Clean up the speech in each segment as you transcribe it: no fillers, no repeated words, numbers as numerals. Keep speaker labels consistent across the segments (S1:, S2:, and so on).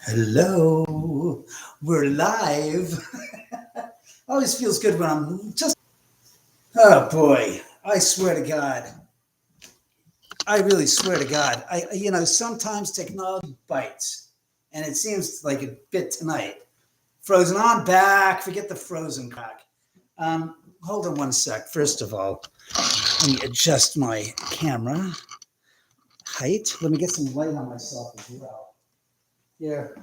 S1: Hello, we're live. Always feels good when I'm just, oh boy, I swear to God. I really swear to God. Sometimes technology bites, and it seems like a bit tonight. Frozen on, back, forget the frozen crack. Hold on one sec. First of all, let me adjust my camera height. Let me get some light on myself as well. Here.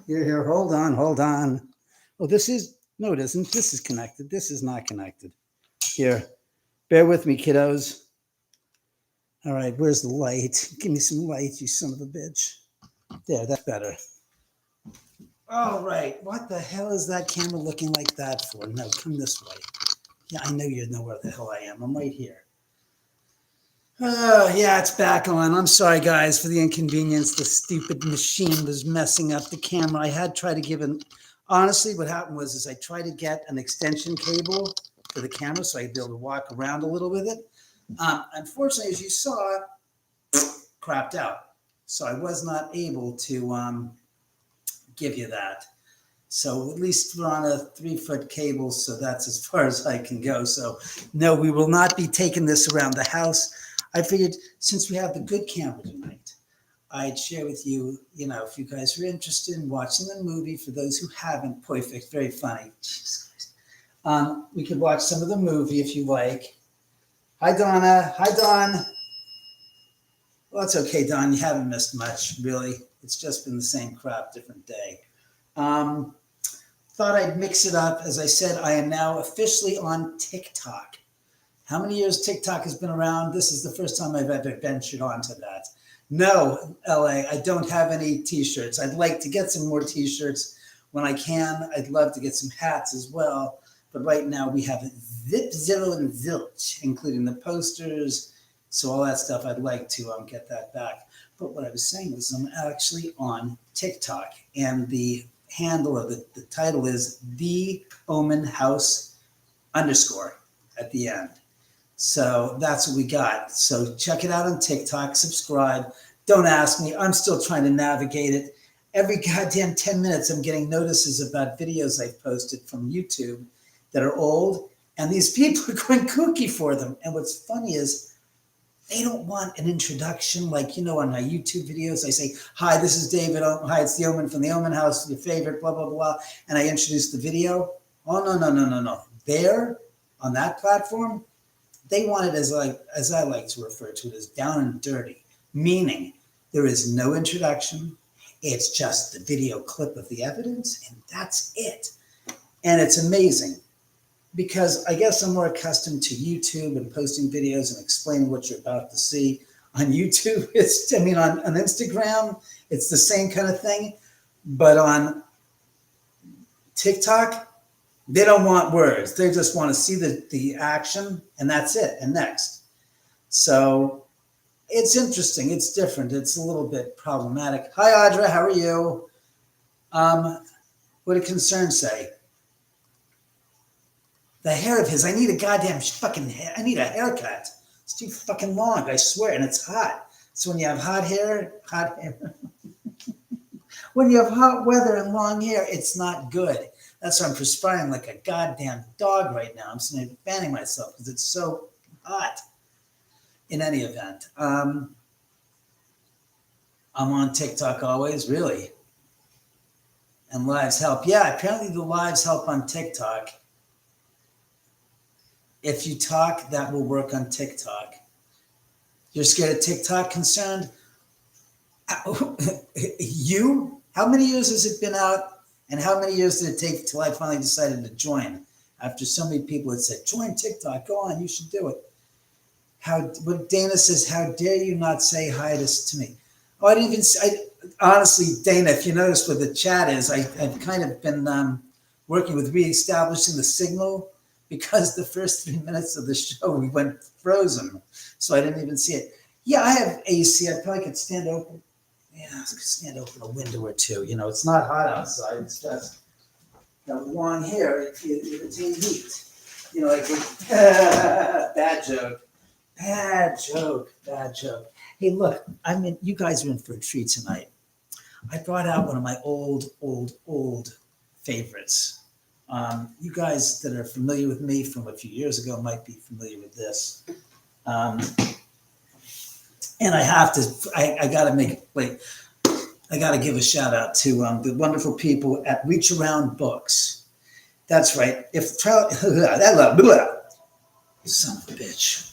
S1: Hold on. Oh, no, it isn't. This is connected. This is not connected. Here, bear with me, kiddos. All right, where's the light? Give me some light, you son of a bitch. There, that's better. All right, what the hell is that camera looking like that for? No, come this way. Yeah, I know you know where the hell I am. I'm right here. Yeah, it's back on. I'm sorry, guys, for the inconvenience. The stupid machine was messing up the camera. I had tried to give an... Honestly, what happened was I tried to get an extension cable for the camera so I'd be able to walk around a little with it. Unfortunately, as you saw, crapped out. So I was not able to give you that. So at least we're on a 3-foot cable, so that's as far as I can go. So no, we will not be taking this around the house. I figured since we have the good camera tonight, I'd share with you, if you guys are interested in watching the movie, for those who haven't, perfect, very funny. Jesus Christ. We could watch some of the movie if you like. Hi, Donna. Hi, Don. Well, it's okay, Don. You haven't missed much, really. It's just been the same crap, different day. Thought I'd mix it up. As I said, I am now officially on TikTok. How many years TikTok has been around? This is the first time I've ever ventured onto that. No, LA, I don't have any t-shirts. I'd like to get some more t-shirts when I can. I'd love to get some hats as well. But right now we have zip, zero, and zilch, including the posters. So all that stuff, I'd like to get that back. But what I was saying was I'm actually on TikTok, and the handle of the title is DavidOman House _ at the end. So that's what we got. So check it out on TikTok, subscribe. Don't ask me. I'm still trying to navigate it. Every goddamn 10 minutes, I'm getting notices about videos I've posted from YouTube that are old, and these people are going kooky for them. And what's funny is they don't want an introduction. Like, on my YouTube videos, I say, hi, this is David. Hi, it's the Oman from the Oman House, your favorite, blah, blah, blah. And I introduce the video. Oh, no. There, on that platform, they want it as I like to refer to it as down and dirty, meaning there is no introduction. It's just the video clip of the evidence, and that's it. And it's amazing because I guess I'm more accustomed to YouTube and posting videos and explaining what you're about to see. On YouTube, on Instagram, it's the same kind of thing. But on TikTok, they don't want words. They just want to see the action, and that's it. And next. So it's interesting. It's different. It's a little bit problematic. Hi, Audra. How are you? What did Concern say? The hair of his. I need a goddamn fucking hair. I need a haircut. It's too fucking long, I swear. And it's hot. So when you have hot hair. When you have hot weather and long hair, it's not good. That's why I'm perspiring like a goddamn dog right now. I'm sitting here fanning myself because it's so hot. In any event, I'm on TikTok always, really. And lives help. Yeah, apparently the lives help on TikTok. If you talk, that will work on TikTok. You're scared of TikTok, Concerned? You? How many years has it been out? And how many years did it take till I finally decided to join? After so many people had said, join TikTok, go on, you should do it. What Dana says, how dare you not say hi to me? Oh, I didn't even say, honestly, Dana, if you notice what the chat is, I've kind of been working with reestablishing the signal because the first 3 minutes of the show, we went frozen. So I didn't even see it. Yeah, I have AC. I probably could stand open. Yeah, I could stand open a window or two. It's not hot outside. It's just long hair. It's in heat. Bad joke. Hey, look, you guys are in for a treat tonight. I brought out one of my old favorites. You guys that are familiar with me from a few years ago might be familiar with this. And I have to, I got to make, wait, I got to give a shout out to the wonderful people at Reach Around Books. That's right. If trial, son of a bitch.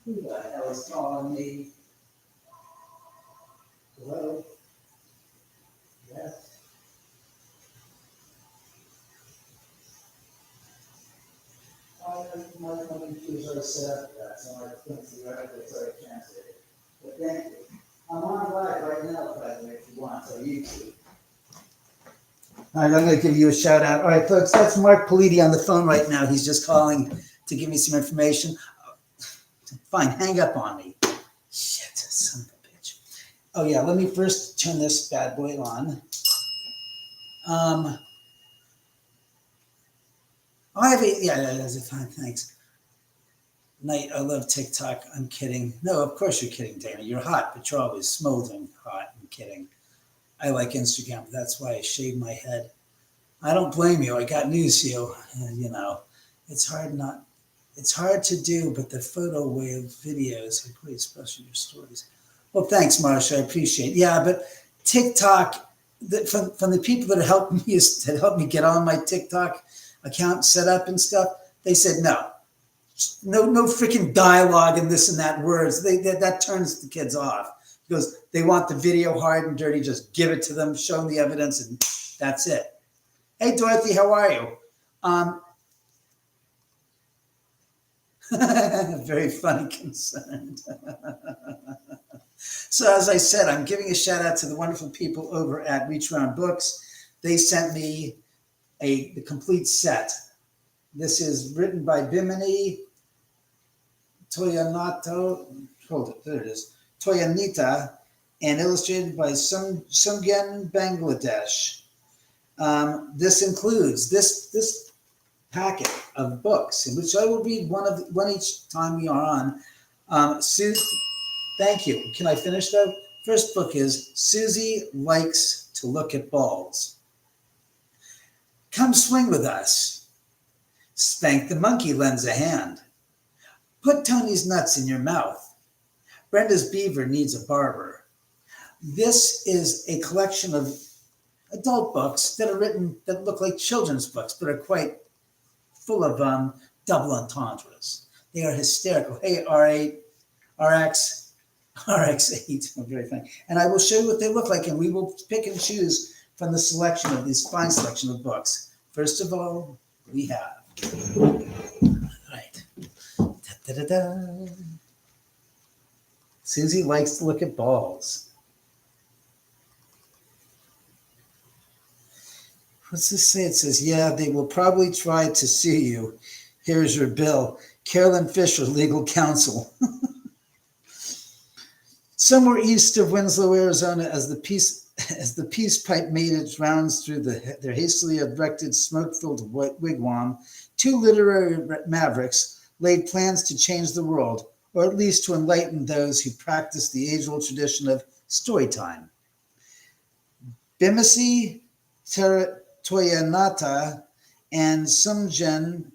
S1: Who the hell is calling me? Hello? Yes. My computer's already set up for that, so I think theoretically it's already translated. But thank you. I'm on live right now, by the way, if you want, so YouTube. All right, I'm going to give you a shout out. All right, folks, that's Mark Politi on the phone right now. He's just calling to give me some information. Fine, hang up on me. Shit, son of a bitch. Oh, yeah, let me first turn this bad boy on. That's fine, thanks. Night, I love TikTok. I'm kidding. No, of course you're kidding, Dana. You're hot, but you're always smoldering hot. I'm kidding. I like Instagram. That's why I shave my head. I don't blame you. I got news for you. You know, it's hard to do, but the photo way of videos are great, especially your stories. Well, thanks, Marsha. I appreciate it. Yeah, but TikTok, from the people that helped me get on my TikTok account set up and stuff, they said no freaking dialogue and this and that words. That turns the kids off because they want the video hard and dirty. Just give it to them, show them the evidence, and that's it. Hey, Dorothy, how are you? Very funny, concerned. So as I said, I'm giving a shout out to the wonderful people over at Reach Around Books. They sent me the complete set. This is written by Bimini Toyanato. Hold it, there it is. Toyanita, and illustrated by Sungyan Bangladesh. This includes this packet of books, in which I will read one each time we are on. Thank you. Can I finish though? First book is Susie Likes to Look at Balls. Come swing with us. Spank the Monkey lends a hand. Put Tony's nuts in your mouth. Brenda's beaver needs a barber. This is a collection of adult books that are written that look like children's books, but are quite full of double entendres. They are hysterical. Hey, R8, RX8, very funny. And I will show you what they look like, and we will pick and choose from the selection of this fine selection of books. First of all, we have, right, da-da-da-da. Susie Likes to Look at Balls. What's this say? It says, yeah, they will probably try to sue you. Here's your bill. Carolyn Fisher, legal counsel. Somewhere east of Winslow, Arizona, as the peace pipe made its rounds through their hastily erected smoke-filled wigwam, two literary mavericks laid plans to change the world, or at least to enlighten those who practice the age-old tradition of story time. Bimisi Toyanata and Sumjen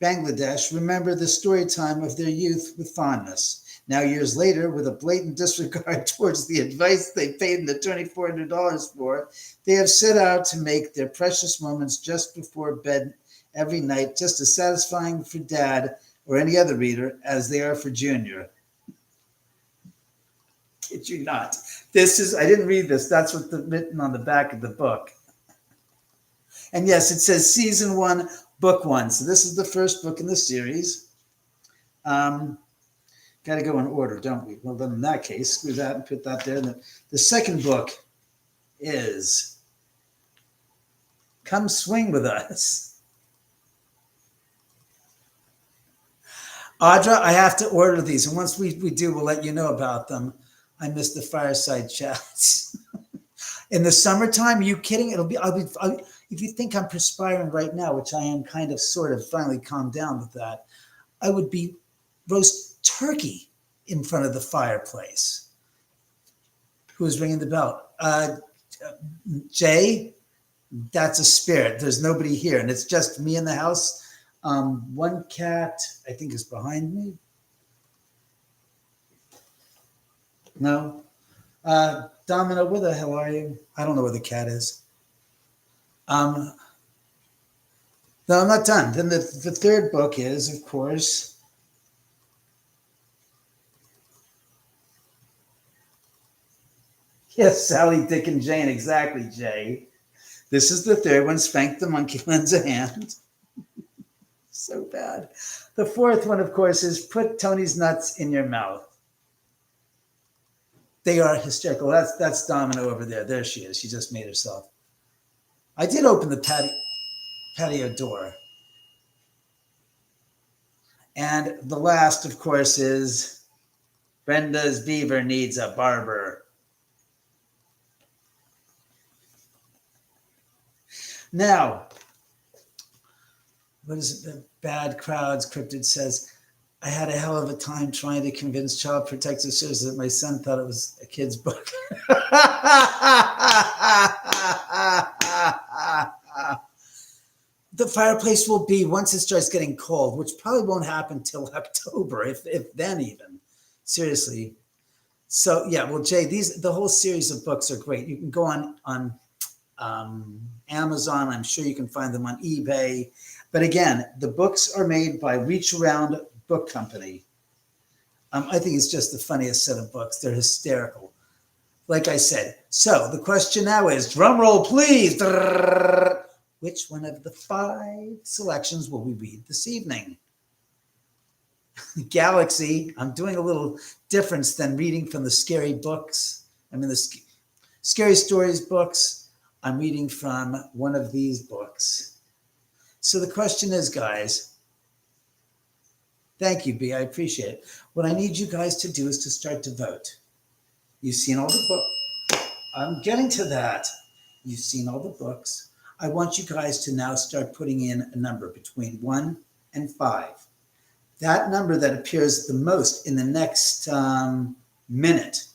S1: Bangladesh remember the story time of their youth with fondness. Now, years later, with a blatant disregard towards the advice they paid an attorney $400 for, they have set out to make their precious moments just before bed every night just as satisfying for Dad or any other reader as they are for Junior. Kid you not. I didn't read this. That's what's written on the back of the book. And yes, it says season 1, book 1. So this is the first book in the series. Got to go in order, don't we? Well, then in that case, screw that and put that there. The second book is Come Swing with Us. Audra, I have to order these. And once we do, we'll let you know about them. I miss the fireside chats. In the summertime, are you kidding? If you think I'm perspiring right now, which I am kind of sort of finally calmed down with that, I would be roast turkey in front of the fireplace. Who's ringing the bell? Jay, that's a spirit. There's nobody here, and it's just me in the house. One cat, I think, is behind me. No. Domino, where the hell are you? I don't know where the cat is. No, I'm not done. Then the third book is, of course, yes, Sally, Dick, and Jane. Exactly, Jay. This is the third one, Spank the Monkey Lends a Hand. So bad. The fourth one, of course, is Put Tony's Nuts in Your Mouth. They are hysterical. That's Domino over there. There she is. She just made herself. I did open the patio door. And the last, of course, is Brenda's Beaver Needs a Barber. Now, what is it? Bad Crowds Cryptid says, I had a hell of a time trying to convince Child Protective Services that my son thought it was a kid's book. The fireplace will be, once it starts getting cold, which probably won't happen till October, if then even. Seriously. So, yeah, well, Jay, the whole series of books are great. You can go on Amazon. I'm sure you can find them on eBay. But again, the books are made by Reach Around Book Company. I think it's just the funniest set of books. They're hysterical. Like I said. So the question now is, drum roll, please. Which one of the 5 selections will we read this evening? Galaxy. I'm doing a little difference than reading from the scary books. I mean, the scary stories books. I'm reading from one of these books. So the question is, guys, thank you, B. I appreciate it. What I need you guys to do is to start to vote. You've seen all the books. I'm getting to that. You've seen all the books. I want you guys to now start putting in a number between 1 and 5. That number that appears the most in the next minute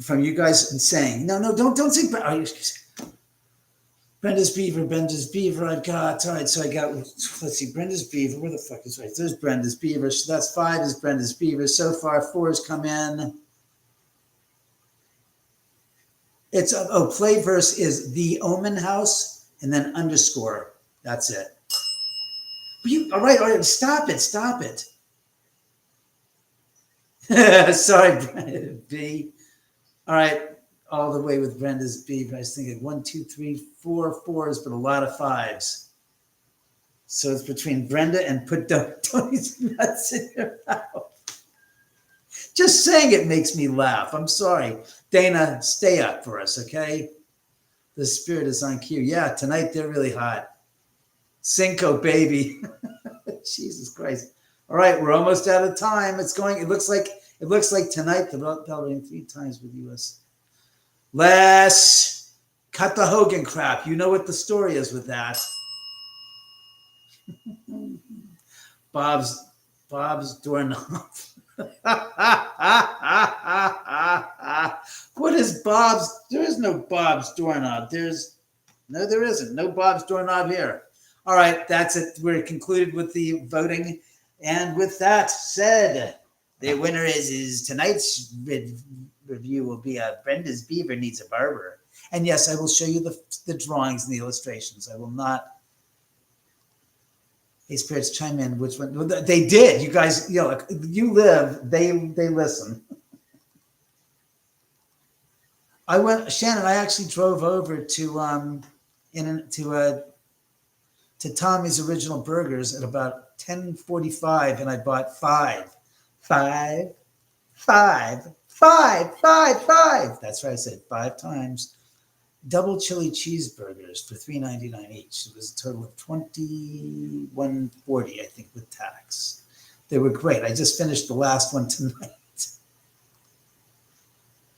S1: from you guys saying, no, don't say Brenda's Beaver, I've got, all right, so I got, let's see, Brenda's Beaver, where the fuck is right? There's Brenda's Beaver, so that's 5 is Brenda's Beaver. So far, 4 has come in. It's, Playverse is the Oman House, and then underscore, that's it. All right, stop it. Sorry, B. All right, all the way with Brenda's Beaver. I was thinking 1, 2, 3, 4 4s, but a lot of 5s. So it's between Brenda and Put Tony's Nuts in Your Mouth. Just saying it makes me laugh. I'm sorry. Dana, stay up for us, okay? The spirit is on cue. Yeah, tonight they're really hot. Cinco, baby. Jesus Christ. All right, we're almost out of time. It looks like tonight the bell rang 3 times with US. Let's cut the Hogan crap. You know what the story is with that. Bob's doorknob. What is Bob's? There is no Bob's doorknob. There isn't. No Bob's doorknob here. All right, that's it. We're concluded with the voting. And with that said, the winner is tonight's review will be Brenda's Beaver Needs a Barber. And yes, I will show you the drawings and the illustrations. I will not. Hey, spirits, chime in. Which one? They did. You guys, you live. They listen. Shannon. I actually drove over to Tommy's Original Burgers at about 10:45, and I bought 5. That's right. I said 5 times. Double chili cheeseburgers for $3.99 each. It was a total of $21.40, I think, with tax. They were great. I just finished the last one tonight.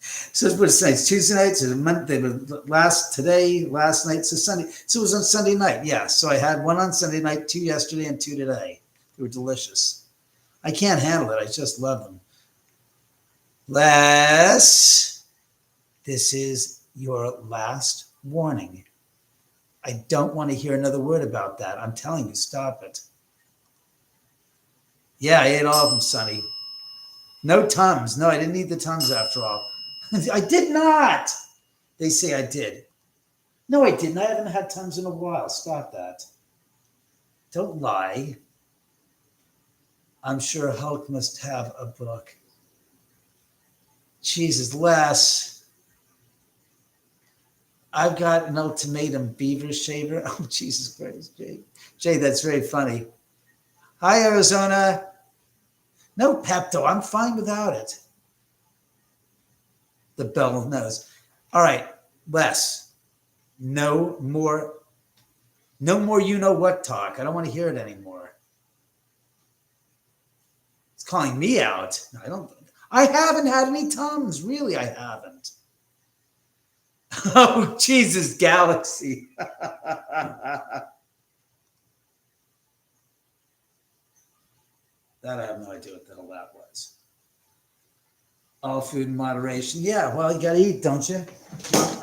S1: So it's night. It's Tuesday night. So they were last night. So Sunday. So it was on Sunday night. Yeah. So I had 1 on Sunday night, 2 yesterday, and 2 today. They were delicious. I can't handle it. I just love them. Les, this is your last warning. I don't want to hear another word about that. I'm telling you, stop it. Yeah, I ate all of them, Sonny. No Tums. No, I didn't eat the Tums after all. I did not. They say I did. No, I didn't. I haven't had Tums in a while. Stop that. Don't lie. I'm sure Hulk must have a book. Jesus, Les. I've got an ultimatum beaver shaver. Oh, Jesus Christ, Jay. Jay, that's very funny. Hi, Arizona. No Pepto. I'm fine without it. The bell knows. All right, Les. No more you know what talk. I don't want to hear it anymore. It's calling me out. I haven't had any Tums. Really, I haven't. Oh, Jesus, Galaxy. That I have no idea what the hell that was. All food in moderation. Yeah, well, you got to eat, don't you?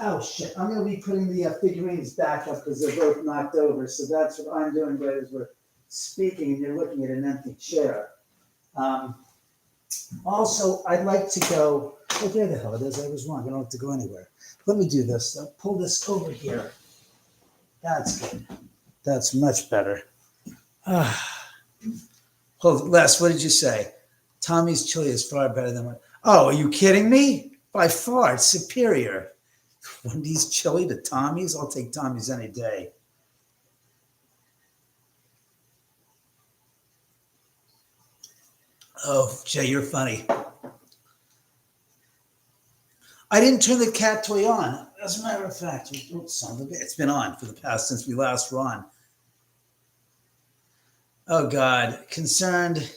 S1: Oh, shit. I'm going to be putting the figurines back up because they're both knocked over. So that's what I'm doing right as we're speaking and you're looking at an empty chair. Also, I'd like to go. Oh, there the hell it is. I was wrong. I don't have to go anywhere. Let me do this. I'll pull this over here. That's good. That's much better. Hold, Les, what did you say? Tommy's chili is far better than what? Oh, are you kidding me? By far, it's superior. Wendy's chili to Tommy's? I'll take Tommy's any day. Oh, Jay, you're funny. I didn't turn the cat toy on. As a matter of fact, it's been on for the past since we last were on. Oh, God. Concerned.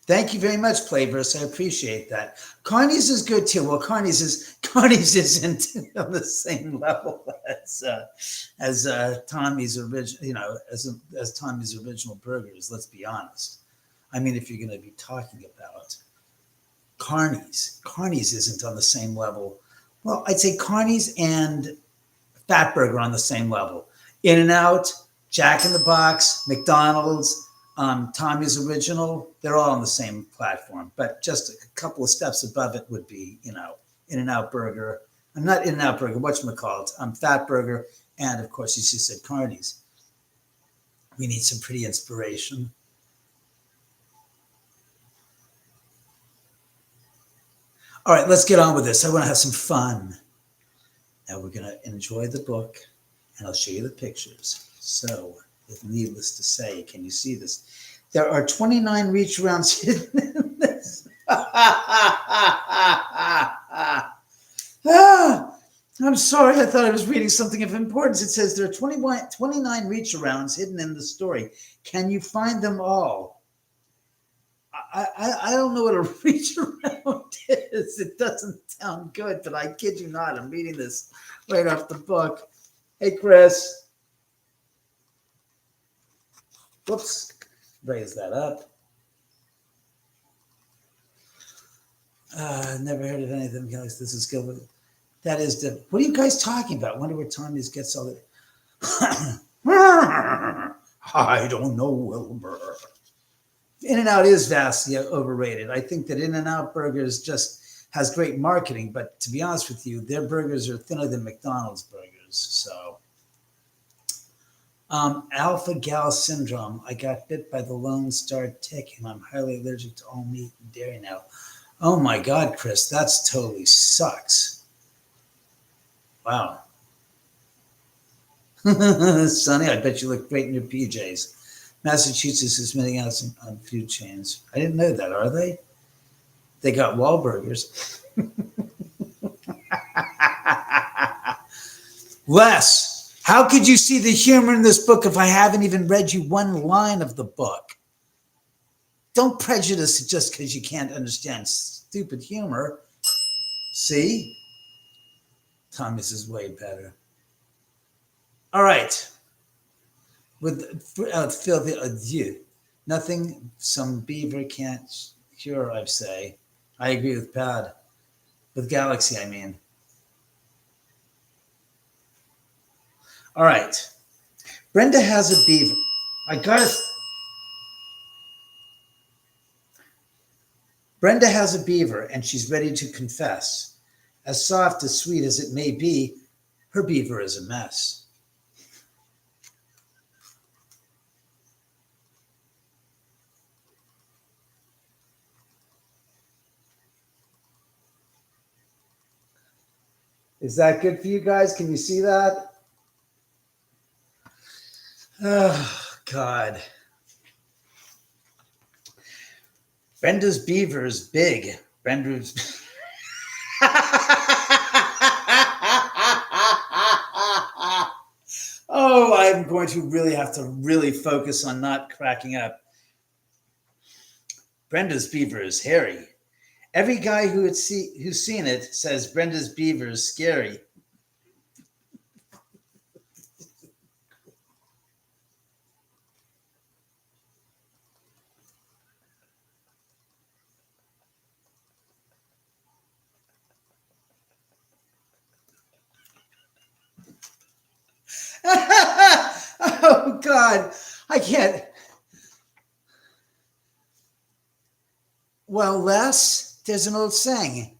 S1: Thank you very much, Playverse. I appreciate that. Carney's is good too. Well, Carney's isn't on the same level as Tommy's original, as Tommy's original burgers. Let's be honest. I mean, if you're going to be talking about Carney's isn't on the same level. Well, I'd say Carney's and Fatburger are on the same level. In-N-Out, Jack in the Box, McDonald's. Tommy's original, they're all on the same platform, but just a couple of steps above it would be, In-N-Out Burger. I'm not In-N-Out Burger, whatchamacallit, Fatburger, and of course, you just said Carney's. We need some pretty inspiration. All right, let's get on with this. I want to have some fun. Now we're going to enjoy the book, and I'll show you the pictures. So, needless to say, can you see this? There are 29 reach arounds hidden in this. I'm sorry, I thought I was reading something of importance. It says there are 29 reach arounds hidden in the story. Can you find them all? I don't know what a reach around is. It doesn't sound good, but I kid you not. I'm reading this right off the book. Hey, Chris. Whoops, raise that up. Never heard of anything, guys. This is Gilbert. That is the. What are you guys talking about? Wonder where Tommy's gets all that. I don't know, Wilbur. In-N-Out is vastly overrated. I think that In-N-Out Burgers just has great marketing, but to be honest with you, their burgers are thinner than McDonald's burgers. So. Alpha gal syndrome. I got bit by the Lone Star tick, and I'm highly allergic to all meat and dairy now. Oh my God, Chris, that's totally sucks. Wow. Sonny, I bet you look great in your PJs. Massachusetts is mending out some food chains. I didn't know that, are they? They got Wahlburgers. Les. How could you see the humor in this book if I haven't even read you one line of the book? Don't prejudice it just because you can't understand stupid humor. See? Thomas is way better. All right. With filthy adieu. Nothing some beaver can't Cure, I say. I agree with Pad. With Galaxy, I mean. All right. Brenda has a beaver. Brenda has a beaver, and she's ready to confess. As soft, as sweet as it may be, her beaver is a mess. Is that good for you guys? Can you see that? Oh, God. Brenda's beaver is big. Brenda's. Oh, I'm going to really have to really focus on not cracking up. Brenda's beaver is hairy. Every guy who's seen it says Brenda's beaver is scary. Oh, God. I can't. Well, Les, there's an old saying.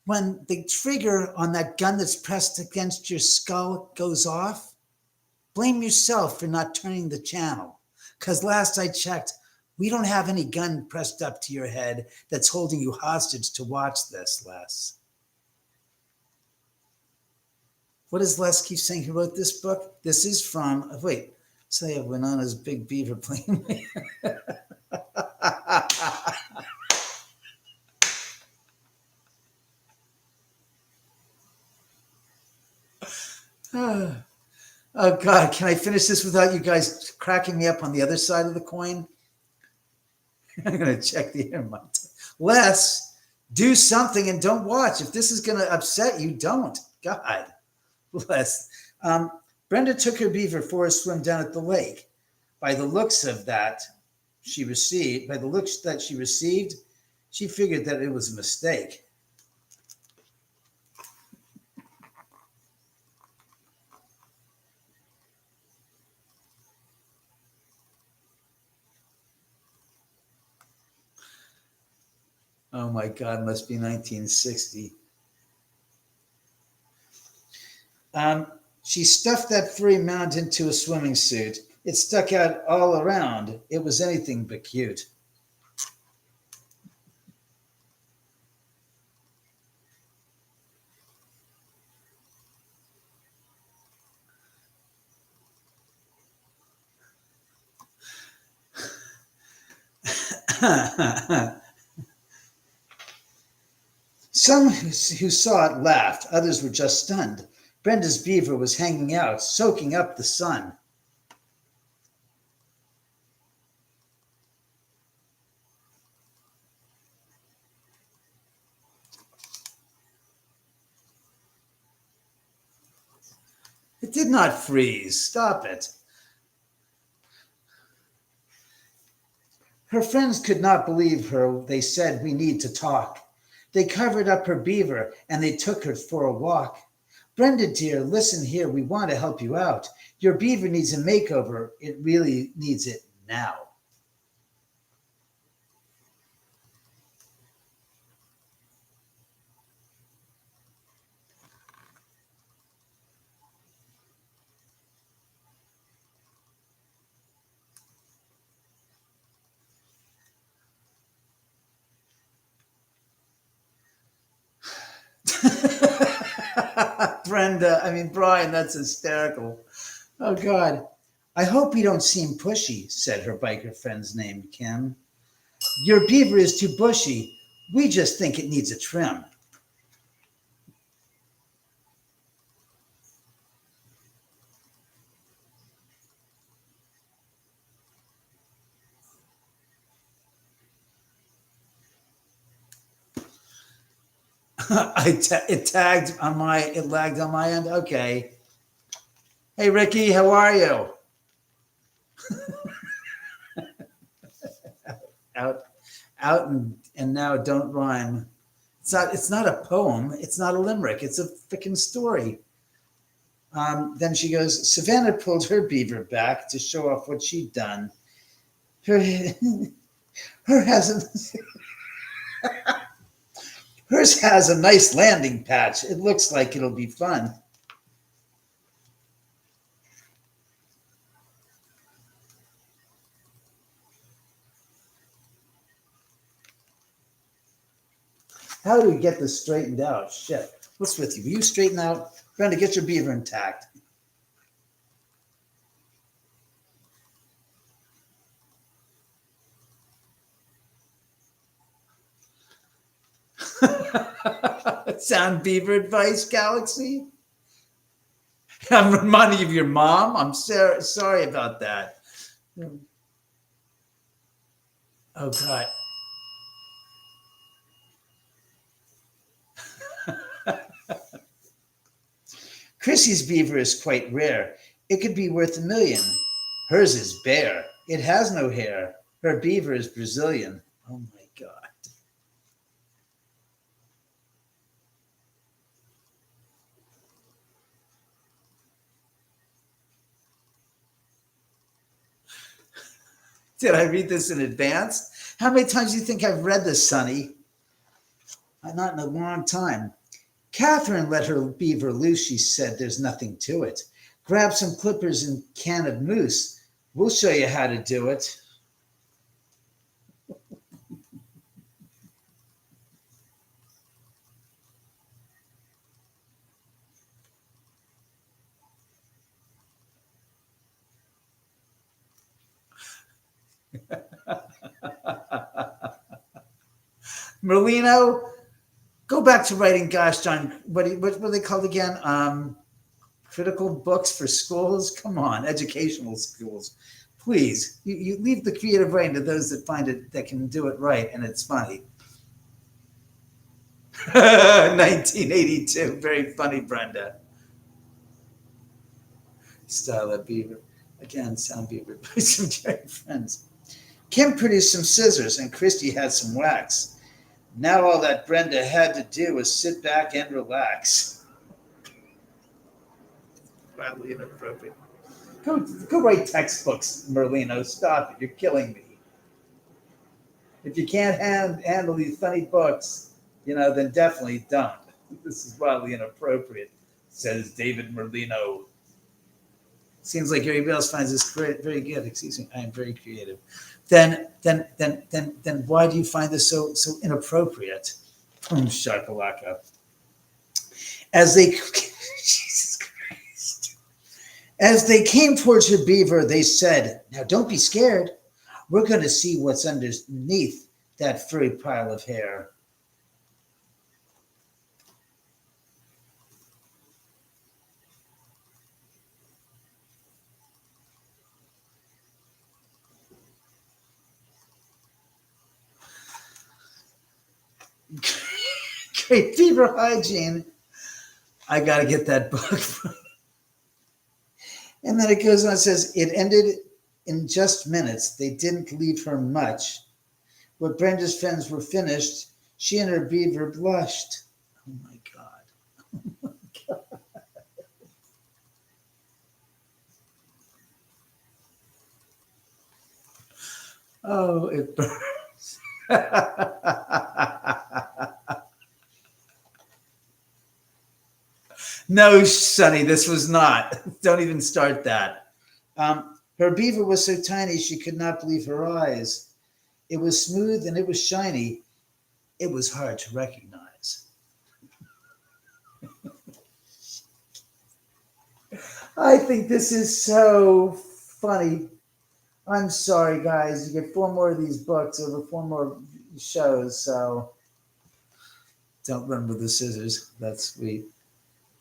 S1: When the trigger on that gun that's pressed against your skull goes off, blame yourself for not turning the channel. Because last I checked, we don't have any gun pressed up to your head that's holding you hostage to watch this, Les. What does Les keep saying? Who wrote this book? This is from, wait, say Winona's Big Beaver playing. Oh, God, can I finish this without you guys cracking me up on the other side of the coin? I'm going to check the amount. Les, do something and don't watch. If this is going to upset you, don't. God bless. Brenda took her beaver for a swim down at the lake. By the looks that she received, she figured that it was a mistake. Oh my God, must be 1960. She stuffed that furry mount into a swimming suit. It stuck out all around. It was anything but cute. Some who saw it laughed. Others were just stunned. Brenda's beaver was hanging out, soaking up the sun. It did not freeze. Stop it. Her friends could not believe her. They said, "We need to talk." They covered up her beaver and they took her for a walk. "Brenda, dear, listen here. We want to help you out. Your beaver needs a makeover. It really needs it now." Brian, that's hysterical. Oh, God. "I hope we don't seem pushy," said her biker friend's named Kim. "Your beaver is too bushy. We just think it needs a trim." It lagged on my end. Okay. Hey, Ricky, how are you? Out and now don't rhyme. It's not a poem. It's not a limerick. It's a freaking story. Then she goes, Savannah pulled her beaver back to show off what she'd done. Her, her has a, hers has a nice landing patch. It looks like it'll be fun. How do we get this straightened out? Shit. What's with you? Will you straighten out? Brenda, get your beaver intact. Sound beaver advice, Galaxy? I'm reminding you of your mom. I'm sorry about that. Oh, God. Chrissy's beaver is quite rare. It could be worth $1 million. Hers is bare. It has no hair. Her beaver is Brazilian. Oh, my God. Did I read this in advance? How many times do you think I've read this, Sonny? Not in a long time. Catherine let her beaver loose. She said, there's nothing to it. Grab some clippers and can of mousse. We'll show you how to do it. Merlino, go back to writing, gosh, John, what were they called again? Critical books for schools? Come on, educational schools. Please, you leave the creative writing to those that find it, that can do it right, and it's funny. 1982, very funny, Brenda. Style of beaver. Again, sound beaver by some giant friends. Kim produced some scissors, and Christy had some wax. Now all that Brenda had to do was sit back and relax. Wildly inappropriate. Go write textbooks, Merlino. Stop it. You're killing me. If you can't handle these funny books, then definitely don't. This is wildly inappropriate, says David Merlino. Seems like everybody else finds this very good. Excuse me, I am very creative. Then why do you find this so inappropriate? Shakalaka. As they Jesus Christ. As they came towards her beaver, they said, now don't be scared. We're going to see what's underneath that furry pile of hair. Great beaver hygiene. I got to get that book. And then it goes on and says, it ended in just minutes. They didn't leave her much. When Brenda's friends were finished, she and her beaver blushed. Oh, my God. Oh, my God. Oh, it burns. No, Sonny, this was not. Don't even start that. Her beaver was so tiny she could not believe her eyes. It was smooth and it was shiny. It was hard to recognize. I think this is so funny. I'm sorry, guys. You get 4 more of these books over 4 more shows, so don't run with the scissors. That's sweet.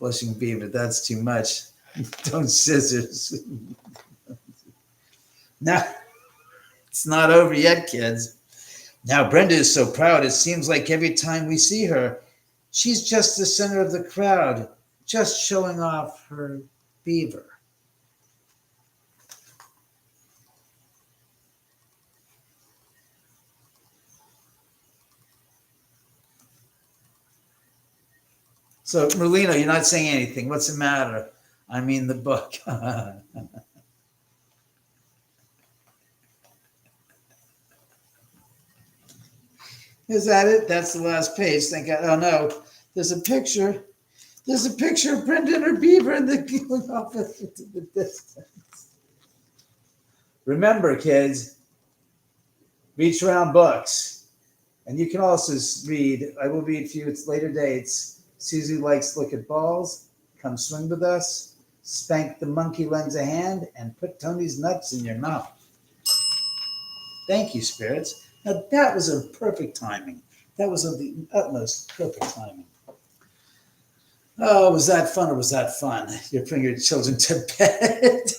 S1: Blushing beaver, that's too much. Don't scissors. Now, it's not over yet, kids. Now, Brenda is so proud, it seems like every time we see her, she's just the center of the crowd, just showing off her beaver. So, Merlino, you're not saying anything. What's the matter? I mean, the book. Is that it? That's the last page. Thank God. Oh, no. There's a picture. There's a picture of Brenda and her beaver in the office into the distance. Remember, kids, reach around books. And you can also read, I will read for you, it's later dates. Susie likes to look at balls. Come swing with us. Spank the monkey lends a hand and put Tony's nuts in your mouth. Thank you, spirits. Now, that was a perfect timing. That was of the utmost perfect timing. Oh, was that fun or was that fun? You're putting your children to bed.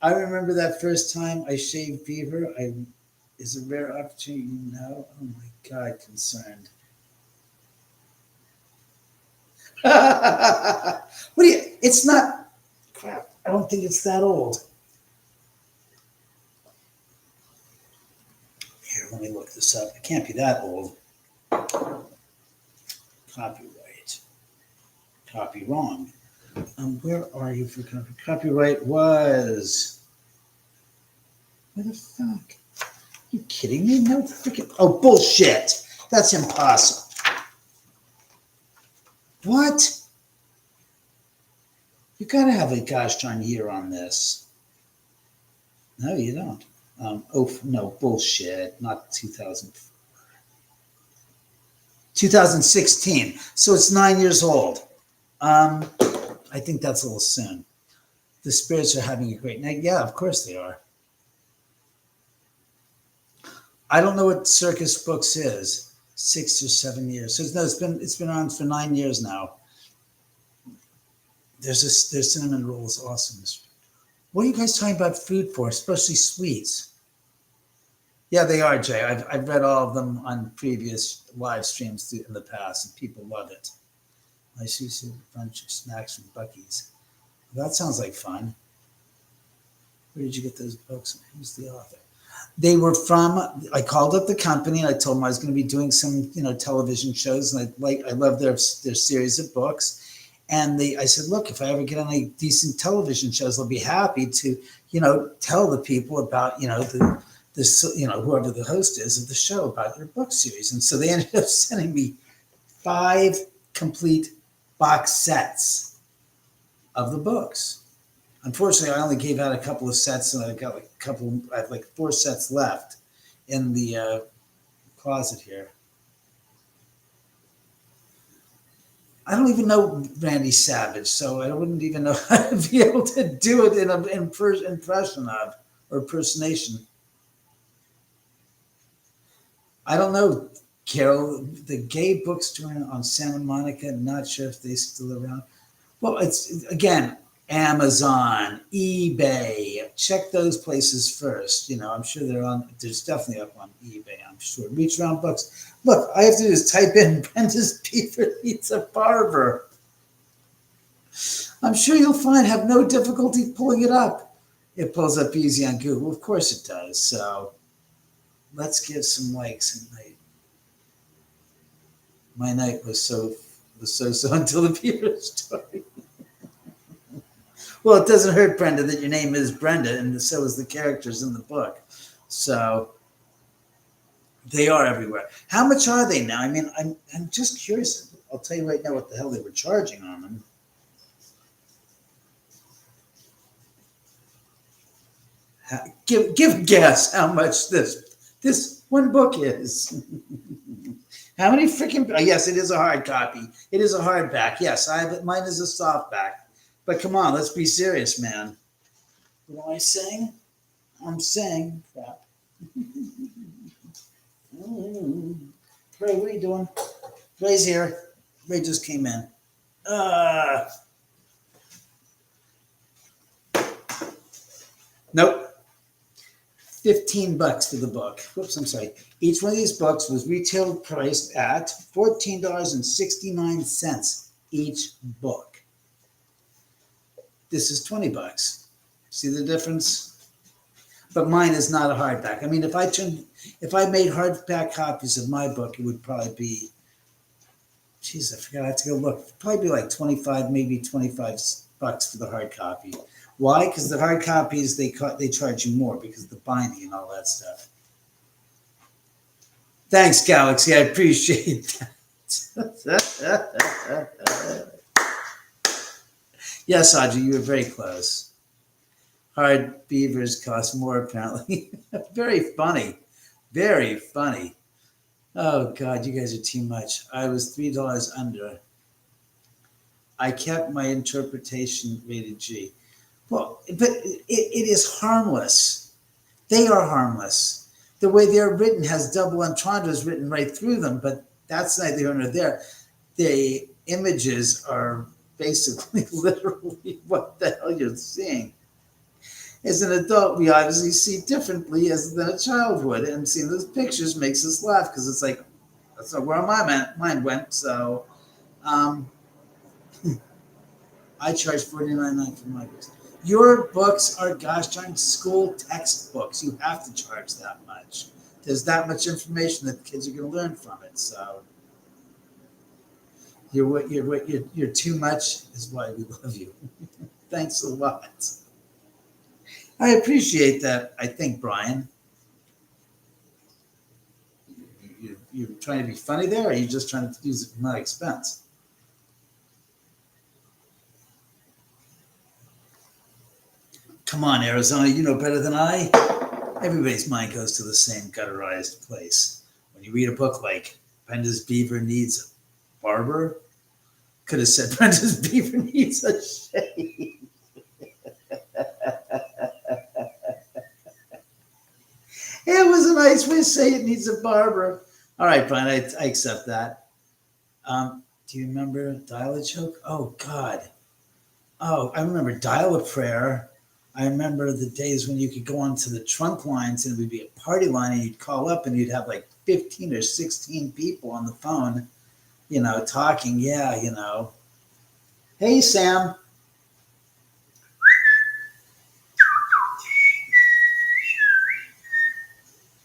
S1: I remember that first time I shaved beaver. Is a rare opportunity, Oh my God, concerned. What do you? It's not. Crap. I don't think it's that old. Here, let me look this up. It can't be that old. Copyright. Copy wrong. Where are you for copyright? Copyright was. Where the fuck? Are you kidding me? No freaking. Oh, bullshit. That's impossible. What? You gotta have a gosh darn year on this. No, you don't. No, bullshit. Not 2016. So it's 9 years old. I think that's a little soon. The spirits are having a great night. Yeah, of course they are. I don't know what Circus Books is. 6 or 7 years. So no, it's been on for 9 years now. There's cinnamon rolls, awesome. What are you guys talking about food for, especially sweets? Yeah, they are, Jay. I've read all of them on previous live streams in the past, and people love it. I see a bunch of snacks from Buc-ee's. That sounds like fun. Where did you get those books? Who's the author? They were I called up the company and I told them I was going to be doing some, television shows, and I love their series of books. And I said, look, if I ever get on any decent television shows, I'll be happy to, tell the people about, whoever the host is of the show about your book series. And so they ended up sending me 5 complete box sets of the books. Unfortunately, I only gave out a couple of sets, and I have 4 sets left in the closet here. I don't even know Randy Savage, so I wouldn't even know how to be able to do it in an impression of or impersonation. I don't know, Carol. The gay bookstore on Santa Monica, not sure if they're still around. Well, it's, again, Amazon, eBay. Check those places first. I'm sure there's definitely up on eBay, I'm sure. Reach Around Books. Look, all I have to do is type in Brenda's Beaver Eats a Barber. I'm sure you'll have no difficulty pulling it up. It pulls up easy on Google. Of course it does. So let's give some likes. And my night was so until the beaver story. Well, it doesn't hurt, Brenda, that your name is Brenda, and so is the characters in the book. So they are everywhere. How much are they now? I mean, I'm just curious. I'll tell you right now what the hell they were charging on them. Give a guess how much this one book is. How many freaking? Yes, it is a hard copy. It is a hardback. Yes, I have it. Mine is a softback. But come on, let's be serious, man. What am I saying? I'm saying crap. Ray, what are you doing? Ray's here. Ray just came in. Nope. $15 for the book. Whoops, I'm sorry. Each one of these books was retail priced at $14.69 each book. This is $20. See the difference? But mine is not a hardback. I mean, if I made hardback copies of my book, it would probably be Jeez, I forgot. I have to go look. Probably be like 25, maybe 25 bucks for the hard copy. Why? Because the hard copies, they charge you more because of the binding and all that stuff. Thanks, Galaxy. I appreciate that. Yes, Audrey, you were very close. Hard beavers cost more, apparently. Very funny. Very funny. Oh, God, you guys are too much. I was $3 under. I kept my interpretation rated G. Well, but it is harmless. They are harmless. The way they're written has double entendres written right through them, but that's neither here nor there. The images are basically literally what the hell you're seeing. As an adult, we obviously see differently than a child would, and seeing those pictures makes us laugh because it's like, that's not where my mind went. So I charge $49.99 for my books. Your books are, gosh darn, school textbooks. You have to charge that much. There's that much information that kids are going to learn from it. So you're too much is why we love you. Thanks a lot. I appreciate that. I think, Brian. You're trying to be funny there, or are you just trying to use it for my expense? Come on, Arizona, you know better than I. Everybody's mind goes to the same gutterized place. When you read a book like Brenda's Beaver Needs a Barber, could have said Brenda's Beaver Needs a Shave. It was a nice way to say it needs a barber. All right, Brian, I accept that. Do you remember Dial a Joke? Oh, God. Oh, I remember Dial a Prayer. I remember the days when you could go onto the trunk lines and it would be a party line and you'd call up and you'd have like 15 or 16 people on the phone, talking. Yeah, Hey, Sam.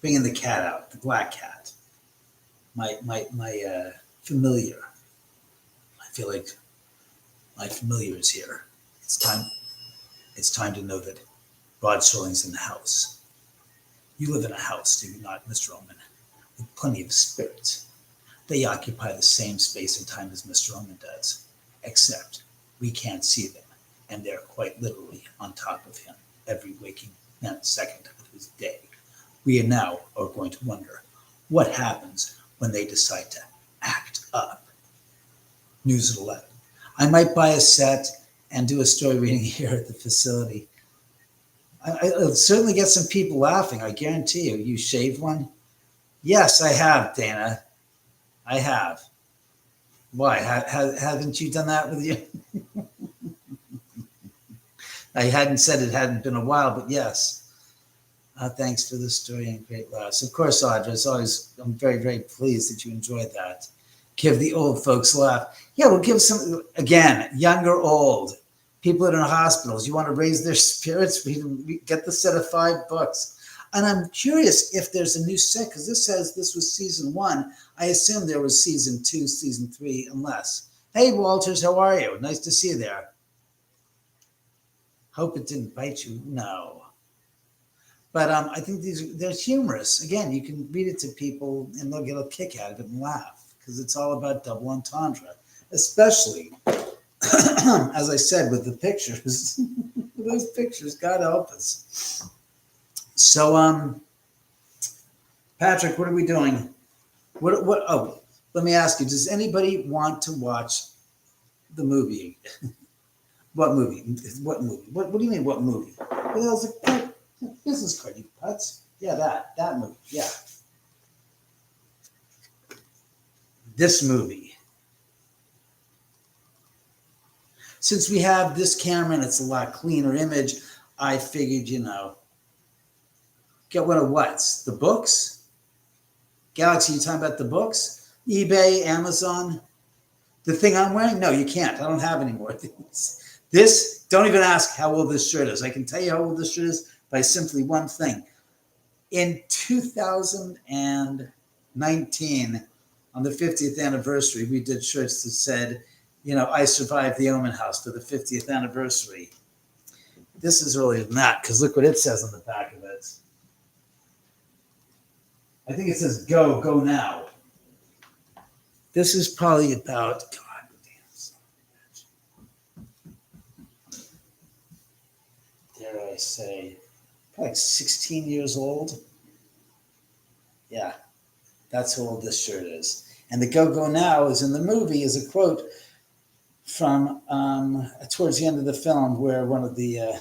S1: Bringing the cat out, the black cat. My familiar. I feel like my familiar is here. It's time to know that Rod Sterling's in the house. You live in a house, do you not, Mr. Oman, with plenty of spirits. They occupy the same space and time as Mr. Oman does, except we can't see them, and they're quite literally on top of him every waking second of his day. We now are going to wonder what happens when they decide to act up. News at 11. I might buy a set and do a story reading here at the facility. I'll certainly get some people laughing, I guarantee you. You shaved one? Yes, I have, Dana. I have. Why? Haven't you done that with you? I hadn't said it hadn't been a while, but yes. Thanks for the story and great laughs. Of course, Audra, I'm very, very pleased that you enjoyed that. Give the old folks a laugh. Yeah, we'll give some, again, young or old, people that are in hospitals. You want to raise their spirits? We get the set of 5 books. And I'm curious if there's a new set, because this says this was season 1. I assume there was season 2, season 3, unless. Hey, Walters, how are you? Nice to see you there. Hope it didn't bite you. No. But I think they're humorous. Again, you can read it to people and they'll get a kick out of it and laugh because it's all about double entendre, especially, as I said, with the pictures. Those pictures, God help us. So, Patrick, what are we doing? Oh, let me ask you, does anybody want to watch the movie? What movie? What movie? What do you mean, what movie? Well, that was a business card, you putz. Yeah, that movie. Yeah. This movie. Since we have this camera and it's a lot cleaner image, I figured, get one of what's? The books? Galaxy, you talking about the books? eBay, Amazon? The thing I'm wearing? No, you can't. I don't have any more of these. This, don't even ask how old this shirt is. I can tell you how old this shirt is by simply one thing. In 2019, on the 50th anniversary, we did shirts that said, I survived the Oman house for the 50th anniversary. This is earlier than that, because look what it says on the back of it. I think it says go now. This is probably about, God damn, dare I say, probably like 16 years old. Yeah, that's how old this shirt is. And the go now is in the movie is a quote from towards the end of the film where one of the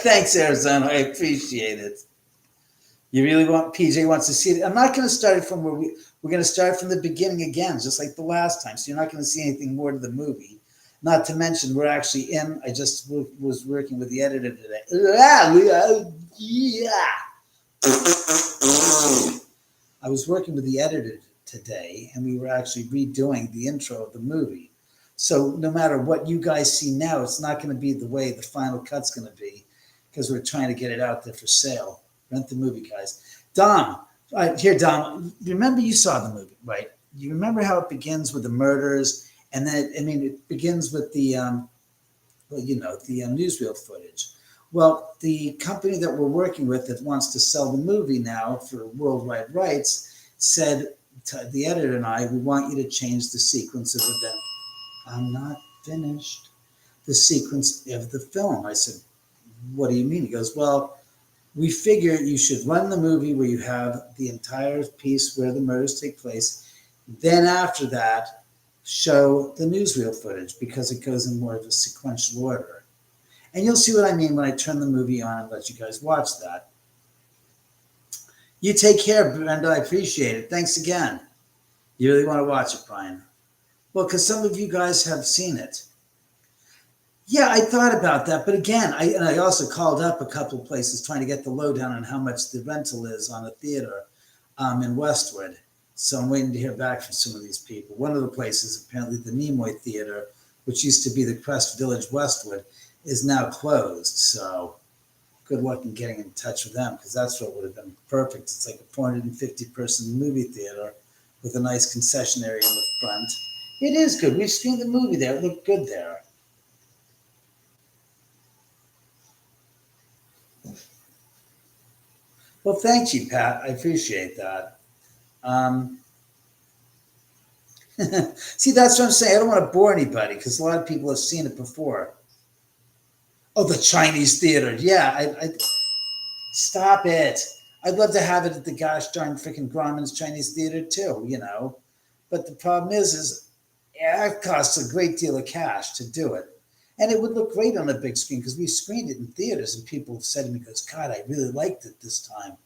S1: thanks, Arizona. I appreciate it. You really want PJ wants to see it. I'm not going to start it from where we're going to start from the beginning again, just like the last time. So you're not going to see anything more to the movie. Not to mention, we're actually in. I just was working with the editor today. Yeah. I was working with the editor today, and we were actually redoing the intro of the movie. So no matter what you guys see now, it's not going to be the way the final cut's going to be, because we're trying to get it out there for sale. Rent the movie, guys. Dom, here, Dom. Remember you saw the movie, right? You remember how it begins with the murders, and then it begins with the newsreel footage. Well, the company that we're working with that wants to sell the movie now for worldwide rights said to the editor and I, we want you to change the sequence of events. I'm not finished. The sequence of the film. I said, what do you mean? He goes, well, we figure you should run the movie where you have the entire piece where the murders take place. Then after that, show the newsreel footage because it goes in more of a sequential order. And you'll see what I mean when I turn the movie on and let you guys watch that. You take care, Brenda. I appreciate it. Thanks again. You really want to watch it, Brian? Well, because some of you guys have seen it. Yeah, I thought about that. But again, I also called up a couple of places trying to get the lowdown on how much the rental is on a theater in Westwood. So I'm waiting to hear back from some of these people. One of the places, apparently the Nimoy Theater, which used to be the Crest Village Westwood, is now closed. So good luck in getting in touch with them, because that's what would have been perfect. It's like a 450-person movie theater with a nice concession area in the front. It is good. We've screened the movie there. It looked good there. Well, thank you, Pat. I appreciate that. See, that's what I'm saying. I don't want to bore anybody because a lot of people have seen it before. Oh, the Chinese theater. Yeah, I stop it. I'd love to have it at the gosh darn freaking Grauman's Chinese Theater too, But the problem is it costs a great deal of cash to do it. And it would look great on a big screen because we screened it in theaters and people have said to me, God, I really liked it this time.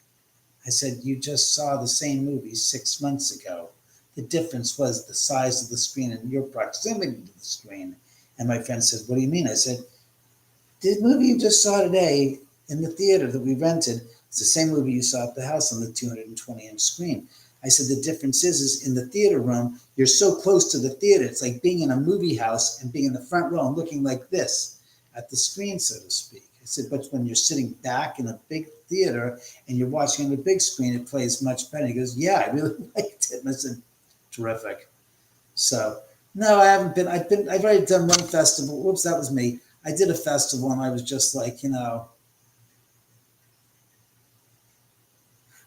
S1: I said, you just saw the same movie 6 months ago. The difference was the size of the screen and your proximity to the screen. And my friend said, what do you mean? I said, the movie you just saw today in the theater that we rented is the same movie you saw at the house on the 220-inch screen. I said, the difference is in the theater room, you're so close to the theater. It's like being in a movie house and being in the front row and looking like this at the screen, so to speak. I said, but when you're sitting back in a big theater and you're watching on a big screen, it plays much better. He goes, yeah, I really liked it. And I said, terrific. So, no, I haven't been. I've already done one festival. Whoops, that was me. I did a festival and I was just like,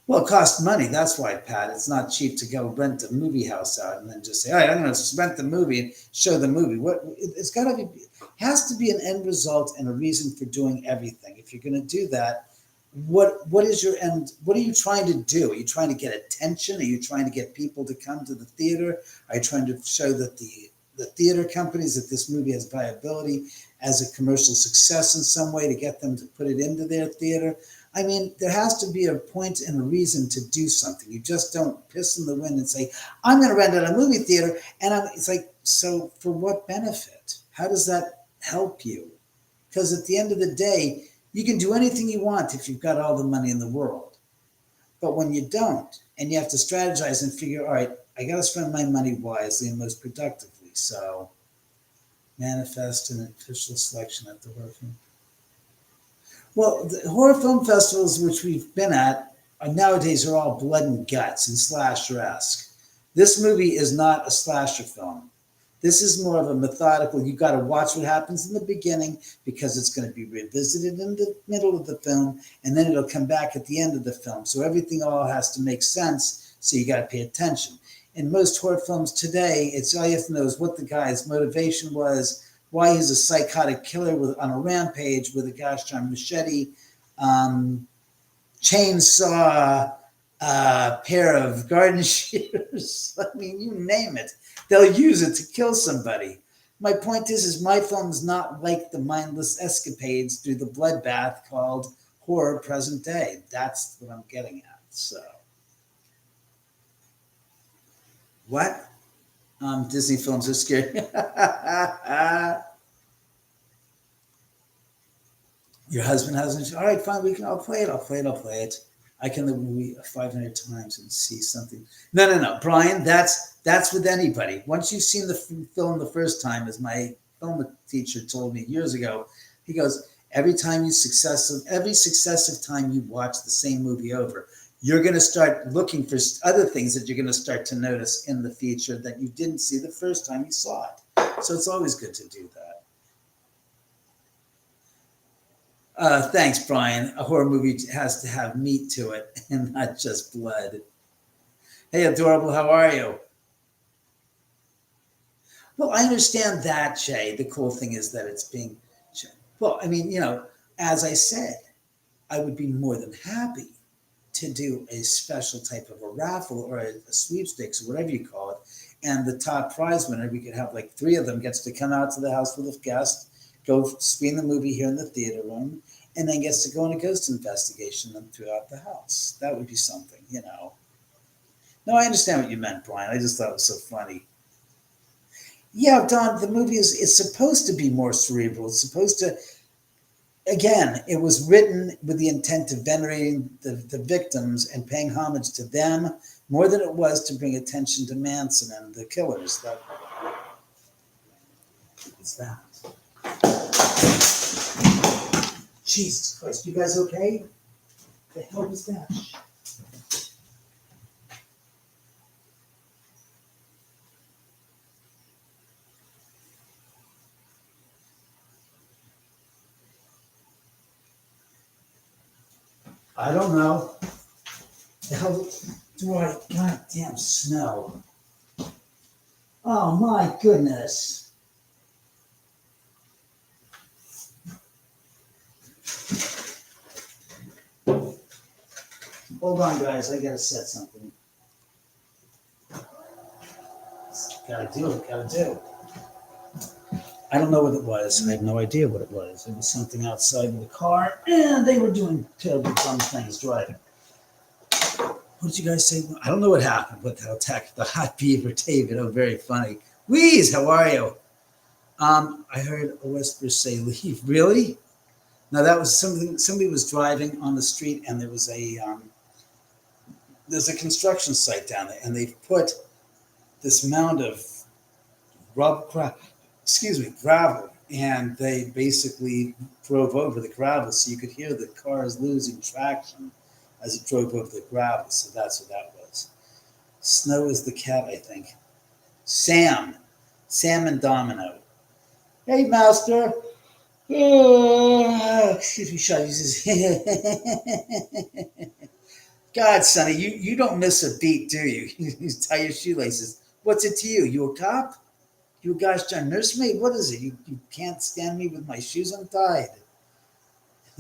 S1: well, it costs money. That's why, Pat. It's not cheap to go rent a movie house out and then just say, all right, I'm going to rent the movie and show the movie. It's got to be, has to be an end result and a reason for doing everything. If you're going to do that, what is your end? What are you trying to do? Are you trying to get attention? Are you trying to get people to come to the theater? Are you trying to show that the theater companies that this movie has viability as a commercial success in some way to get them to put it into their theater? I mean, there has to be a point and a reason to do something. You just don't piss in the wind and say, I'm going to rent out a movie theater. And it's like, so for what benefit? How does that help you? Because at the end of the day, you can do anything you want if you've got all the money in the world. But when you don't, and you have to strategize and figure, all right, I got to spend my money wisely and most productively. So manifest an official selection at the horror film. Well, the horror film festivals which we've been at, nowadays are all blood and guts and slasher-esque. This movie is not a slasher film. This is more of a methodical, you got to watch what happens in the beginning because it's going to be revisited in the middle of the film, and then it'll come back at the end of the film. So everything all has to make sense, so you got to pay attention. In most horror films today, it's all you have to know is what the guy's motivation was, why he's a psychotic killer on a rampage with a gosh darn machete, chainsaw, pair of garden shears. I mean, you name it. They'll use it to kill somebody. My point is my film is not like the mindless escapades through the bloodbath called horror present day. That's what I'm getting at. So, what? Disney films are scary. Your husband hasn't. All right, fine. I'll play it. I can live a movie 500 times and see something. No, Brian. That's with anybody. Once you've seen the film the first time, as my film teacher told me years ago, he goes, every successive time you watch the same movie over, you're going to start looking for other things that you're going to start to notice in the feature that you didn't see the first time you saw it. So it's always good to do that. Thanks, Brian. A horror movie has to have meat to it and not just blood. Hey, adorable, how are you? Well, I understand that, Jay. The cool thing is that it's being, well, I mean, as I said, I would be more than happy to do a special type of a raffle or a sweepstakes or whatever you call it. And the top prize winner, we could have like 3 of them, gets to come out to the house with a guest, go screen the movie here in the theater room, and then gets to go on a ghost investigation throughout the house. That would be something, No, I understand what you meant, Brian. I just thought it was so funny. Yeah, Don, the movie is supposed to be more cerebral. It's supposed to, again, it was written with the intent of venerating the victims and paying homage to them more than it was to bring attention to Manson and the killers. What's that? Jesus Christ, you guys okay? What the hell was that? I don't know. The hell do I? Goddamn snow. Oh my goodness. Hold on, guys. I gotta set something. Gotta do. I don't know what it was. I have no idea what it was. It was something outside of the car, and they were doing terrible dumb things driving. What did you guys say? I don't know what happened. What the attack? The hot beaver, David. Oh, very funny. Wheeze, how are you? I heard a whisper say, "Leave." Really? No, that was something. Somebody was driving on the street, and there was there's a construction site down there, and they've put this mound of gravel, and they basically drove over the gravel, so you could hear the cars losing traction as it drove over the gravel. So that's what that was. Snow is the cat, I think. Sam and Domino. Hey, Master. Oh, excuse me, Shut. He says, God, Sonny, you don't miss a beat, do you? You tie your shoelaces. What's it to you? You a cop? You a gosh darn nursemaid? What is it? You can't stand me with my shoes untied.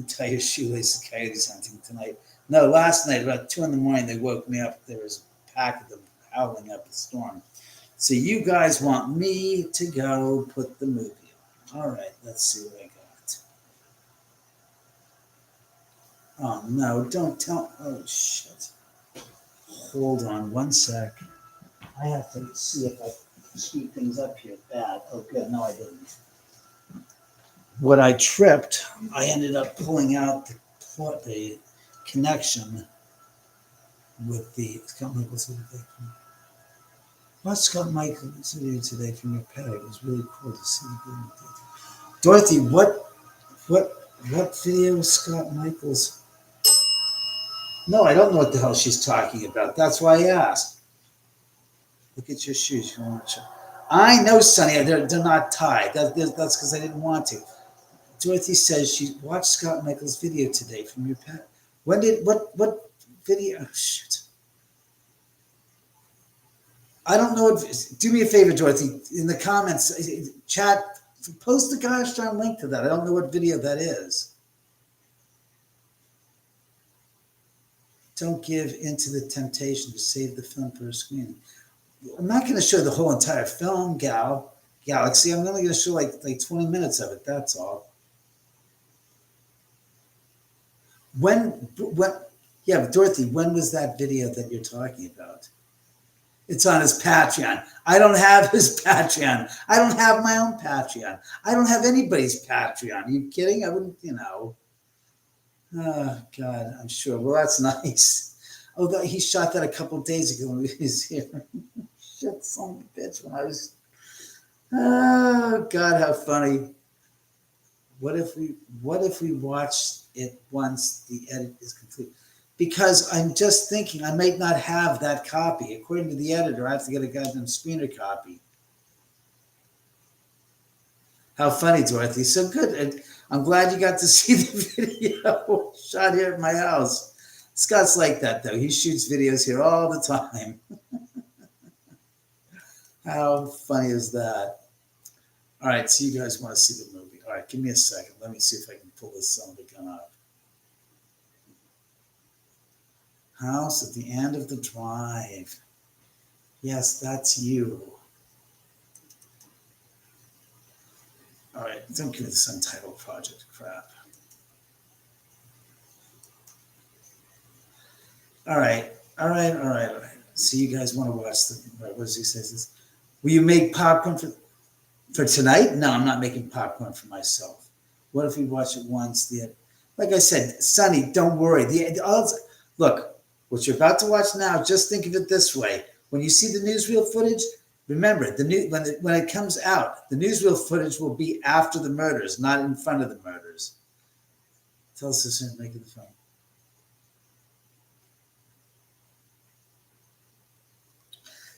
S1: Tie your shoelaces, coyotes hunting tonight. No, last night, about 2 a.m, they woke me up. There was a pack of them howling up a storm. So you guys want me to go put the movie on. All right, let's see what I got. Oh, no, don't tell. Oh, shit. Hold on 1 sec. I have to see if I speed things up here bad. Oh, good. No, I didn't. What I tripped, I ended up pulling out the connection with the Scott Michael's video. What's Scott Michael's video today from your pet? It was really cool to see you. Dorothy, what video was Scott Michael's? No, I don't know what the hell she's talking about. That's why I asked. Look at your shoes. You want to I know, Sonny. They're not tied. That's because I didn't want to. Dorothy says she watched Scott Michael's video today from your pet. When did what video? Oh, shit. I don't know. Do me a favor, Dorothy. In the comments, chat, post the gosh darn link to that. I don't know what video that is. Don't give into the temptation to save the film for a screening. I'm not going to show the whole entire film, Galaxy. I'm only going to show like 20 minutes of it. That's all. Yeah, Dorothy, when was that video that you're talking about? It's on his Patreon. I don't have his Patreon. I don't have my own Patreon. I don't have anybody's Patreon. Are you kidding? I wouldn't, Oh, God, I'm sure. Well, that's nice. Oh, he shot that a couple of days ago when he was here. Shit, son of a bitch. When I was, oh, God, how funny. What if we watch it once the edit is complete? Because I'm just thinking I might not have that copy. According to the editor, I have to get a goddamn screener copy. How funny, Dorothy. So good. And I'm glad you got to see the video shot here at my house. Scott's like that, though. He shoots videos here all the time. How funny is that? All right, so you guys want to see the movie. All right, give me a second. Let me see if I can pull this son of a gun up. House at the end of the drive. Yes, that's you. All right, don't give me this untitled project crap. All right. So you guys want to watch what does he say? Will you make popcorn for tonight? No, I'm not making popcorn for myself. What if we watch it once? Like I said, Sonny, don't worry. Look, what you're about to watch now, just think of it this way. When you see the newsreel footage, remember, when it comes out, the newsreel footage will be after the murders, not in front of the murders. Tell us this and make it the film.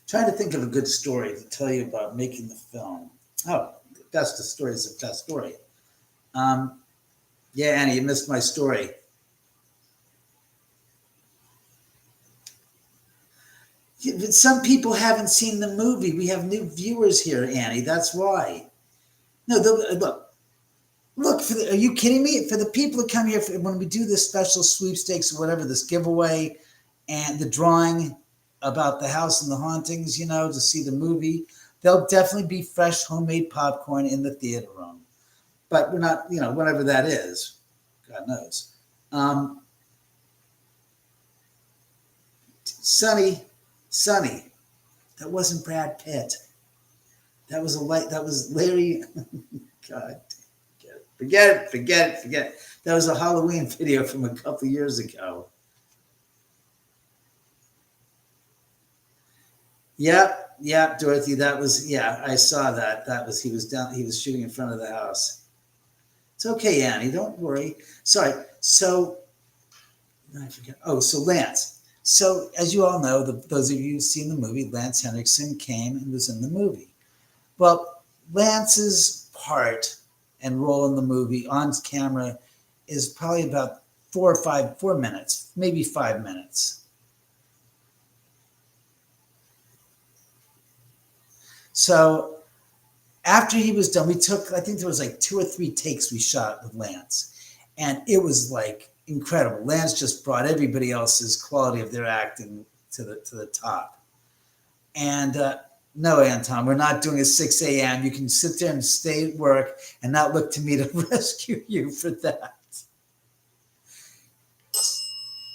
S1: Trying to think of a good story to tell you about making the film. Oh, the best of stories is the best story. Yeah, Annie, you missed my story. Some people haven't seen the movie. We have new viewers here, Annie. That's why. No, look. Are you kidding me? For the people that come here when we do this special sweepstakes or whatever, this giveaway and the drawing about the house and the hauntings, to see the movie, there'll definitely be fresh homemade popcorn in the theater room. But we're not, whatever that is, God knows. Sonny, that wasn't Brad Pitt. That was Larry. God, forget it. That was a Halloween video from a couple years ago. Yep, Dorothy. I saw that. He was shooting in front of the house. It's okay, Annie. Don't worry. Sorry. So, I forget. Oh, so Lance. So, as you all know, those of you who've seen the movie, Lance Henriksen came and was in the movie. Well, Lance's part and role in the movie on camera is probably about 4 minutes, maybe 5 minutes. So, after he was done, I think there was like 2 or 3 takes we shot with Lance. And it was like incredible. Lance just brought everybody else's quality of their acting to the top. And no, Anton, we're not doing a 6 a.m. You can sit there and stay at work and not look to me to rescue you for that.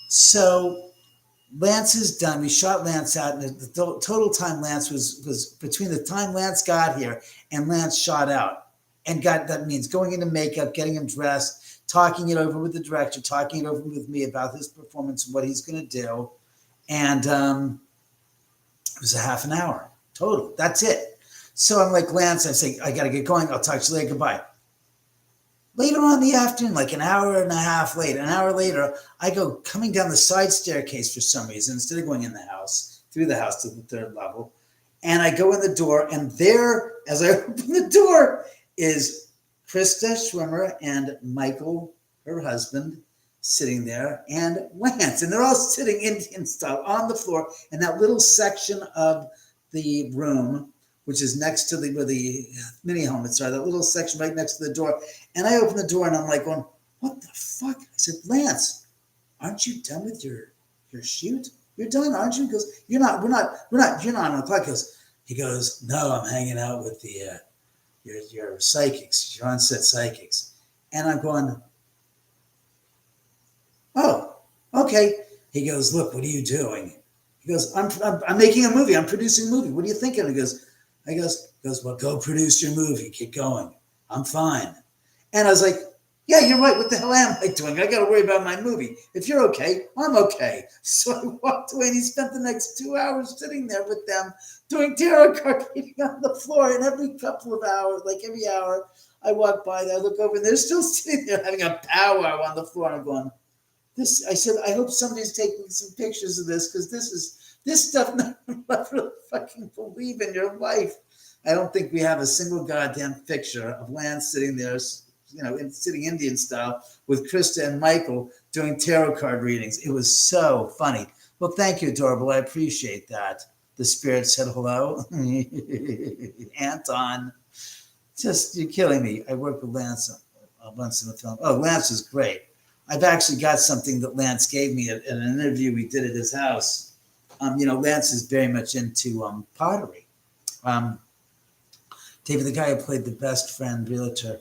S1: So Lance is done. We shot Lance out, and the total time Lance was between the time Lance got here and Lance shot out. And that means going into makeup, getting him dressed, talking it over with the director, talking it over with me about his performance, what he's going to do. And it was a half an hour total. That's it. So I'm like, Lance, I say, I got to get going. I'll talk to you later. Goodbye. Later on in the afternoon, like an hour and a half later, an hour later, I go coming down the side staircase for some reason, instead of going in the house, through the house to the third level. And I go in the door, and there, as I open the door, is Krista Schwimmer and Michael, her husband, sitting there, and Lance. And they're all sitting Indian style on the floor in that little section of the room, which is next to where the mini helmets are, that little section right next to the door. And I open the door and I'm like going, what the fuck? I said, Lance, aren't you done with your shoot? You're done, aren't you? He goes, you're not on the clock. He goes, no, I'm hanging out with the your psychics, your on-set psychics. And I'm going, oh, okay. He goes, look, what are you doing? He goes, I'm making a movie. I'm producing a movie. What are you thinking? He goes, well, go produce your movie. Keep going. I'm fine. And I was like, yeah, you're right. What the hell am I doing? I got to worry about my movie. If you're okay, I'm okay. So I walked away, and he spent the next 2 hours sitting there with them doing tarot card reading on the floor. And every couple of hours, like every hour, I walk by there, I look over, and they're still sitting there having a powwow on the floor. And I'm going, I said, I hope somebody's taking some pictures of this, because this stuff none of us really fucking believe in your life. I don't think we have a single goddamn picture of Lance sitting there, sitting Indian style with Krista and Michael doing tarot card readings. It was so funny. Well, thank you, Adorable. I appreciate that. The spirit said hello. Anton, you're killing me. I worked with Lance once in the film. Oh, Lance is great. I've actually got something that Lance gave me at an interview we did at his house. Lance is very much into pottery. David, the guy who played the best friend realtor,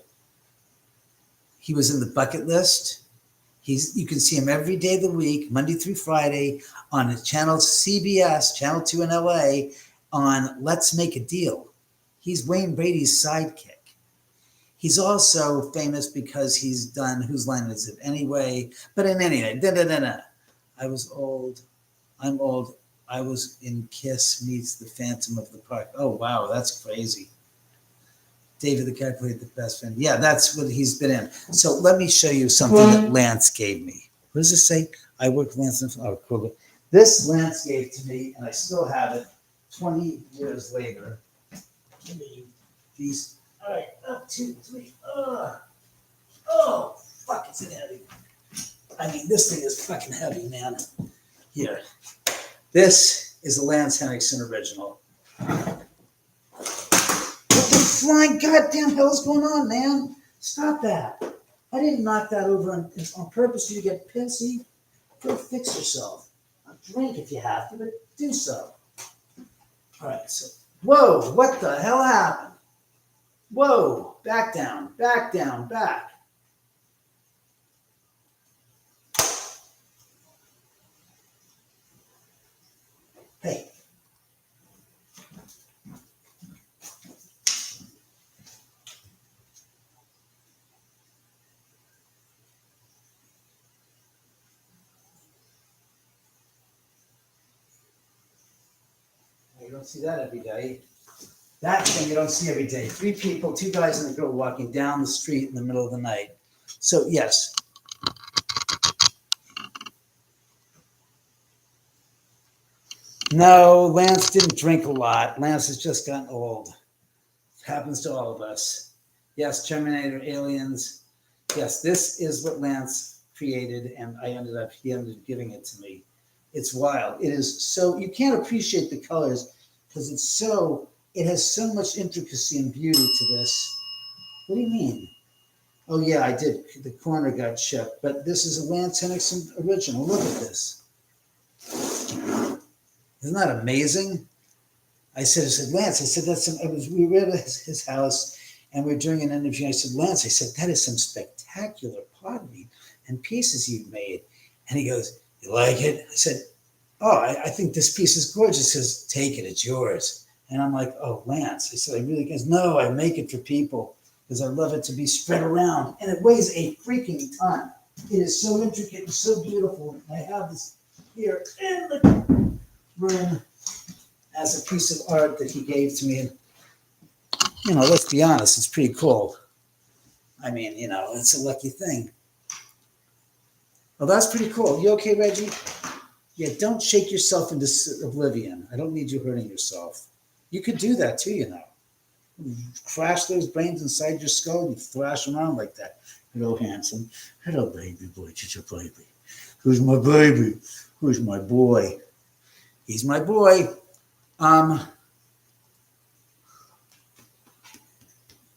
S1: he was in the bucket list. You can see him every day of the week, Monday through Friday, on a channel CBS, Channel 2 in LA, on Let's Make a Deal. He's Wayne Brady's sidekick. He's also famous because he's done Whose Line Is It Anyway? But in any way, I was old. I'm old. I was in Kiss Meets the Phantom of the Park. Oh, wow, that's crazy. David, the guy played the best friend. Yeah, that's what he's been in. So let me show you something that Lance gave me. What does this say? I worked with Lance. Oh, cool. This Lance gave to me, and I still have it 20 years later. Give me these. All right, 1, 2, 3. Oh, fuck, it's heavy. I mean, this thing is fucking heavy, man. Here. This is a Lance Henriksen original. What the flying goddamn hell is going on, man? Stop that. I didn't knock that over on purpose for you to get pissy. Go fix yourself. I'll drink if you have to, but do so. All right, so, whoa, what the hell happened? Whoa, back down, back. Hey. You don't see that every day. That thing you don't see every day. 3 people, 2 guys and a girl walking down the street in the middle of the night. So, yes. No, Lance didn't drink a lot. Lance has just gotten old. It happens to all of us. Yes, Terminator, Aliens. Yes, this is what Lance created, and he ended up giving it to me. It's wild. It is so, you can't appreciate the colors because it has so much intricacy and beauty to this. What do you mean? Oh yeah, I did. The corner got chipped, but this is a Lance Henriksen original. Look at this. Isn't that amazing? I said, Lance, we were at his house and we were doing an interview. I said, Lance, that is some spectacular pottery and pieces you've made. And he goes, you like it? I said, oh, I think this piece is gorgeous. He says, take it, it's yours. And I'm like, oh, Lance. I said, I really guess, no, I make it for people because I love it to be spread around. And it weighs a freaking ton. It is so intricate and so beautiful. I have this here in the room as a piece of art that he gave to me. And, let's be honest, it's pretty cool. I mean, it's a lucky thing. Well, that's pretty cool. You okay, Reggie? Yeah, don't shake yourself into oblivion. I don't need you hurting yourself. You could do that too. Crash those brains inside your skull and thrash around like that. Hello, handsome. Hello, baby boy. It's your baby. Who's my baby? Who's my boy? He's my boy.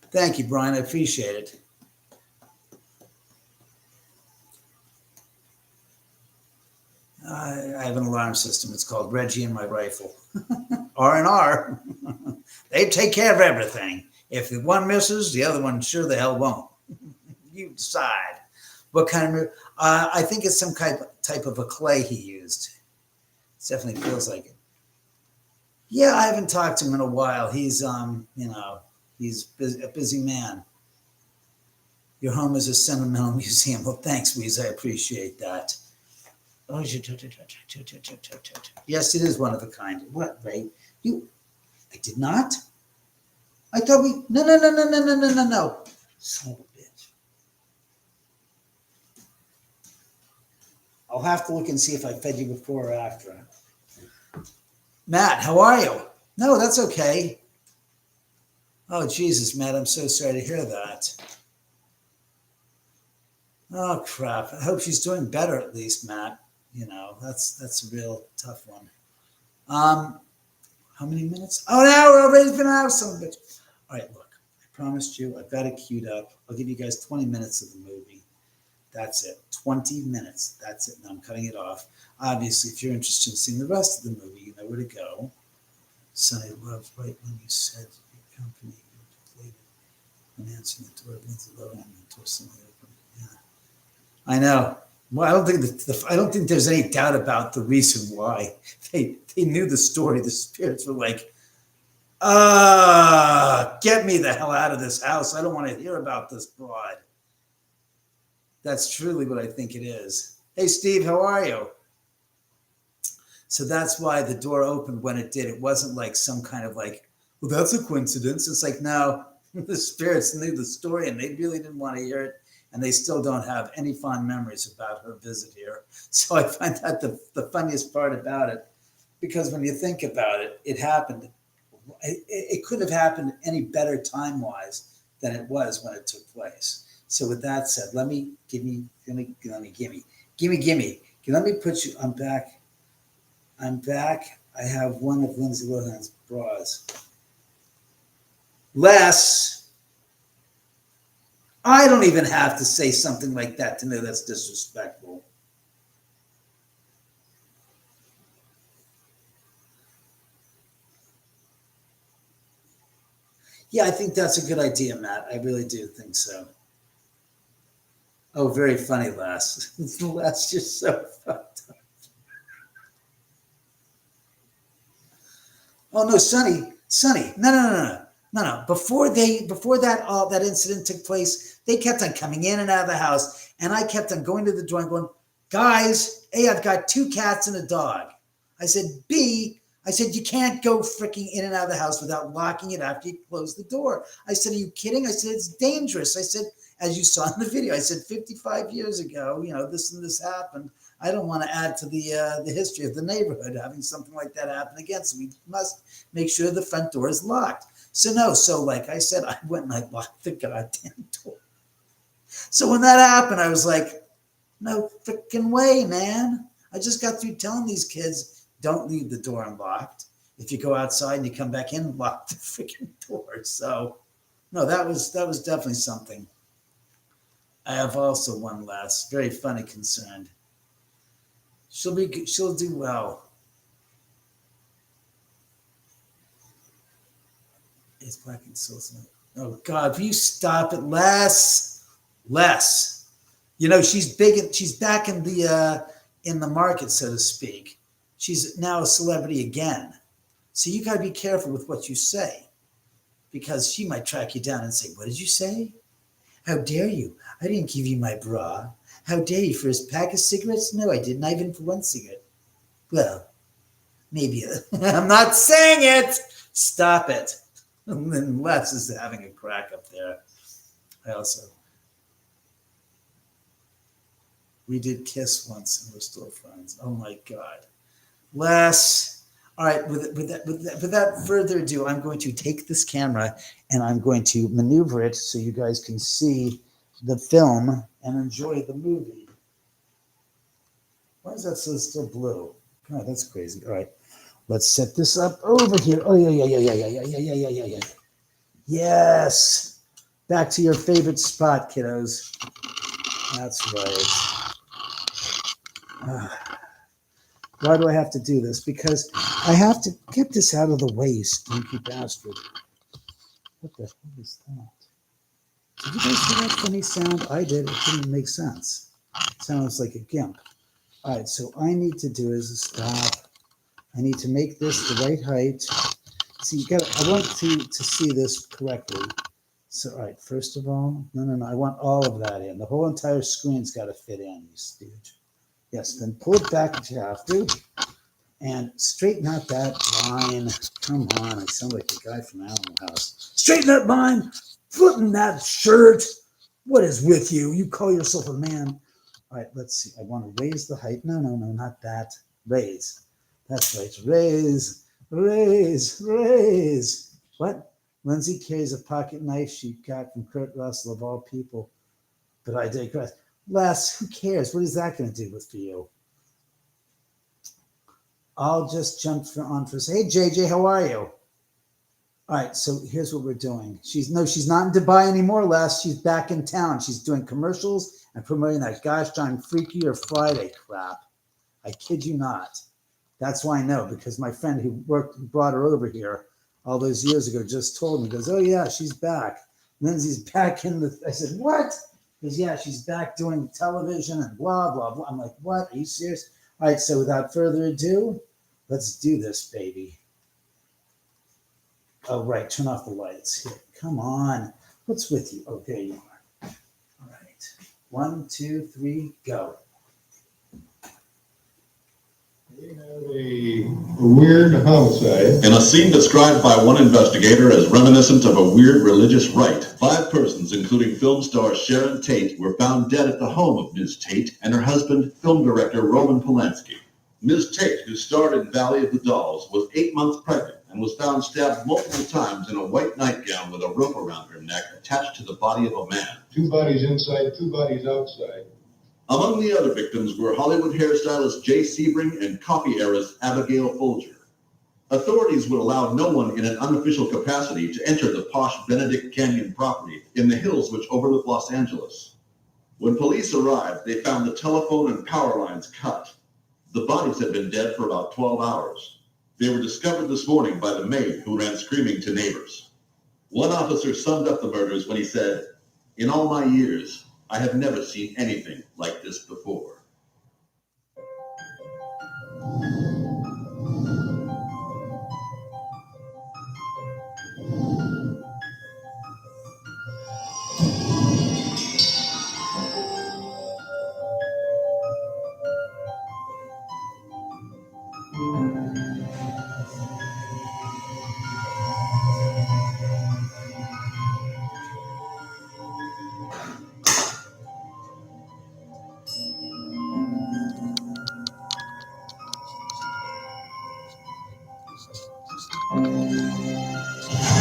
S1: Thank you, Brian. I appreciate it. I have an alarm system. It's called Reggie and My Rifle. R&R. They take care of everything. If the one misses, the other one sure the hell won't. You decide. What kind of... I think it's some type of a clay he used. It definitely feels like it. Yeah, I haven't talked to him in a while. He's, he's a busy man. Your home is a sentimental museum. Well, thanks, Weez. I appreciate that. Oh, yes, it is one of a kind. What, Ray? I did not? I thought No. Son of a bitch. I'll have to look and see if I fed you before or after. Matt, how are you? No, that's okay. Oh, Jesus, Matt, I'm so sorry to hear that. Oh, crap. I hope she's doing better at least, Matt. That's a real tough one. How many minutes? Oh, an hour already been out, son of a bitch. All right, look, I promised you. I've got it queued up. I'll give you guys 20 minutes of the movie. That's it. 20 minutes. That's it. Now I'm cutting it off. Obviously, if you're interested in seeing the rest of the movie, you know where to go. Sonny loved right when you said your company completed when answering the door of Lindsay Lohan and the door suddenly opened. Yeah, I know. Well, I don't think there's any doubt about the reason why they knew the story. The spirits were like, get me the hell out of this house. I don't want to hear about this broad. That's truly what I think it is. Hey, Steve, how are you? So that's why the door opened when it did. It wasn't like some kind of like, well, that's a coincidence. It's like, no, the spirits knew the story and they really didn't want to hear it. And they still don't have any fond memories about her visit here. So I find that the funniest part about it, because when you think about it, it happened. It couldn't have happened any better time-wise than it was when it took place. So with that said, let me put you, I'm back. I have one of Lindsay Lohan's bras. I don't even have to say something like that to know that's disrespectful. Yeah, I think that's a good idea, Matt. I really do think so. Oh, very funny, Les. Les, you're so fucked up. Oh no, Sonny, no. Before that incident took place, they kept on coming in and out of the house, and I kept on going to the door and going, guys, A, I've got 2 cats and a dog. I said, B, you can't go freaking in and out of the house without locking it after you close the door. I said, are you kidding? I said, it's dangerous. I said, as you saw in the video, I said 55 years ago, this and this happened. I don't want to add to the history of the neighborhood having something like that happen again. So we must make sure the front door is locked. So like I said, I went and I locked the goddamn door. So when that happened, I was like, no freaking way, man. I just got through telling these kids, don't leave the door unlocked. If you go outside and you come back in, lock the freaking door. So no, that was definitely something. I have also one last, very funny concerned. She'll do well. It's black and silver. Oh God, will you stop it, Les? She's big. She's back in the market, so to speak. She's now a celebrity again. So you got to be careful with what you say, because she might track you down and say, "What did you say? How dare you? I didn't give you my bra. How dare you for a pack of cigarettes? No, I didn't. Not even for one cigarette. Well, maybe. I'm not saying it. Stop it." And then Les is having a crack up there. I also We did kiss once and we're still friends. Oh my God. Les. All right, without further ado, I'm going to take this camera and I'm going to maneuver it so you guys can see the film and enjoy the movie. Why is that still blue? God, that's crazy. All right, let's set this up over here. Oh, yeah. Yes. Back to your favorite spot, kiddos. That's right. Why do I have to do this? Because I have to get this out of the way, you stinky bastard. What the hell is that? Did you guys hear that funny sound? I did. It didn't make sense. It sounds like a gimp. All right, so I need to do is stop. I need to make this the right height. See, I want to see this correctly. So, all right, first of all, no. I want all of that in. The whole entire screen's got to fit in, you stooge. Yes, then pull it back if you have to. And straighten out that line. Come on, I sound like the guy from Animal House. Straighten that line. Footing that shirt. What is with you? You call yourself a man. All right, let's see. I want to raise the height. No, not that. Raise. That's right. Raise. What? Lindsay carries a pocket knife she got from Kurt Russell of all people. But I digress. Les, who cares? What is that going to do for you? I'll just jump on for a second. Hey, JJ, how are you? All right, so here's what we're doing. She's not in Dubai anymore, Les. She's back in town. She's doing commercials and promoting that gosh darn Freaky or Friday crap. I kid you not. That's why I know, because my friend who brought her over here all those years ago just told me, goes, oh, yeah, she's back. Lindsay's back in the, I said, what? Because, yeah, she's back doing television and blah, blah, blah. I'm like, what? Are you serious? All right, so without further ado, let's do this, baby. Oh, right, turn off the lights. Here, come on. What's with you? Oh, there you are. All right. 1, 2, 3, go.
S2: We have a weird homicide.
S3: In a scene described by one investigator as reminiscent of a weird religious rite, 5 persons, including film star Sharon Tate, were found dead at the home of Ms. Tate and her husband, film director Roman Polanski. Ms. Tate, who starred in Valley of the Dolls, was 8 months pregnant and was found stabbed multiple times in a white nightgown with a rope around her neck attached to the body of a man.
S2: 2 bodies inside, 2 bodies outside.
S3: Among the other victims were Hollywood hairstylist Jay Sebring and coffee heiress Abigail Folger. Authorities would allow no one in an unofficial capacity to enter the posh Benedict Canyon property in the hills which overlook Los Angeles. When police arrived, they found the telephone and power lines cut. The bodies had been dead for about 12 hours. They were discovered this morning by the maid who ran screaming to neighbors. One officer summed up the murders when he said, "In all my years, I have never seen anything like this before."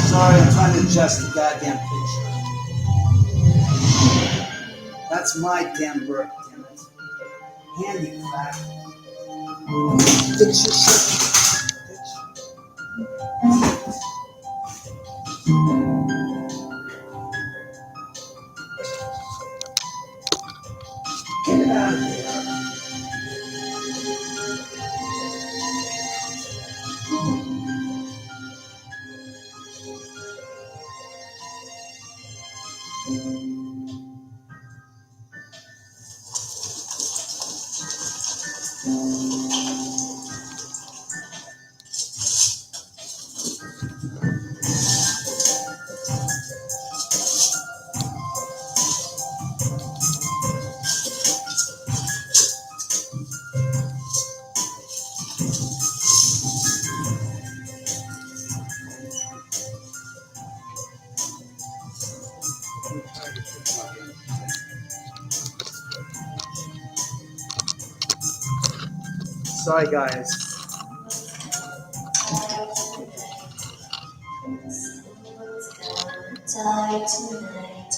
S1: Sorry, I'm trying to adjust the goddamn picture. That's my damn work, damn it. Handy crap. Fix your shit. Get it out of there. Sorry, guys.
S4: Die tonight.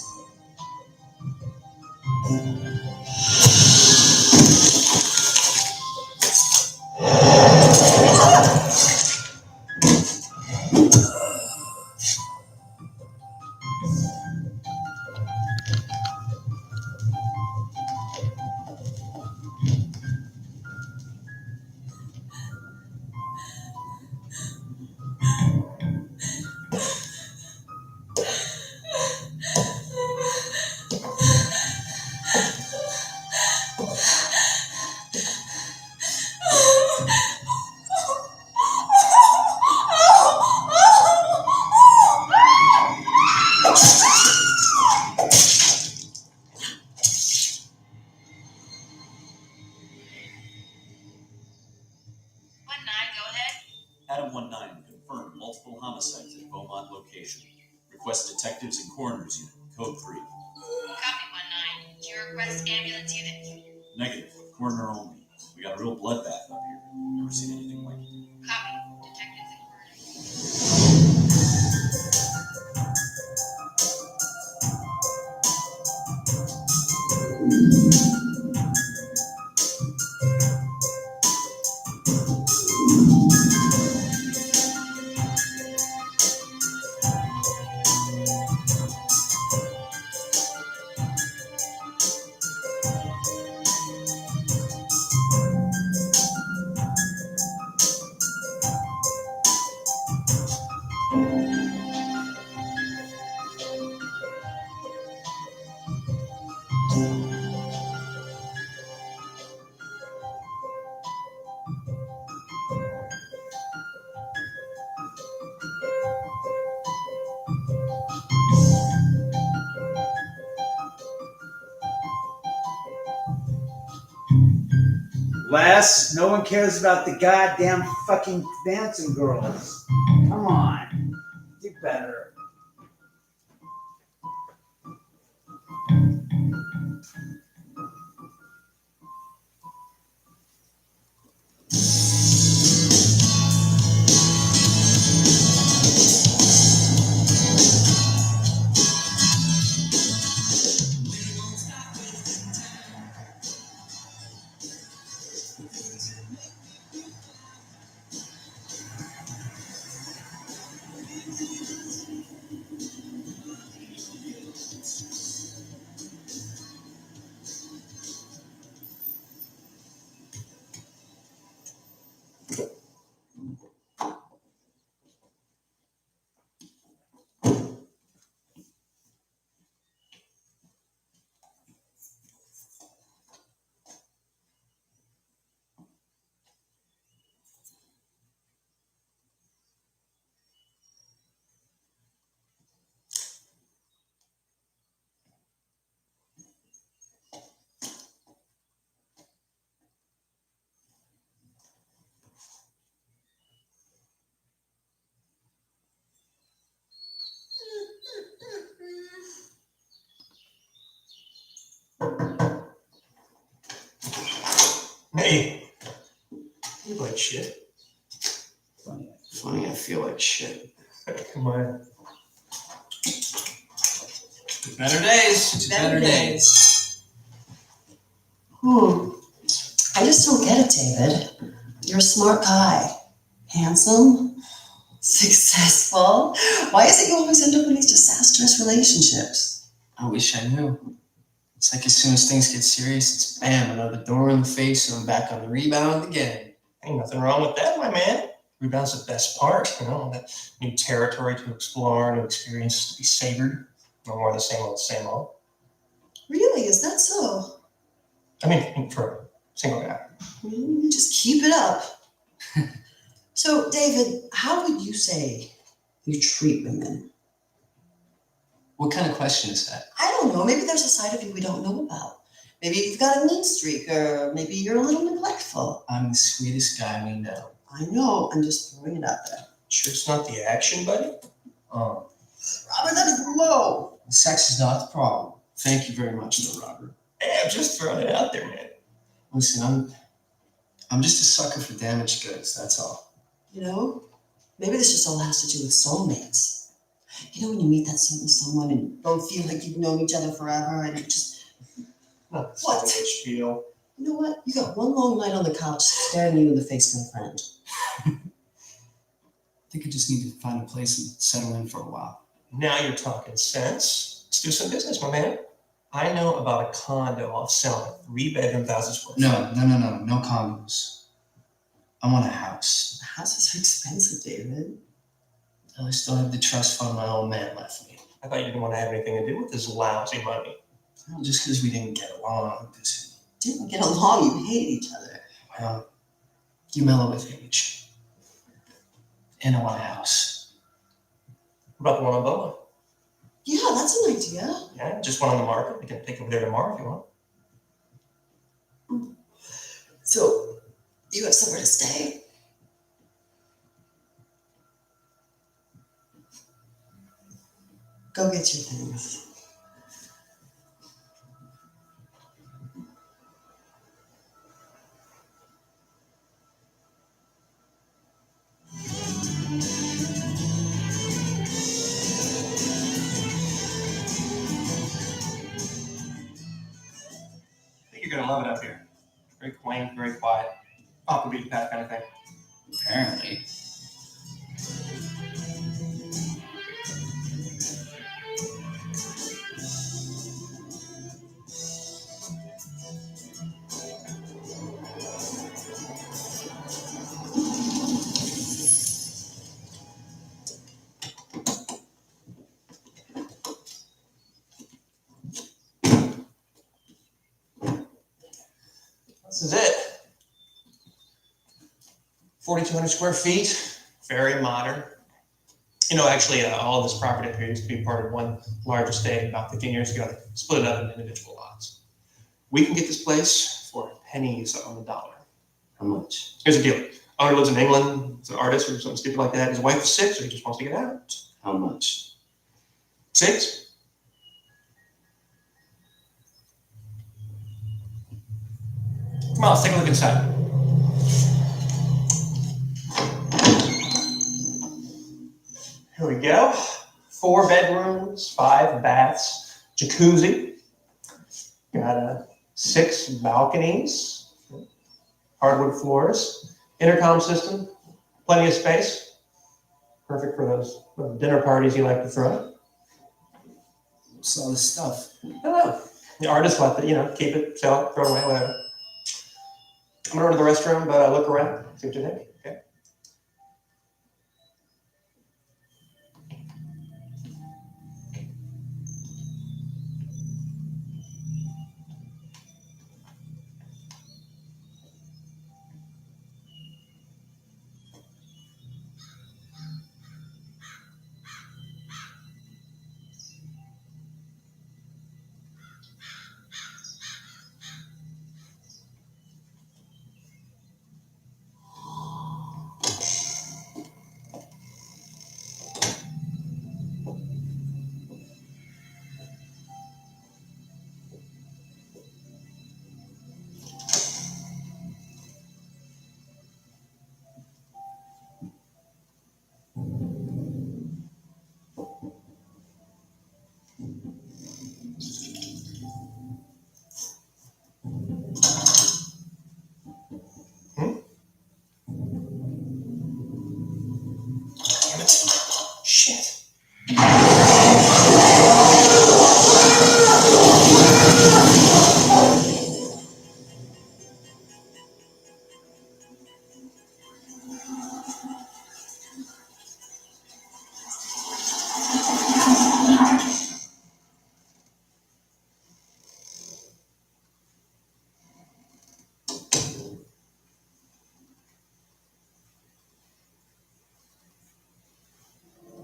S5: Adam 19 confirmed multiple homicides at Oman location. Request detectives and coroner's unit, code 3.
S4: Copy 19. Do you request ambulance unit?
S5: Negative, coroner only. We got a real bloodbath up here. Never seen anything like it.
S4: Copy. Detectives and coroners.
S1: Les, no one cares about the goddamn fucking dancing girls. Come on. Do better.
S6: Hey, you like shit.
S7: Funny, I feel like shit.
S6: Come on.
S7: Better days. Better days.
S8: I just don't get it, David. You're a smart guy. Handsome. Successful. Why is it you always end up in these disastrous relationships?
S7: I wish I knew. It's like as soon as things get serious, it's bam, another door in the face, and I'm back on the rebound again.
S6: Ain't nothing wrong with that, my man. Rebound's the best part, that new territory to explore, new experience to be savored. No more of the same old, same old.
S8: Really? Is that so?
S6: I mean, for a single guy.
S8: Just keep it up. So, David, how would you say you treat women?
S7: What kind of question is that?
S8: I don't know. Maybe there's a side of you we don't know about. Maybe you've got a mean streak, or maybe you're a little neglectful.
S7: I'm the sweetest guy we know.
S8: I know. I'm just throwing it out there.
S6: Sure it's not the action, buddy?
S8: Robert, that is low.
S7: Sex is not the problem. Thank you very much, though, Robert.
S6: Hey, I'm just throwing it out there, man.
S7: Listen, I'm just a sucker for damaged goods, that's all.
S8: You know, maybe this just all has to do with soulmates. You know, when you meet that certain someone and you both feel like you've known each other forever and it just,
S6: Not
S8: What?
S6: so spiel.
S8: you know what? You got one long night on the couch staring you in the face, my friend.
S7: I think I just need to find a place and settle in for a while.
S6: Now you're talking sense. Let's do some business, my man. I know about a condo I'll sell, 3-bedroom, 1,000 square feet.
S7: No condos. I want a house.
S8: Houses are expensive, David.
S7: I still have the trust fund my old man left me.
S6: I thought you didn't want to have anything to do with this lousy money.
S7: Well, just because we didn't get along,
S8: Didn't get along, you hated each other.
S7: well, you mellow with age. And I want a house.
S6: What about the one on Boa?
S8: Yeah, that's an idea.
S6: Yeah, just one on the market. We can take over there tomorrow if you want.
S8: So, you have somewhere to stay? Go get your things.
S6: I think you're going to love it up here. Very quaint, very quiet. Off the beaten path kind of thing.
S7: Apparently.
S6: This is it. 4,200 square feet, very modern. You know, actually, all of this property up here used to be part of one large estate about 15 years ago. They split it up into individual lots. We can get this place for pennies on the dollar.
S7: How much?
S6: Here's the deal. Owner lives in England, he's an artist or something stupid like that. His wife is sick, so he just wants to get out.
S7: How much?
S6: 6? Come on, let's take a look inside. Here we go. 4 bedrooms, 5 baths, jacuzzi. Got 6 balconies, hardwood floors, intercom system, plenty of space. Perfect for those dinner parties you like to throw.
S7: What's all this stuff?
S6: I don't know. The artist left it, keep it, sell it, throw it away, whatever. I'm gonna run to the restroom, but look around, see what you think. Okay. Damn it. Shit.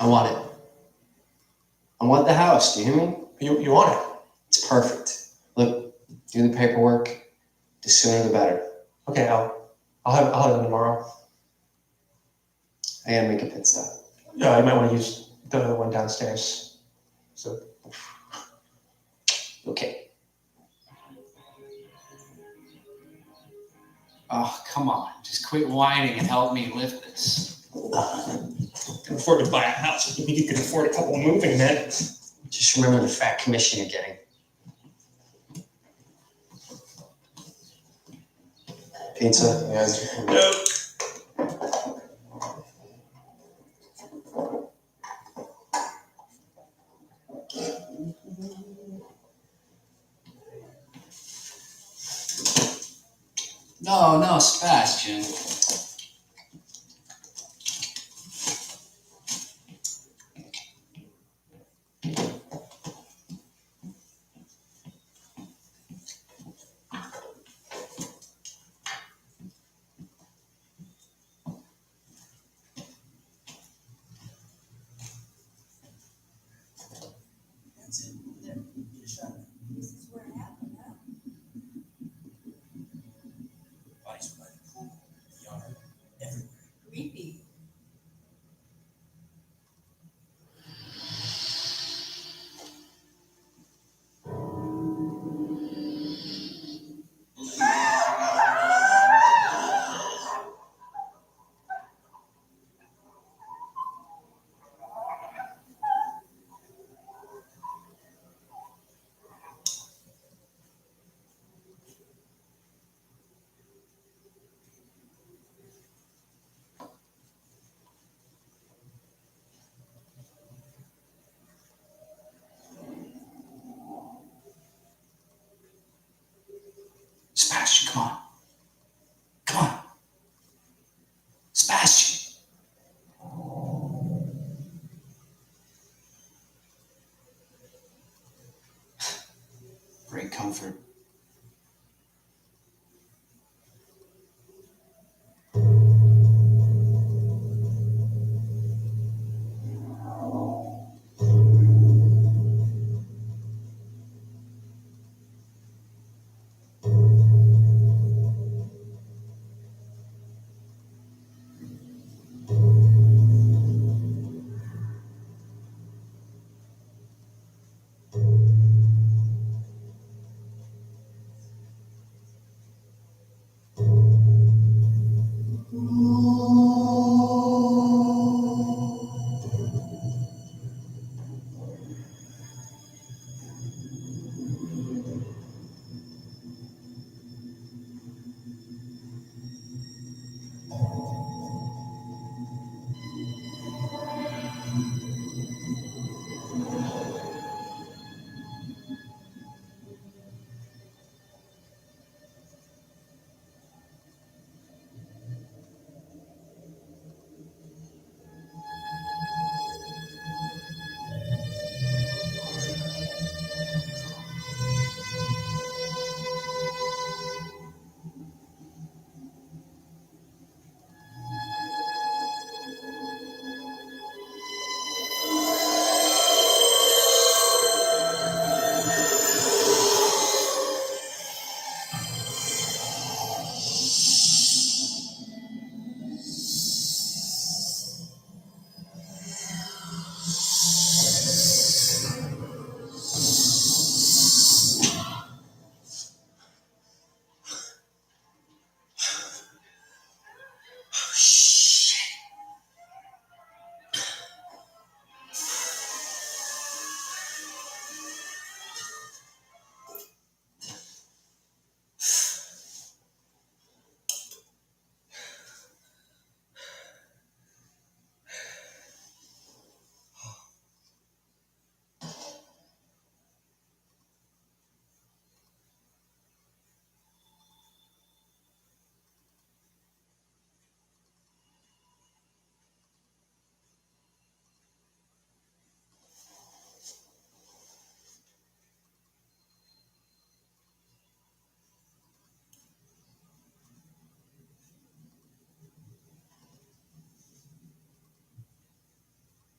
S7: I want it. I want the house, do you hear me?
S6: You want it?
S7: It's perfect. Look, do the paperwork. The sooner the better.
S6: Okay, I'll have it tomorrow.
S7: I gotta make a pit stop.
S6: Yeah, you might want to use the one downstairs. So
S7: Okay.
S9: Oh, come on. Just quit whining and help me lift this.
S6: Can afford to buy a house. You think you can afford a couple moving men?
S7: Just remember the fat commission you're getting. Pizza, guys.
S6: No.
S9: No, Sebastian.
S1: That's it. There, get a shot of it.
S4: This is where it happened, huh?
S1: Bodies by the pool, the yard, everywhere.
S4: Creepy.
S9: Sebastian, come on. Come on. Sebastian. Great comfort.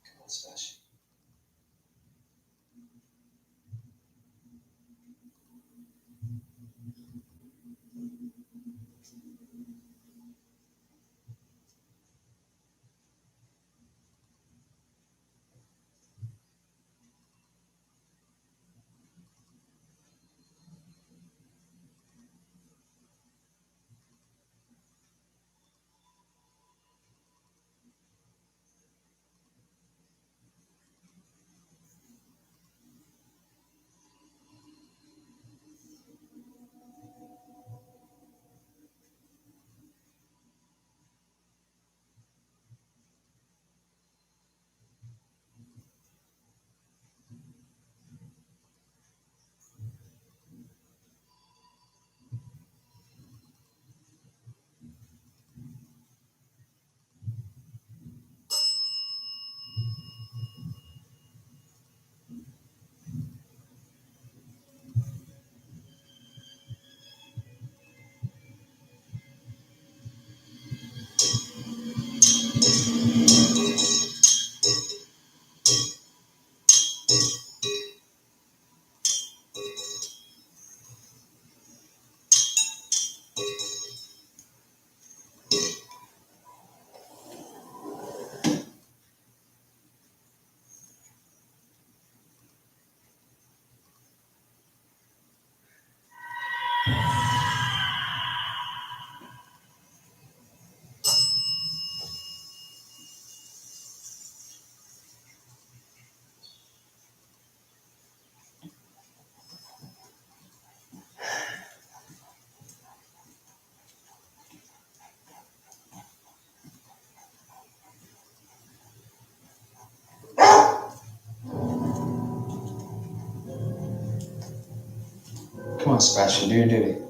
S9: Come on, Sebastian.
S7: on, Sebastian, do your duty.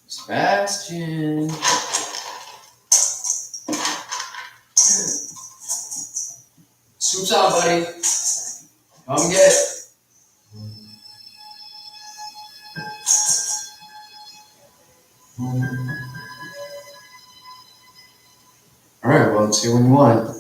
S7: Sebastian. Soup's on, buddy. Come get it. All right, well, let's see when you want it.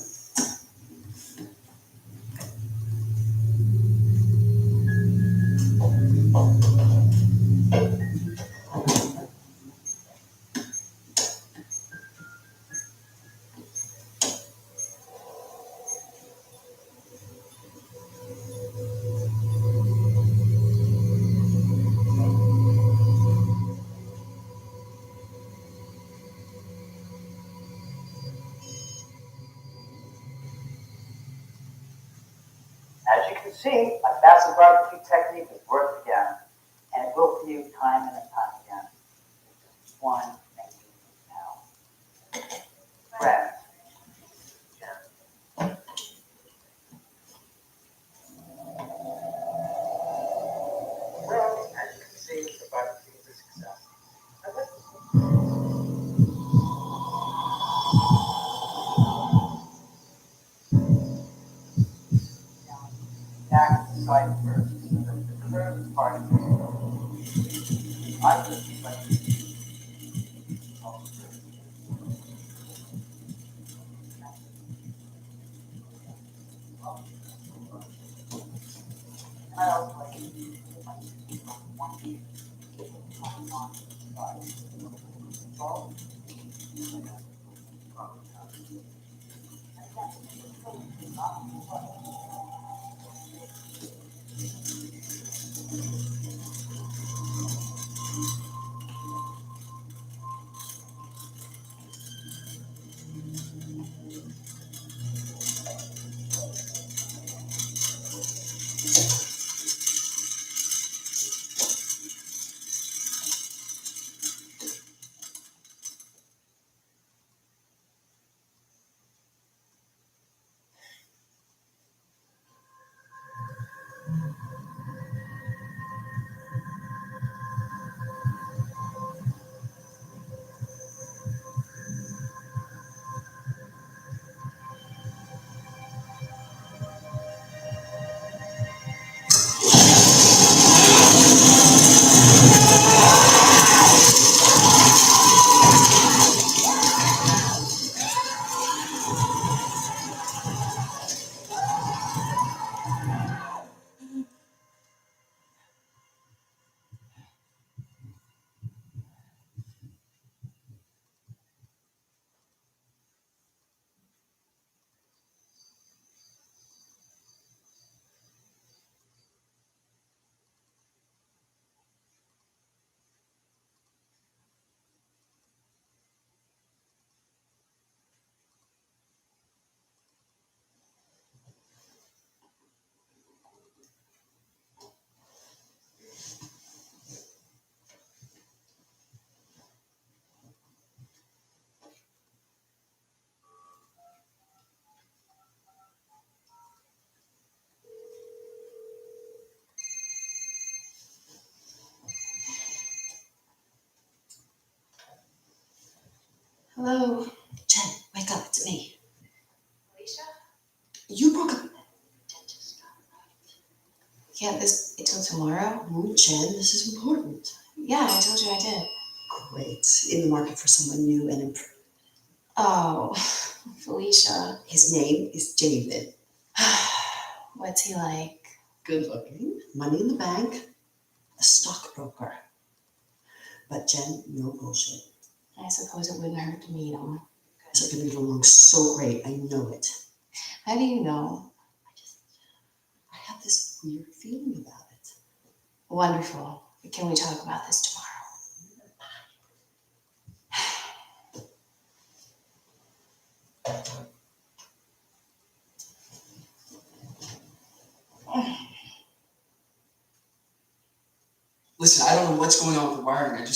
S10: As you can see, my passive barbecue technique has worked again, and it will for you time and time again. Just one thing now. Friends. Well, as you can see, the barbecue is a success. Back to the side first. The curved part of the I just like I also like
S8: Hello? Jen, wake up, it's me.
S4: Alicia?
S8: You broke up.
S4: Can't this wait till tomorrow?
S8: Oh, Jen, this is important.
S4: Yeah, I told you I did.
S8: Great. In the market for someone new and improved.
S4: Oh, Felicia.
S8: His name is David.
S4: What's he like?
S8: Good looking, money in the bank, a stockbroker. But Jen, no bullshit.
S4: I suppose it wouldn't hurt to meet him.
S8: You guys are gonna get along so great, I know it.
S4: How do you know?
S8: I have this weird feeling about it.
S4: Wonderful. Can we talk about this tomorrow?
S7: Listen, I don't know what's going on with the wiring.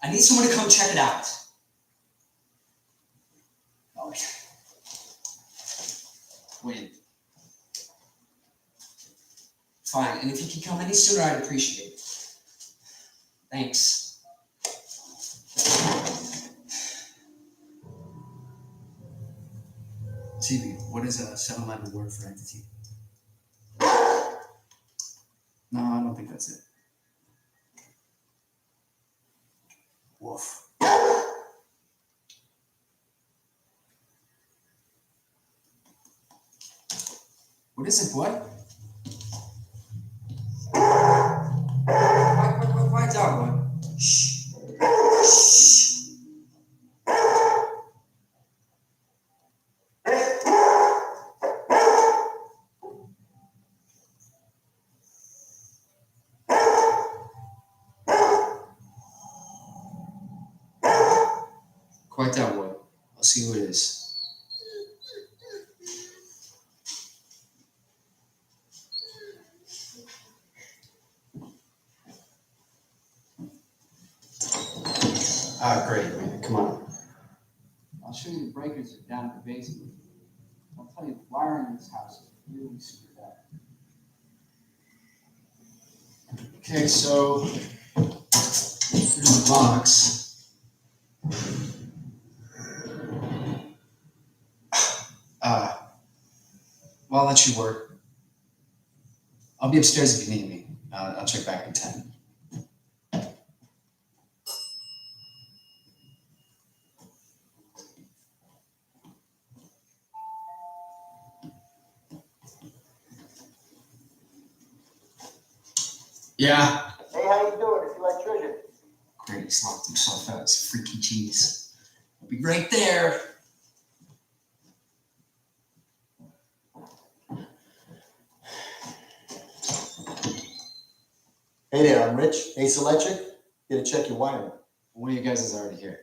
S7: I need someone to come check it out. Oh, wait. Fine, and if you can come any sooner, I'd appreciate it. Thanks. TV, what is a 7-letter word for entity? No, I don't think that's it. Woof. What is it, what? Quiet down, what? Shh. Shh. Quiet down, Wood. I'll see who it is. Great. Come on.
S9: I'll show you the breakers are down at the basement. I'll tell you, the wiring in this house is really screwed up.
S7: Okay, so here's the box. Well, I'll let you work. I'll be upstairs if you need me. I'll check back in 10. Yeah.
S10: Hey, how you doing? It's the electrician.
S7: Great, he's locked himself out. It's freaky cheese. I'll be right there.
S11: Hey there, I'm Rich, Ace Electric. Here to check your wiring.
S7: One of you guys is already here.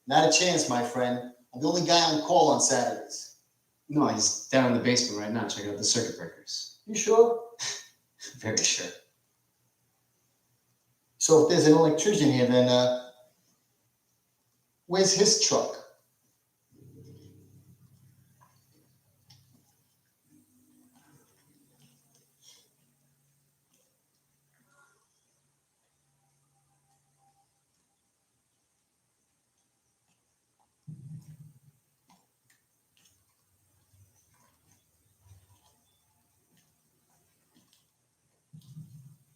S11: Not a chance, my friend. I'm the only guy on call on Saturdays.
S7: No, he's down in the basement right now checking out the circuit breakers.
S11: You sure?
S7: Very sure.
S11: So if there's an electrician here, then where's his truck?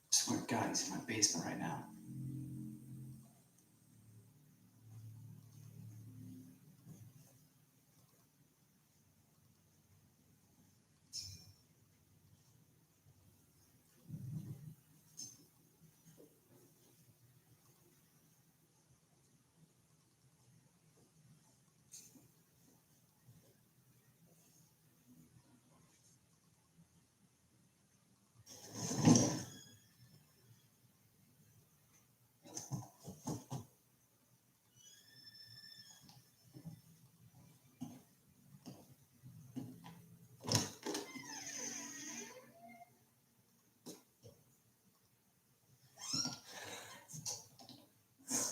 S7: I swear to God, he's in my basement right now.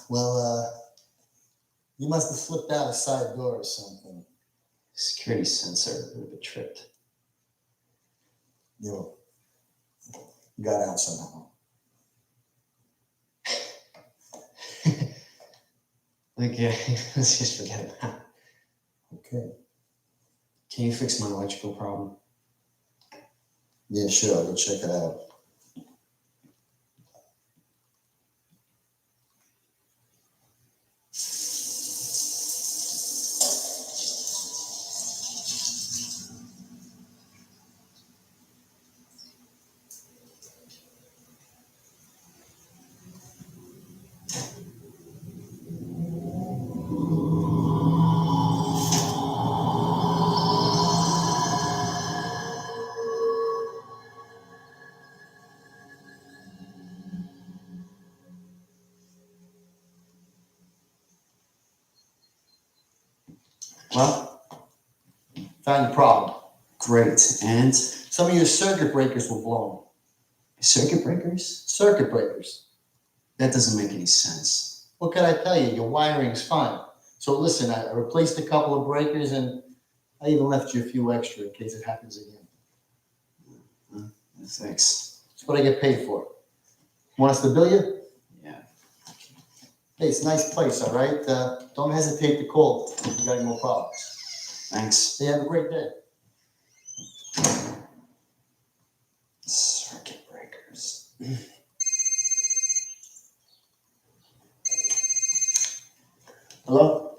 S11: Well, you must have slipped out a side door or something.
S7: Security sensor would have been tripped.
S11: You got out somehow.
S7: Okay, let's just forget about it.
S11: Okay.
S7: Can you fix my electrical problem?
S11: Yeah, sure. I'll go check it out. Well, found your problem.
S7: Great. And
S11: Some of your circuit breakers were blown.
S7: circuit breakers?
S11: Circuit breakers.
S7: That doesn't make any sense.
S11: What can I tell you? Your wiring's fine. So listen, I replaced a couple of breakers and I even left you a few extra in case it happens again.
S7: Thanks.
S11: That's what I get paid for. Want us to bill you?
S7: Yeah.
S11: Hey, it's a nice place, all right? Don't hesitate to call if you got any more problems.
S7: Thanks.
S11: Hey, have a great day.
S7: Circuit breakers.
S11: Hello?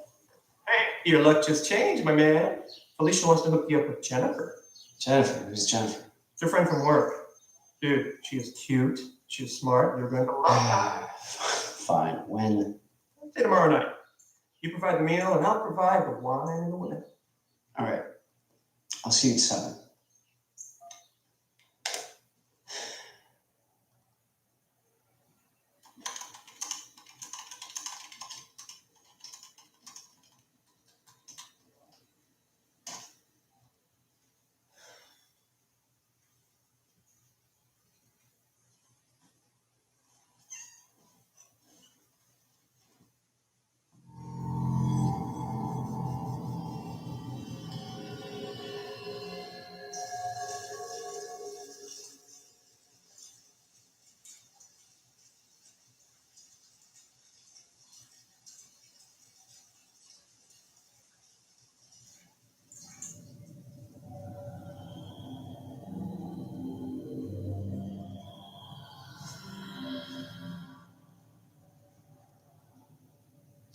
S6: Hey, your luck just changed, my man. Felicia wants to hook you up with Jennifer.
S7: Jennifer, who's Jennifer?
S6: It's her friend from work. Dude, she is cute. She's smart. You're going to love her.
S7: Fine. When?
S6: Say tomorrow night. You provide the meal, and I'll provide the wine and the women.
S7: All right. I'll see you at 7.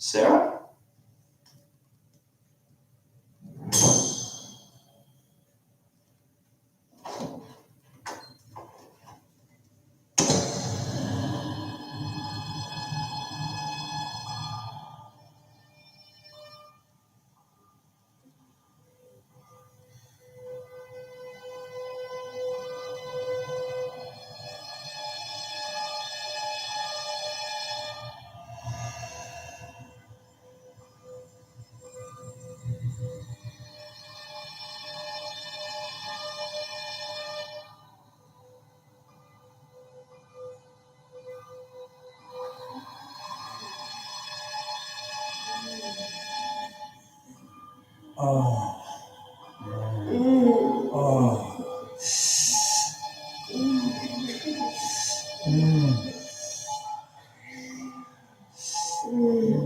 S7: Sarah?
S1: Oh. Oh. Ooh.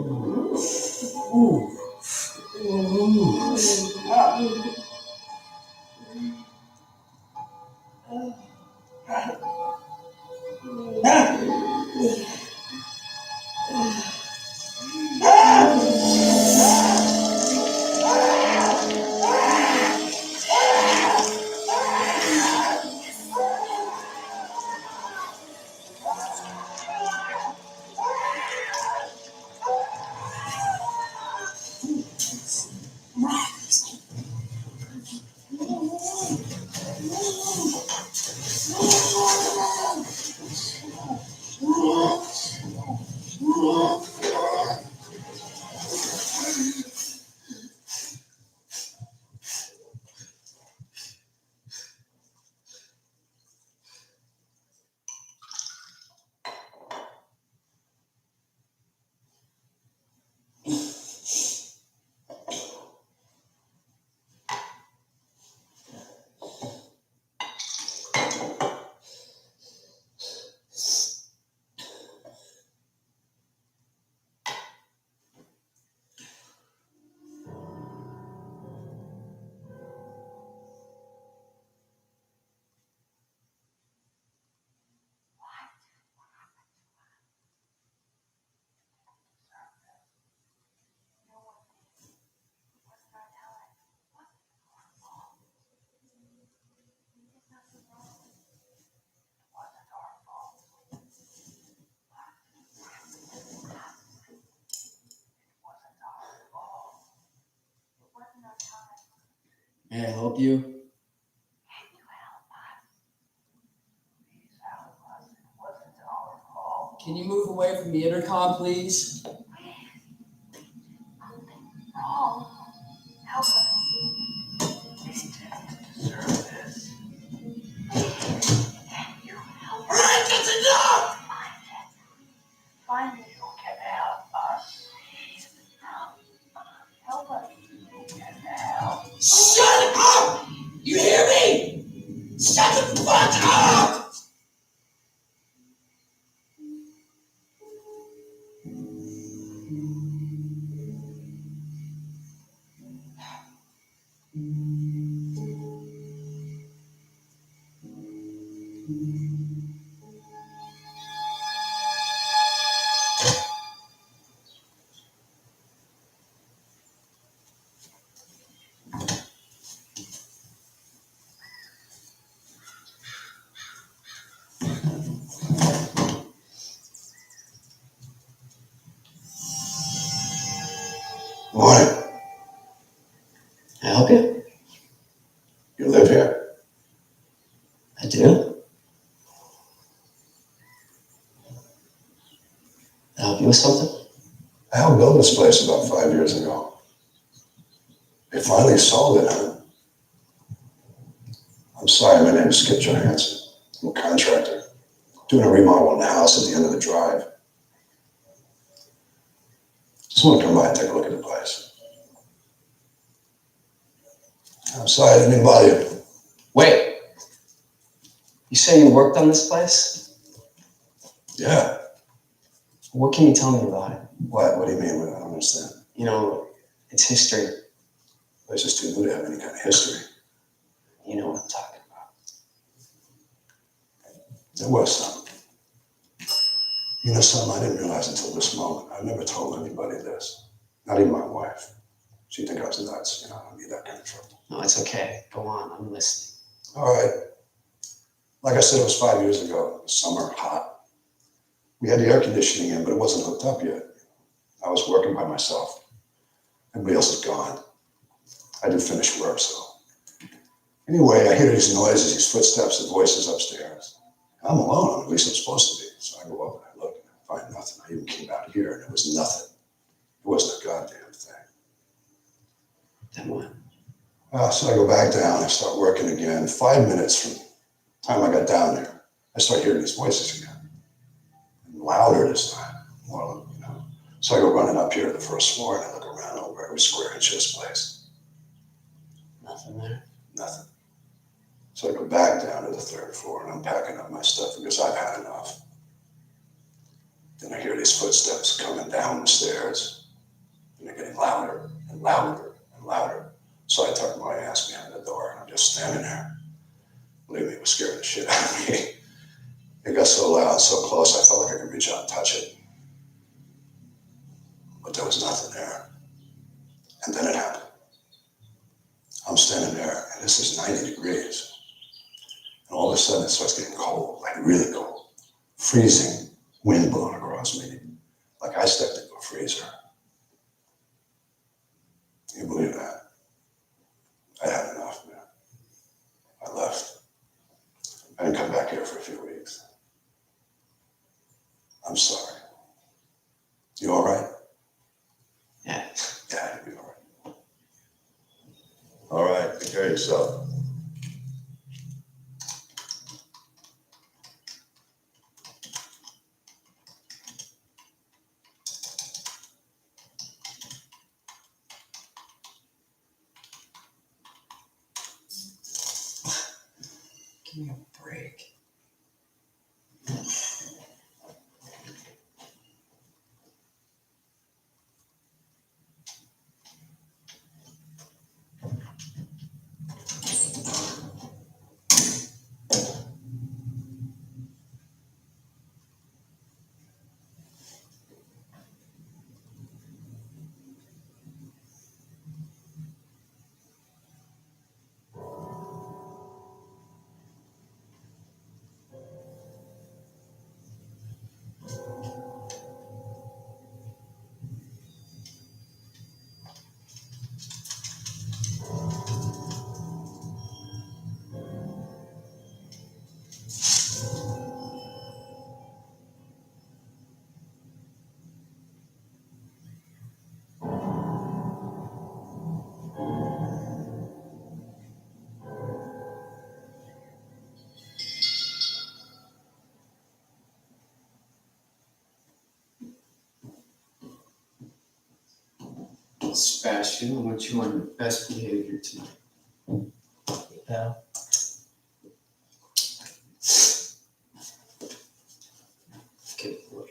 S7: May I help you?
S10: Can you help us? Please help us. It wasn't our fault.
S7: Can you move away from the intercom, please?
S10: Please. Nothing wrong. Help us. We didn't deserve this. Can you help us?
S7: All right, that's enough!
S10: Find it who can help us. Please. Help us. Who can help?
S7: Shut up! You hear me? Shut the fuck up!
S12: Morning.
S7: Can I help you?
S12: You live here?
S7: I do. Can I help you with something?
S12: I helped build this place about 5 years ago. They finally sold it, huh? I'm sorry, my name is Skip Johansson. I'm a contractor. Doing a remodel on the house at the end of the drive. Just want to come by and take a look at the place. I'm sorry, I didn't mean to bother you.
S7: Wait. You say you worked on this place?
S12: Yeah.
S7: What can you tell me about it?
S12: What? What do you mean? I don't understand.
S7: You know, its history.
S12: The place is too new to have any kind of history.
S7: You know what I'm talking about.
S12: There was some. You know something I didn't realize until this moment. I never told anybody this. Not even my wife. She'd think I was nuts. I don't need that kind of trouble.
S7: No, it's okay. Go on. I'm listening.
S12: All right. Like I said, it was 5 years ago. Summer, hot. We had the air conditioning in, but it wasn't hooked up yet. I was working by myself. Everybody else is gone. I do finished work, so. Anyway, I hear these noises, these footsteps and voices upstairs. I'm alone, at least I'm supposed to be. So I go up and I look and I find nothing. I even came out here and it was nothing. It wasn't a goddamn thing.
S7: Then what?
S12: So I go back down, I start working again. 5 minutes from the time I got down there, I start hearing these voices again. And louder this time. More, So I go running up here to the first floor and I look around over every square inch of this place.
S7: Nothing there?
S12: Nothing. So I go back down to the third floor and I'm packing up my stuff because I've had enough. Then I hear these footsteps coming down the stairs and they're getting louder and louder and louder. So I tuck my ass behind the door and I'm just standing there. Believe me, it was scaring the shit out of me. It got so loud, so close, I felt like I could reach out and touch it. But there was nothing there. And then it happened. I'm standing there and this is 90 degrees. And all of a sudden it starts getting cold, like really cold. Freezing wind blowing across me. Like I stepped into a freezer. Can you believe that? I had enough, man. I left. I didn't come back here for a few weeks. I'm sorry. You all right?
S7: Yeah.
S12: Yeah, you'll be all right. All right, take care of yourself.
S7: Give me a break. Sebastian, I want you on your best behavior tonight.
S6: Yeah.
S7: Good boy.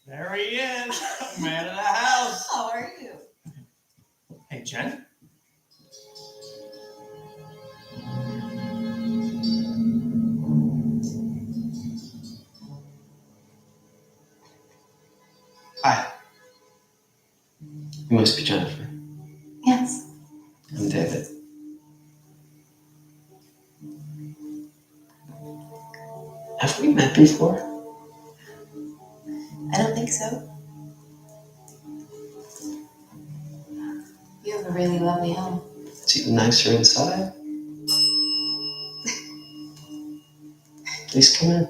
S6: There he is, man of the house.
S8: How are you?
S6: Hey, Jen.
S7: Hi. You must be Jennifer.
S8: Yes.
S7: I'm David. Have we met before?
S8: I don't think so. You have a really lovely home.
S7: It's even nicer inside. Please come in.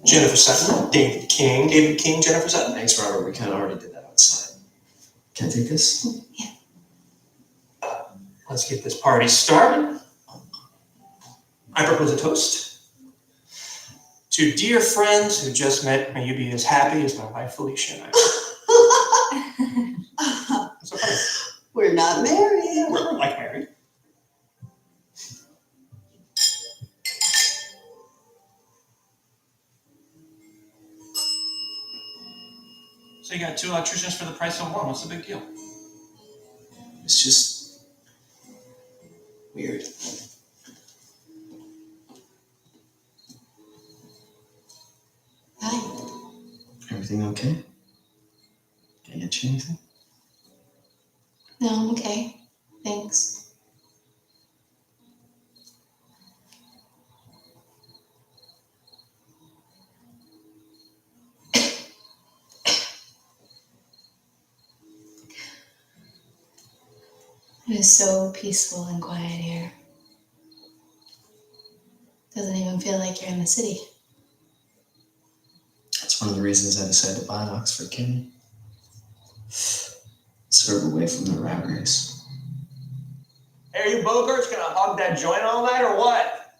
S6: Jennifer Sutton, David King, Jennifer Sutton.
S7: Thanks, Robert. We kind of already did that outside. Can I take this?
S6: Let's get this party started. I propose a toast. To dear friends who just met, may you be as happy as my wife Felicia and I. What's so funny?
S8: We're not married.
S6: We're like married. So you got 2 electricians for the price of 1. What's the big deal?
S7: It's just weird.
S8: Hi.
S7: Everything okay? Can I get you anything?
S8: No, I'm okay. Thanks. It is so peaceful and quiet here. Doesn't even feel like you're in the city.
S7: That's one of the reasons I decided to buy Oxford Canyon. Sort of away from the rat race.
S6: Hey, are you Bogarts gonna hog that joint all night or what?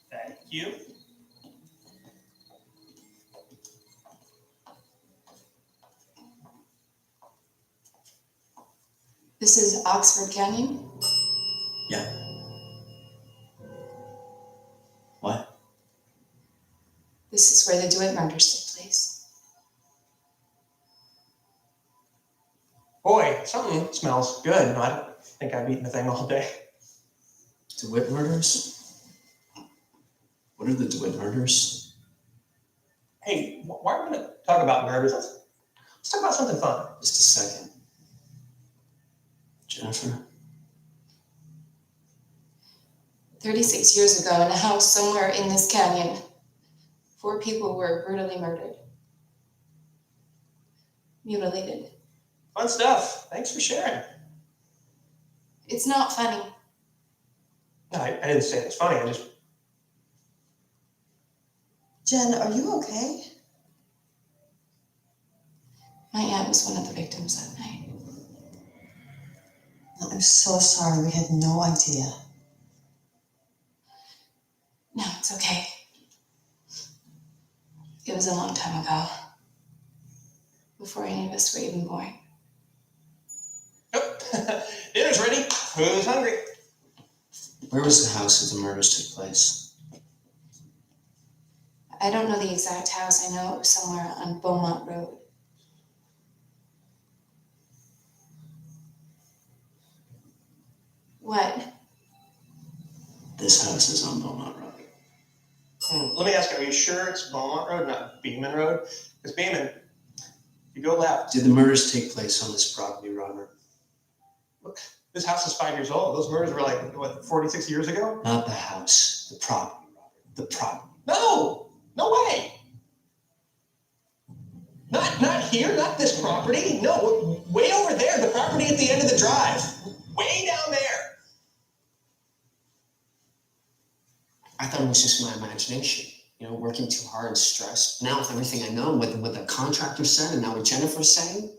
S6: Thank you.
S8: This is Oxford Canyon?
S7: Yeah. What?
S8: This is where the DeWitt murders took place.
S6: Boy, something smells good. No, I don't think I've eaten the thing all day.
S7: DeWitt murders? What are the DeWitt murders?
S6: Hey, why are we gonna talk about murders? Let's talk about something fun.
S7: Just a second. Jennifer?
S8: 36 years ago, in a house somewhere in this canyon, 4 people were brutally murdered. Mutilated.
S6: Fun stuff. Thanks for sharing.
S8: It's not funny.
S6: No, I didn't say it's funny. I just...
S8: Jen, are you okay? My aunt was one of the victims that night. I'm so sorry. We had no idea. No, it's okay. It was a long time ago. Before any of us were even born.
S6: Oh, dinner's ready. Who's hungry?
S7: Where was the house that the murders took place?
S8: I don't know the exact house. I know it was somewhere on Beaumont Road. What?
S7: This house is on Beaumont Road.
S6: Let me ask you, are you sure it's Beaumont Road, not Beeman Road? Because Beeman, you go left.
S7: Did the murders take place on this property, Robert?
S6: Look, this house is 5 years old. Those murders were like, what, 46 years ago?
S7: Not the house, the property, Robert. The property.
S6: No, no way. Not here, not this property. No, way over there, the property at the end of the drive. Way down there.
S7: I thought it was just my imagination. You know, working too hard, stressed. Now with everything I know, with what the contractor said, and now what Jennifer's saying,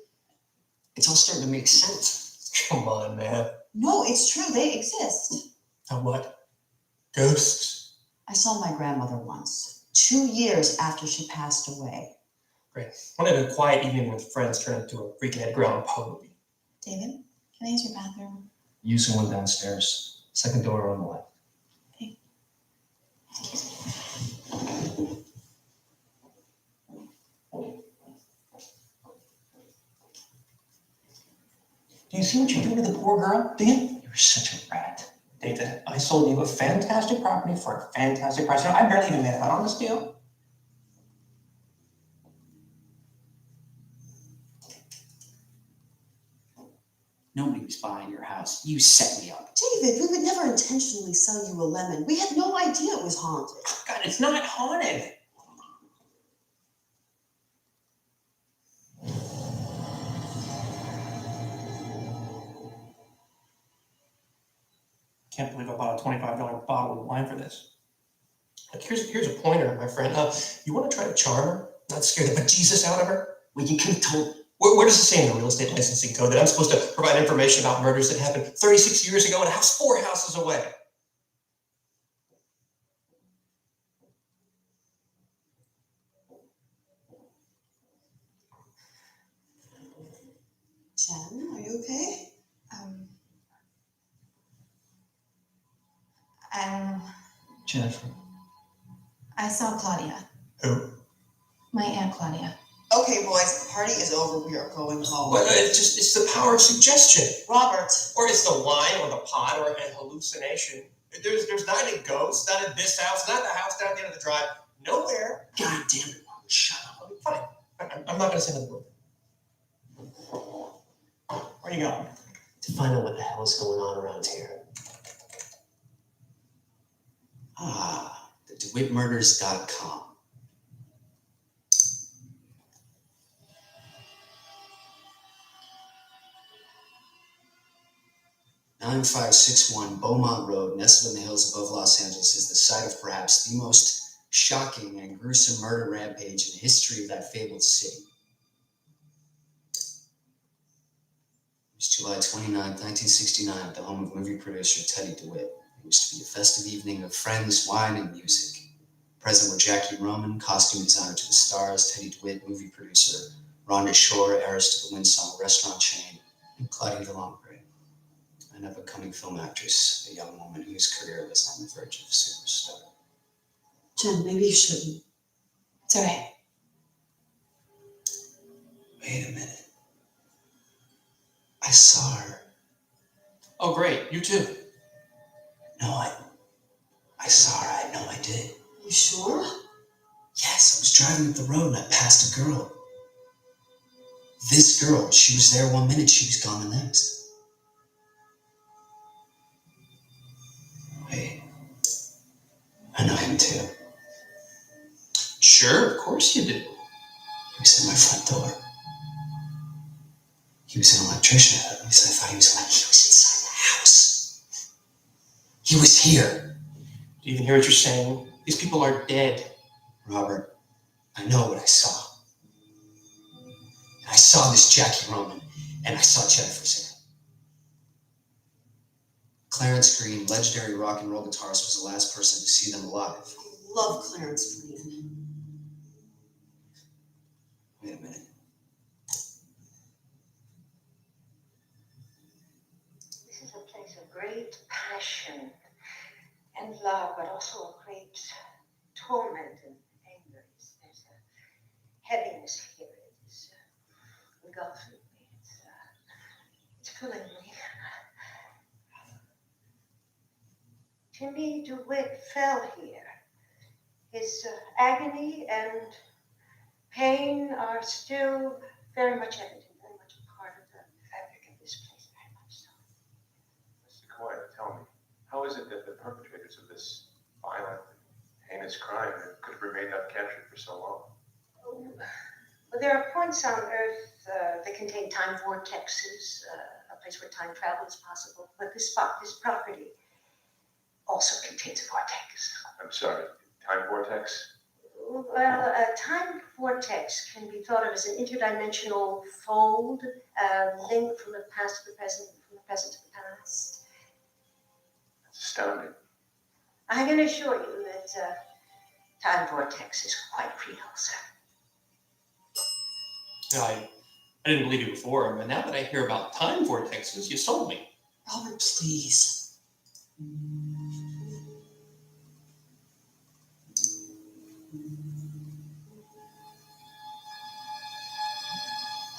S7: it's all starting to make sense.
S6: Come on, man.
S8: No, it's true. They exist.
S6: Now what? Ghosts?
S8: I saw my grandmother once, 2 years after she passed away.
S6: Great. One of a quiet evening with friends turned into a freaking ground pub.
S8: David, can I use your bathroom?
S7: Use the one downstairs. Second door on the left.
S8: Okay.
S6: Do you see what you do to the poor girl, do you?
S7: You're such a rat.
S6: David, I sold you a fantastic property for a fantastic price. You know, I barely even made out on this deal.
S7: Nobody was buying your house. You set me up.
S8: David, we would never intentionally sell you a lemon. We had no idea it was haunted.
S6: God, it's not haunted. Can't believe I bought a $25 bottle of wine for this. Like, here's a pointer, my friend. You want to try to charm her? Not scare the bejesus out of her?
S7: Well, you could have told.
S6: Where does it say in the real estate licensing code that I'm supposed to provide information about murders that happened 36 years ago in a house 4 houses away?
S8: Jen, are you okay?
S13: I don't know.
S7: Jennifer.
S13: I saw Claudia.
S6: Who?
S13: My Aunt Claudia.
S8: Okay, boys, the party is over. We are going home.
S6: Well, it's the power of suggestion.
S8: Robert.
S6: Or it's the wine or the pot or a hallucination. There's not a ghost, not in this house, not the house down the end of the drive. Nowhere.
S7: God damn it, Robert. Shut up.
S6: Fine. I'm not going to say another word. Where are you going?
S7: To find out what the hell is going on around here. The DeWittMurders.com. "9561 Beaumont Road, nestled in the hills above Los Angeles, is the site of perhaps the most shocking and gruesome murder rampage in the history of that fabled city. It was July 29, 1969, at the home of movie producer Teddy DeWitt. It was to be a festive evening of friends, wine, and music. Present were Jackie Roman, costume designer to the stars, Teddy DeWitt, movie producer, Rhonda Shore, heiress to the Winsong restaurant chain, and Claudia DeLongre, an up-and-coming film actress, a young woman whose career was on the verge of superstar."
S8: Jen, maybe you shouldn't.
S13: It's all right.
S7: Wait a minute. I saw her.
S6: Oh, great. You too.
S7: No, I saw her. I know I did.
S8: You sure?
S7: Yes, I was driving up the road and I passed a girl. This girl, she was there 1 minute, she was gone the next. Wait. I know him too.
S6: Sure, of course you do.
S7: He was in my front door. He was an electrician. At least I thought he was inside the house. He was here.
S6: Do you even hear what you're saying? These people are dead.
S7: Robert, I know what I saw. I saw this Jackie Roman, and I saw Jennifer Singh. Clarence Green, legendary rock and roll guitarist, was the last person to see them alive.
S8: I love Clarence Green.
S7: Wait a minute.
S14: This is a place of great passion and love, but also a great torment and anger. There's a heaviness here. It is engulfing me. It's pulling me. Timmy DeWitt fell here. His agony and pain are still very much evident, very much a part of the fabric of this place, very much so.
S15: Mr. Coyle, tell me, how is it that the perpetrators of this violent, heinous crime could have remained uncaptured for so long?
S14: Well, there are points on Earth that contain time vortexes, a place where time travel is possible. But this property also contains a vortex.
S15: I'm sorry, time vortex?
S14: Well, a time vortex can be thought of as an interdimensional fold, a link from the past to the present, from the present to the past.
S15: That's astounding.
S14: I can assure you that time vortex is quite real, sir.
S6: I didn't believe you before, but now that I hear about time vortexes, you sold me.
S8: Robert, please.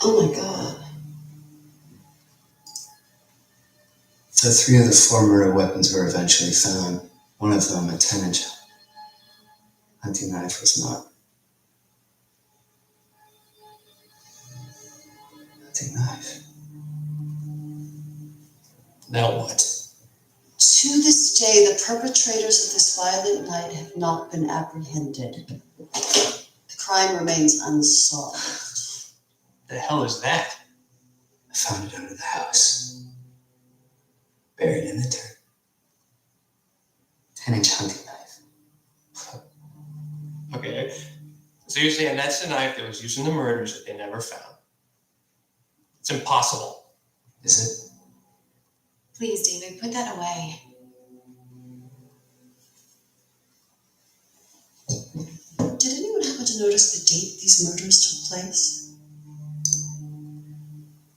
S8: Oh my God.
S7: The 3 of the 4 murder weapons were eventually found. One of them, a 10-inch hunting knife, was not. Hunting knife.
S6: Now what?
S8: To this day, the perpetrators of this violent night have not been apprehended. The crime remains unsolved.
S6: The hell is that?
S7: I found it under the house. Buried in the dirt. 10-inch hunting knife.
S6: Okay, so you're saying that's the knife that was used in the murders that they never found. It's impossible.
S7: Is it?
S13: Please, David, put that away.
S8: Did anyone happen to notice the date these murders took place?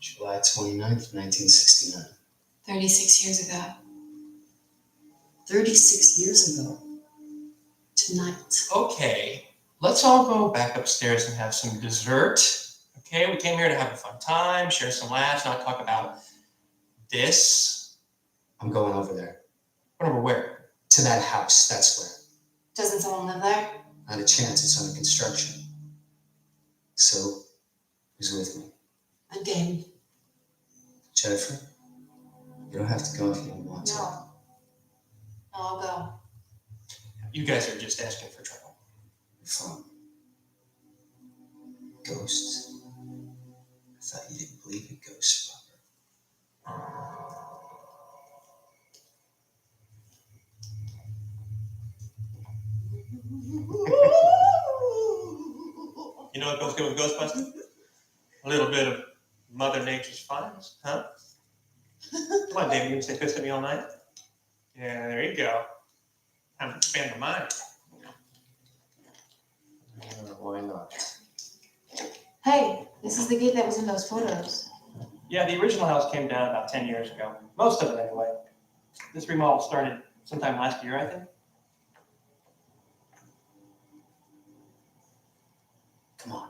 S7: July 29th, 1969.
S13: 36 years ago.
S8: 36 years ago. Tonight.
S6: Okay, let's all go back upstairs and have some dessert. Okay, we came here to have a fun time, share some laughs, not talk about this.
S7: I'm going over there.
S6: Over where?
S7: To that house, that's where.
S13: Doesn't someone live there?
S7: Not a chance, it's under construction. So, who's with me?
S8: I'm game.
S7: Jennifer? You don't have to go if you don't want to.
S13: No, I'll go.
S6: You guys are just asking for trouble.
S7: You're fun. Ghosts? I thought you didn't believe in ghosts, Robert.
S6: You know what goes good with Ghostbusters? A little bit of Mother Nature's finest, huh? Come on, David, you can stay pissed at me all night? Yeah, there you go. Time to expand my mind.
S7: Why not?
S13: Hey, this is the gate that was in those photos.
S6: Yeah, the original house came down about 10 years ago. Most of it, anyway. This remodel started sometime last year, I think.
S7: Come on.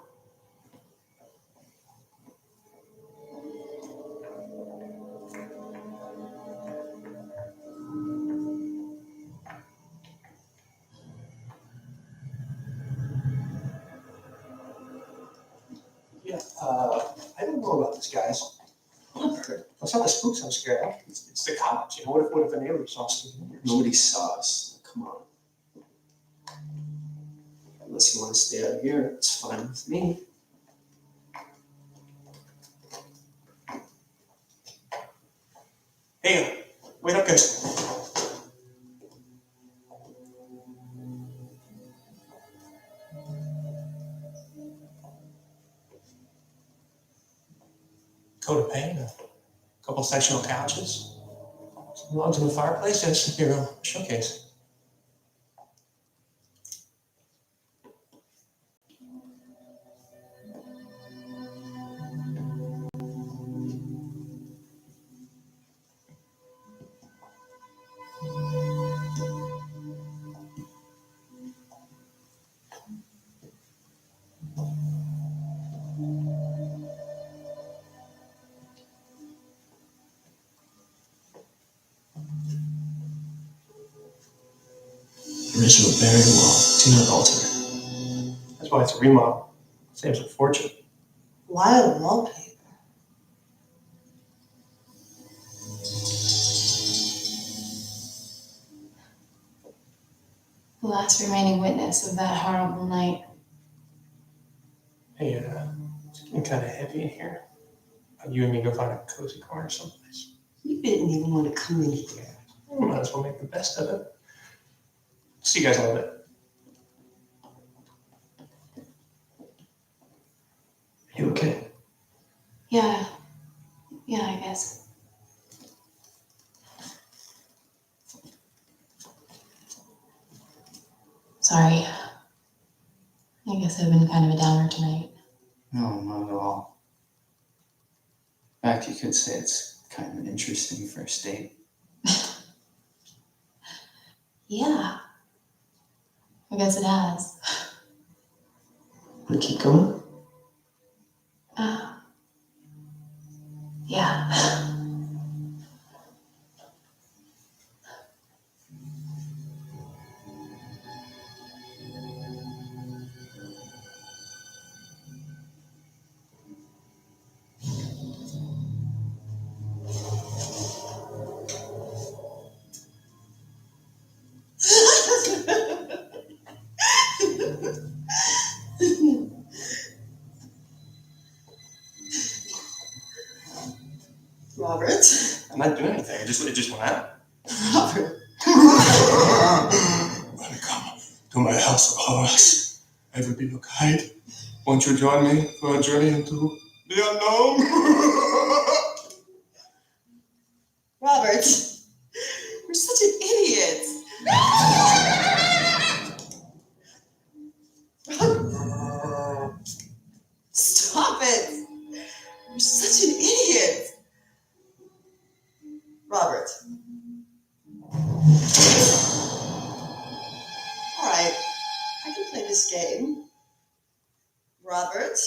S6: Yeah, I don't know about this, guys. It's not the spooks I'm scared of. It's the cops. You know, what if a neighbor saw something?
S7: Nobody saw us. Come on. Unless you want to stay out here, it's fine with me.
S6: Hey, wait up, guys. Coat of paint, a couple sectional couches, some logs in the fireplace. That's your showcase. Original bearing wall. Do not alter. That's why it's a remodel. Saves a fortune.
S8: Why wallpaper?
S13: The last remaining witness of that horrible night.
S6: Hey, it's getting kind of heavy in here. You and me go find a cozy corner someplace.
S8: You didn't even want to come in here.
S6: We might as well make the best of it. See you guys in a little bit. You okay?
S13: Yeah, I guess. Sorry. I guess I've been kind of a downer tonight.
S16: No, not at all. In fact, you could say it's kind of an interesting first date.
S13: Yeah. I guess it has.
S16: Want to keep going?
S13: Yeah.
S8: Robert?
S6: I'm not doing anything. It just went out.
S8: Robert.
S6: Welcome to my house of horrors. I will be your guide. Won't you join me for a journey into the unknown?
S8: Robert. You're such an idiot. Stop it. You're such an idiot. Robert. All right, I can play this game. Robert,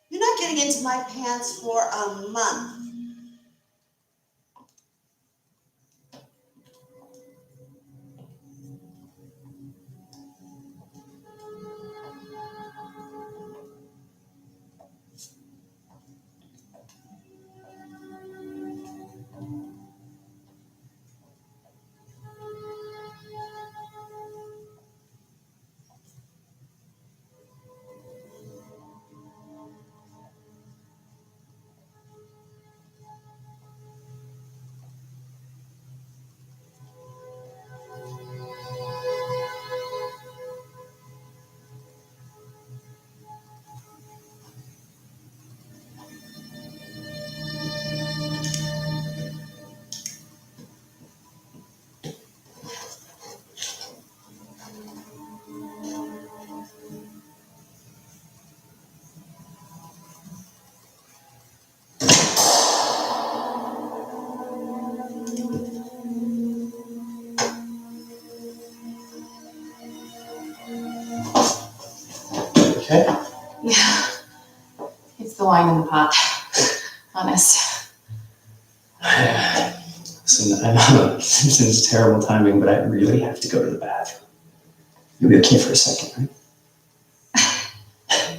S8: you're not getting into my pants for a month.
S6: Okay.
S13: Yeah. It's the wine in the pot. Honest.
S16: Listen, I know this is terrible timing, but I really have to go to the bathroom. You'll be okay for a second, right?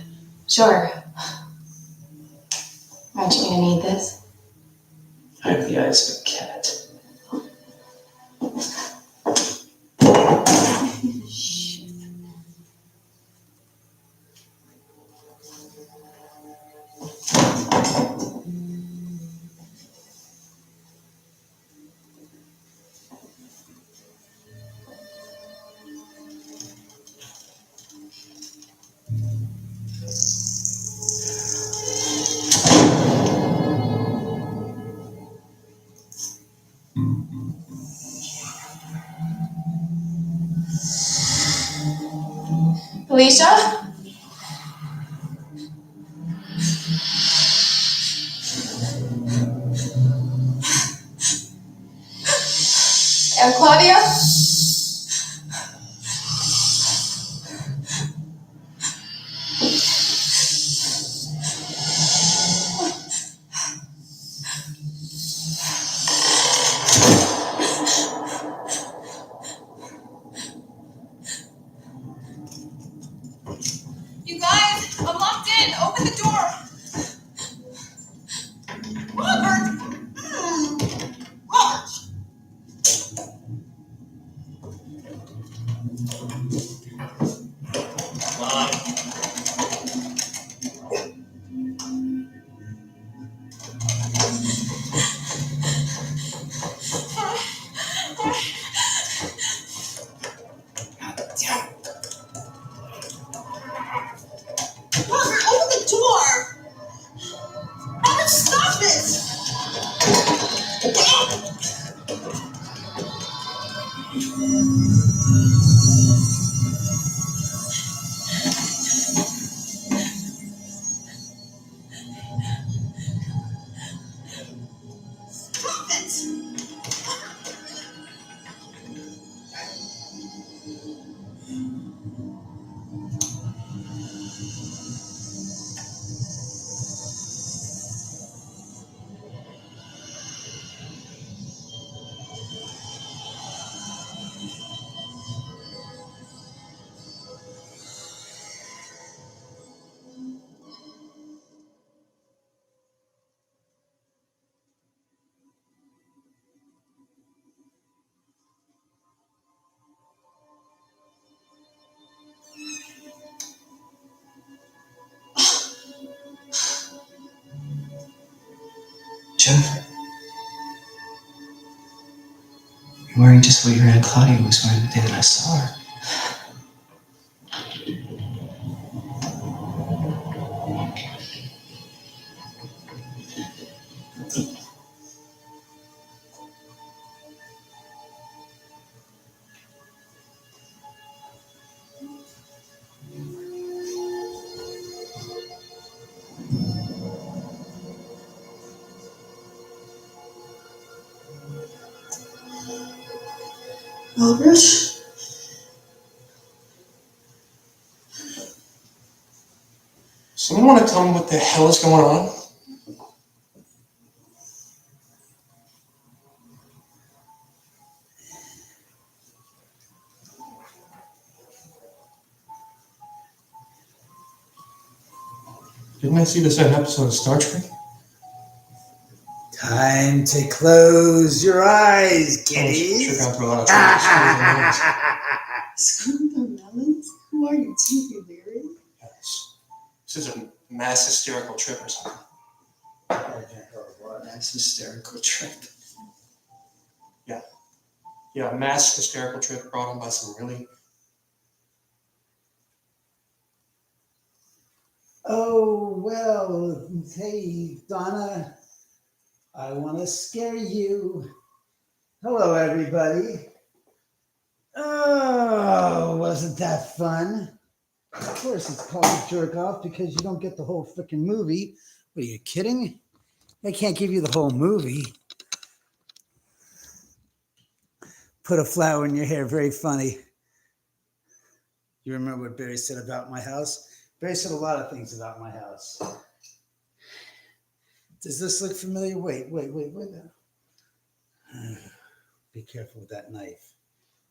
S13: Sure. Aren't you gonna need this?
S16: I have the eyes of a cat.
S13: Alicia? And Claudia?
S16: Jennifer, you're wearing just what your Aunt Claudia was wearing the day that I saw her.
S8: Albert?
S6: Someone want to tell me what the hell is going on? Didn't I see this in an episode of Star Trek?
S1: Time to close your eyes, kiddies.
S6: Sure gone through a lot of trouble.
S8: Screw the melons? Who are you, T.V. Leary?
S6: Yes. This is a mass hysterical trip or something.
S16: Mass hysterical trip.
S6: Yeah, a mass hysterical trip brought on by some really...
S1: Oh, well, hey, Donna, I want to scare you. Hello, everybody. Oh, wasn't that fun? Of course, it's called Jerk Off because you don't get the whole freaking movie. What, are you kidding? I can't give you the whole movie. Put a flower in your hair, very funny. You remember what Barry said about my house? Barry said a lot of things about my house. Does this look familiar? Wait. Be careful with that knife.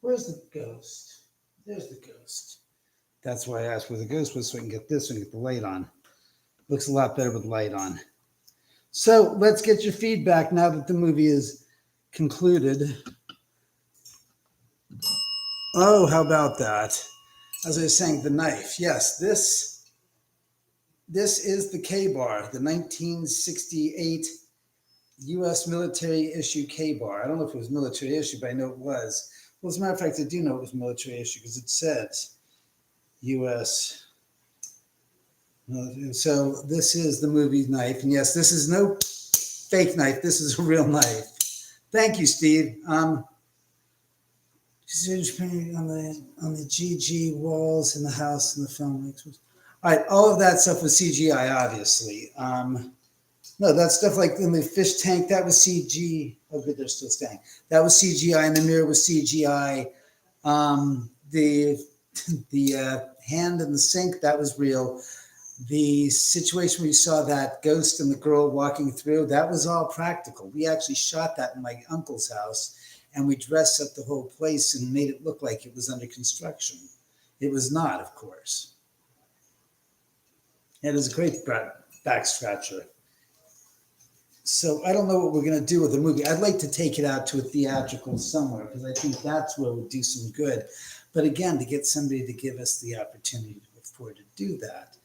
S1: Where's the ghost? There's the ghost. That's why I asked where the ghost was so I can get this and get the light on. Looks a lot better with light on. So let's get your feedback now that the movie is concluded. Oh, how about that? As I was saying, the knife. Yes, this is the K-bar, the 1968 U.S. military issue K-bar. I don't know if it was military issue, but I know it was. Well, as a matter of fact, I do know it was military issue because it says U.S. So this is the movie knife. And yes, this is no fake knife. This is a real knife. Thank you, Steve. On the GG walls in the house in the film. All right, all of that stuff was CGI, obviously. No, that stuff like in the fish tank, that was CG. Oh, good, they're still staying. That was CGI, and the mirror was CGI. The hand in the sink, that was real. The situation where you saw that ghost and the girl walking through, that was all practical. We actually shot that in my uncle's house, and we dressed up the whole place and made it look like it was under construction. It was not, of course. It is a great back scratcher. So I don't know what we're going to do with the movie. I'd like to take it out to a theatrical somewhere because I think that's where it would do some good. But again, to get somebody to give us the opportunity to afford to do that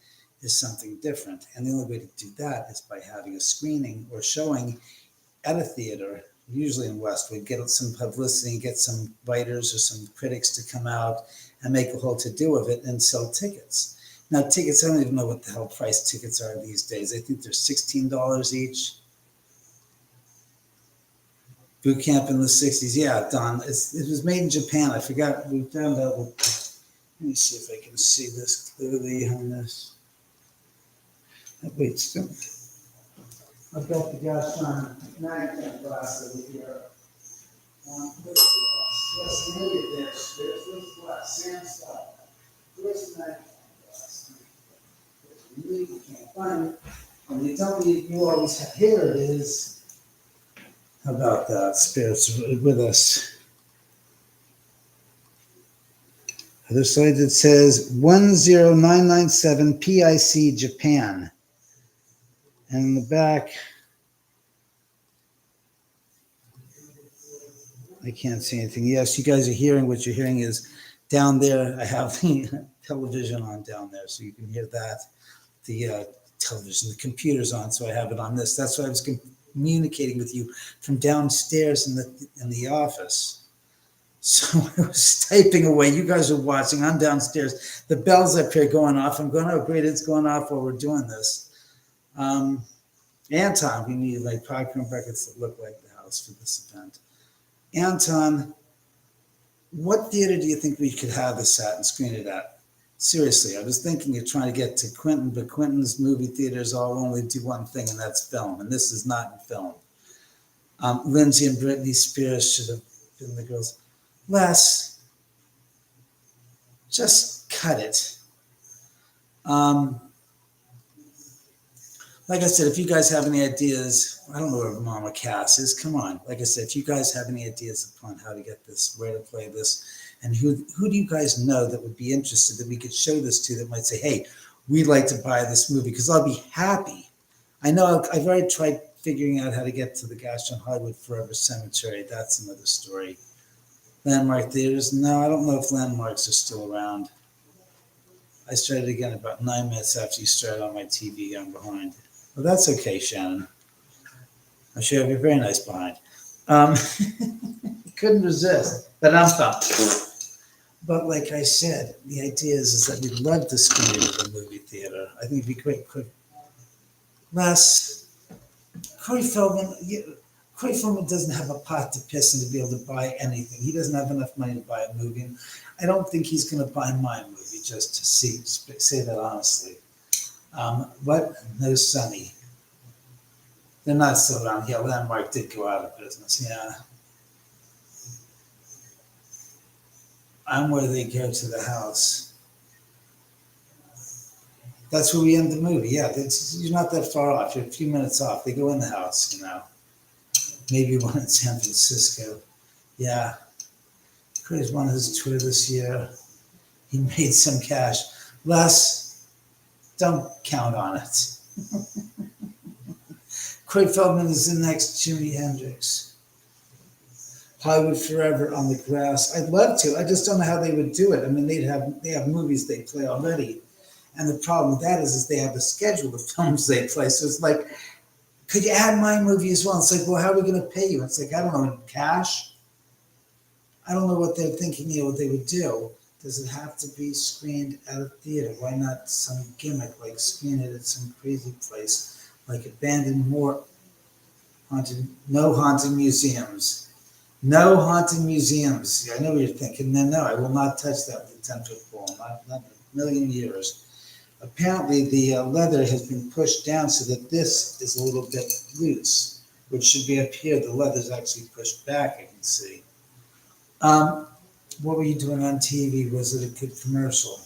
S1: is something different. And the only way to do that is by having a screening or showing at a theater, usually in Westwood, get some publicity, get some writers or some critics to come out and make a whole to-do of it and sell tickets. Now, tickets, I don't even know what the hell price tickets are these days. I think they're $16 each. Boot camp in the 60s. Yeah, Don. It was made in Japan. I forgot. We found out. Let me see if I can see this clearly on this. Wait, still. I've got the gosh darn magnifying glass over here. Where's the glass? Yes, maybe there's the glass. Sam, stop. Where's the magnifying glass? You can't find it. And you tell me you always have. Here it is. How about that? Spirits with us. Other side that says 10997 PIC Japan. And in the back, I can't see anything. Yes, you guys are hearing. What you're hearing is down there. I have the television on down there, so you can hear that. The television, the computer's on, so I have it on this. That's why I was communicating with you from downstairs in the office. So I was typing away. You guys are watching. I'm downstairs. The bell's up here going off. I'm going, oh, great, it's going off while we're doing this. Anton, we need like popcorn buckets that look like the house for this event. Anton, what theater do you think we could have this at and screen it at? Seriously, I was thinking of trying to get to Quentin, but Quentin's movie theaters all only do one thing, and that's film. And this is not in film. Lindsay and Britney Spears should have been the girls. Les, just cut it. Like I said, if you guys have any ideas, I don't know where Mama Cass is. Come on. Like I said, if you guys have any ideas upon how to get this, where to play this, and who do you guys know that would be interested that we could show this to that might say, hey, we'd like to buy this movie, because I'll be happy. I know I've already tried figuring out how to get to the gosh darn Hollywood Forever Cemetery. That's another story. Landmark Theaters. No, I don't know if Landmarks are still around. I started again about 9 minutes after you started on my TV. I'm behind. Well, that's okay, Shannon. I'm sure you have a very nice behind. Couldn't resist, but I'm stopped. But like I said, the idea is that we'd love to screen it at the movie theater. I think it'd be great. Les, Corey Feldman doesn't have a pot to piss in to be able to buy anything. He doesn't have enough money to buy a movie. And I don't think he's going to buy my movie just to say that honestly. What? No Sunny. They're not still around here. Landmark did go out of business. Yeah. I'm where they go to the house. That's where we end the movie. Yeah, you're not that far off. You're a few minutes off. They go in the house, you know. Maybe one in San Francisco. Yeah. Chris won his tour this year. He made some cash. Les, don't count on it. Craig Feldman is the next Jimi Hendrix. Hollywood Forever on the grass. I'd love to. I just don't know how they would do it. I mean, they have movies they play already. And the problem with that is they have a schedule of films they play. So it's like, could you add my movie as well? It's like, well, how are we going to pay you? It's like, I don't know, in cash? I don't know what they're thinking, what they would do. Does it have to be screened at a theater? Why not some gimmick, like screen it at some crazy place, like abandoned no haunted museums. No haunted museums. I know what you're thinking. No, I will not touch that with a 10-foot pole. Not in a million years. Apparently, the leather has been pushed down so that this is a little bit loose, which should be up here. The leather's actually pushed back, I can see. What were you doing on TV? Was it a good commercial?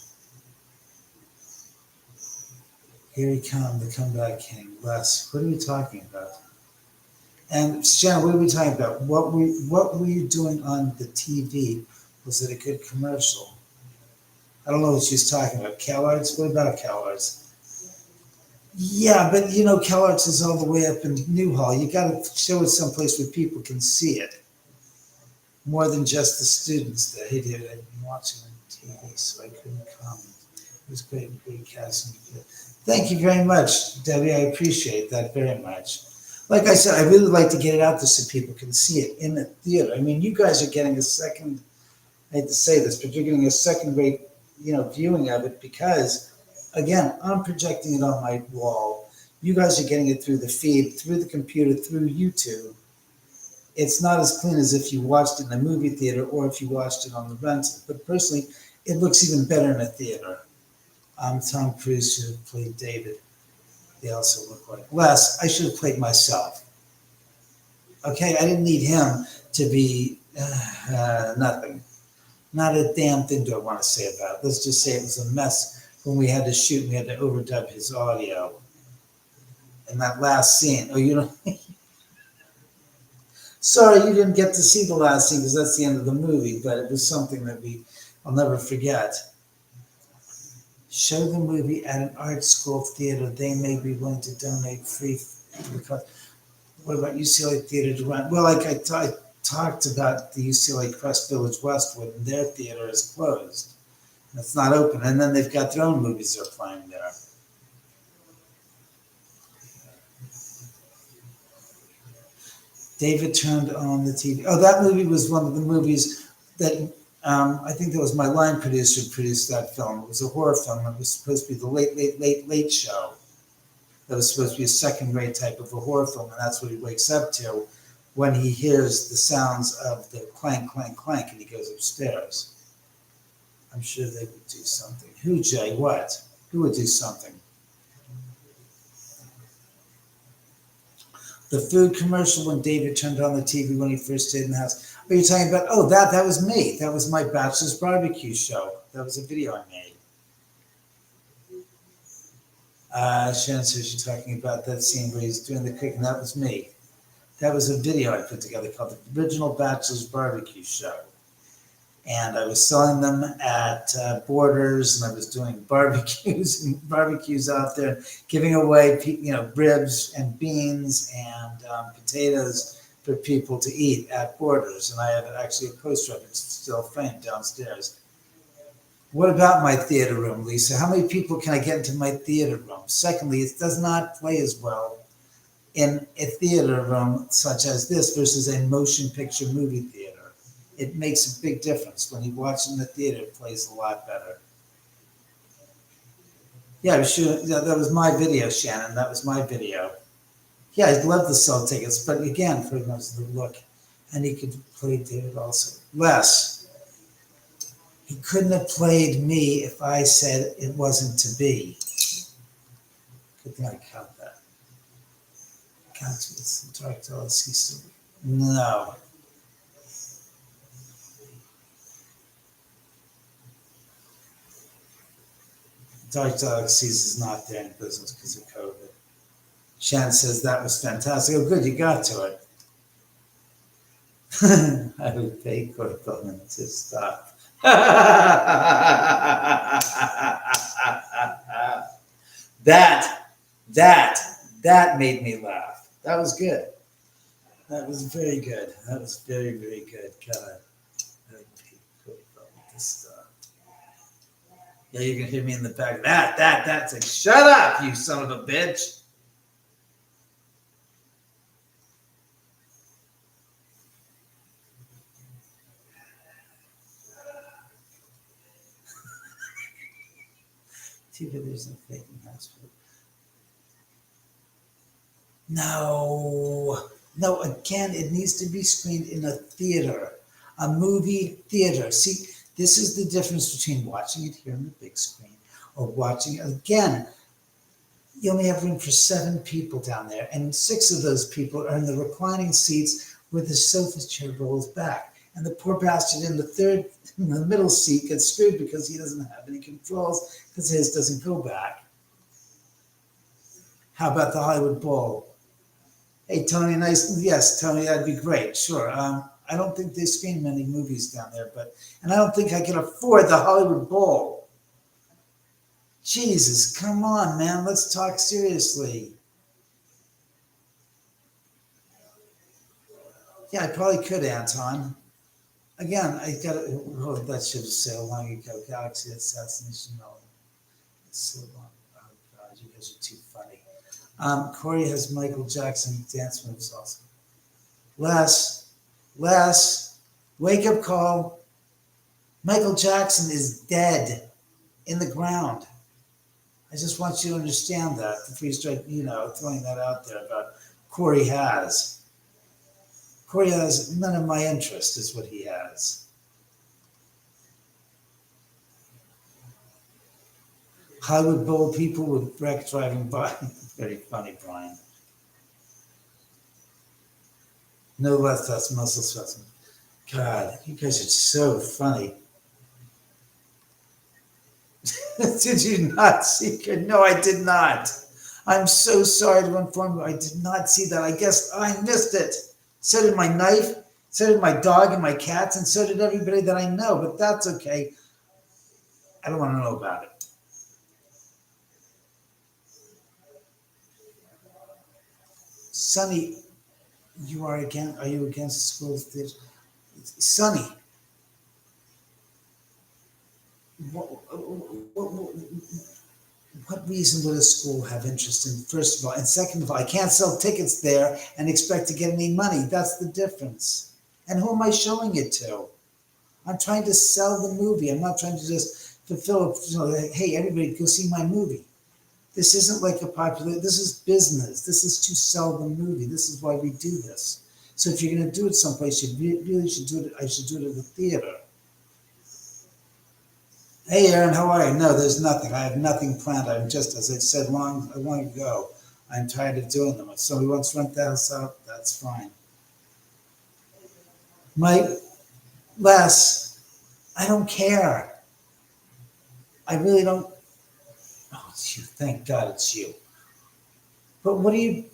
S1: Here he comes, the comeback king. Les, what are you talking about? And Shannon, what are we talking about? What were you doing on the TV? Was it a good commercial? I don't know what she's talking about. CalArts? What about CalArts? Yeah, but CalArts is all the way up in Newhall. You got to show it someplace where people can see it. More than just the students that I've been watching on TV, so I couldn't comment. It was great casting. Thank you very much, Debbie. I appreciate that very much. Like I said, I really like to get it out there so people can see it in the theater. I mean, you guys are getting a second, I hate to say this, but you're getting a second-rate, viewing of it because, again, I'm projecting it on my wall. You guys are getting it through the feed, through the computer, through YouTube. It's not as clean as if you watched it in a movie theater or if you watched it on the rental. But personally, it looks even better in a theater. Tom Cruise should have played David. They also look like Les. I should have played myself. Okay, I didn't need him to be nothing. Not a damn thing do I want to say about it. Let's just say it was a mess when we had to shoot and we had to overdub his audio. In that last scene. Oh, you know. Sorry, you didn't get to see the last scene because that's the end of the movie, but it was something that I'll never forget. Show the movie at an art school theater. They may be willing to donate free. Because what about UCLA Theater to rent? Well, like I talked about the UCLA Crest Village Westwood, and their theater is closed. And it's not open. And then they've got their own movies they're playing there. David turned on the TV. Oh, that movie was one of the movies that I think that was my line producer who produced that film. It was a horror film. It was supposed to be the late show. That was supposed to be a second-rate type of a horror film, and that's what he wakes up to when he hears the sounds of the clank, clank, clank, and he goes upstairs. I'm sure they would do something. Who, Jay? What? Who would do something? The food commercial when David turned on the TV when he first stayed in the house. Are you talking about, oh, that was me. That was my bachelor's barbecue show. That was a video I made. Shannon says she's talking about that scene where he's doing the cooking. That was me. That was a video I put together called the Original Bachelor's Barbecue Show. And I was selling them at Borders, and I was doing barbecues out there, giving away, ribs and beans and potatoes for people to eat at Borders. And I have actually a poster of it still framed downstairs. What about my theater room, Lisa? How many people can I get into my theater room? Secondly, it does not play as well in a theater room such as this versus a motion picture movie theater. It makes a big difference. When you watch in the theater, it plays a lot better. Yeah, sure. Yeah, that was my video, Shannon. That was my video. Yeah, I'd love to sell tickets, but again, pretty much the look. And he could play David also. Les, he couldn't have played me if I said it wasn't to be. Good thing I count that. It's the dark LSC. No. Dark Galaxies is not there in business because of COVID. Shannon says that was fantastic. Oh, good, you got to it. I would pay Cortland to stop. That made me laugh. That was good. That was very good. That was very, very good. God, I would pay Cortland to stop. Yeah, you can hear me in the back. That's like, shut up, you son of a bitch. There's no faking hospital. No, again, it needs to be screened in a theater, a movie theater. See, this is the difference between watching it here on the big screen or watching it. Again, you only have room for 7 people down there, and 6 of those people are in the reclining seats where the sofa chair rolls back. And the poor bastard in the middle seat gets screwed because he doesn't have any controls because his doesn't go back. How about the Hollywood Bowl? Hey, Tony, nice. Yes, Tony, that'd be great. Sure. I don't think they screen many movies down there, and I don't think I can afford the Hollywood Bowl. Jesus, come on, man. Let's talk seriously. Yeah, I probably could, Anton. Again, I got to, that should have said a long ago. Galaxy Assassination. No, it's so long. Oh, God, you guys are too funny. Corey has Michael Jackson dance moves also. Les, wake up call. Michael Jackson is dead in the ground. I just want you to understand that before you start, throwing that out there about Corey has. Corey has none of my interest, is what he has. Hollywood Bowl people with wreck driving by. Very funny, Brian. No less, that's muscle specimen. God, you guys are so funny. Did you not see it? No, I did not. I'm so sorry to inform you. I did not see that. I guess I missed it. So did my knife, so did my dog and my cats, and so did everybody that I know. But that's okay. I don't want to know about it. Sonny, are you against the school? Sonny, what reason would a school have interest in, first of all? And second of all, I can't sell tickets there and expect to get any money. That's the difference. And who am I showing it to? I'm trying to sell the movie. I'm not trying to just fulfill, hey, everybody go see my movie. This isn't like this is business. This is to sell the movie. This is why we do this. So if you're going to do it someplace, you really should do it. I should do it at the theater. Hey, Aaron, how are you? No, there's nothing. I have nothing planned. I'm just, as I said long ago, I'm tired of doing them. If somebody wants to rent the house out, that's fine. Les, I don't care. I really don't. Oh, it's you. Thank God it's you. But what are you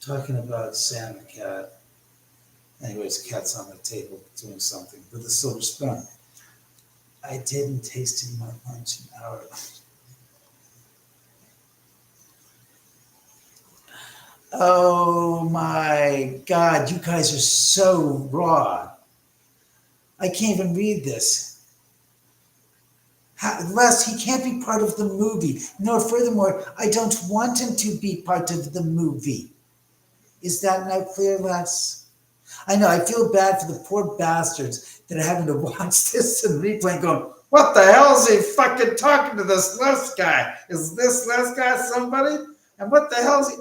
S1: talking about, Sam the cat? Anyways, the cat's on the table doing something with a silver spoon. I didn't taste my lunch an hour ago. Oh my God, you guys are so raw. I can't even read this. Les, he can't be part of the movie. No, furthermore, I don't want him to be part of the movie. Is that now clear, Les? I know, I feel bad for the poor bastards that are having to watch this and replay and going, what the hell is he fucking talking to this Les guy? Is this Les guy somebody? And what the hell is he?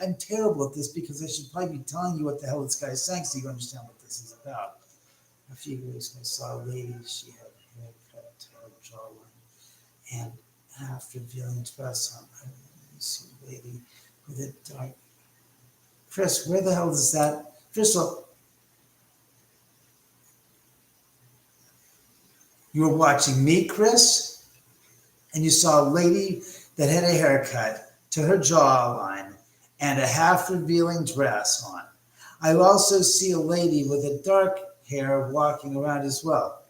S1: I'm terrible at this because I should probably be telling you what the hell this guy is saying so you understand what this is about. A few years ago, I saw a lady, she had a haircut to her jawline and half revealing dress on. I see a lady with a dark. Chris, where the hell is that? First of all, you were watching me, Chris, and you saw a lady that had a haircut to her jawline and a half-revealing dress on. I also see a lady with a dark hair walking around as well.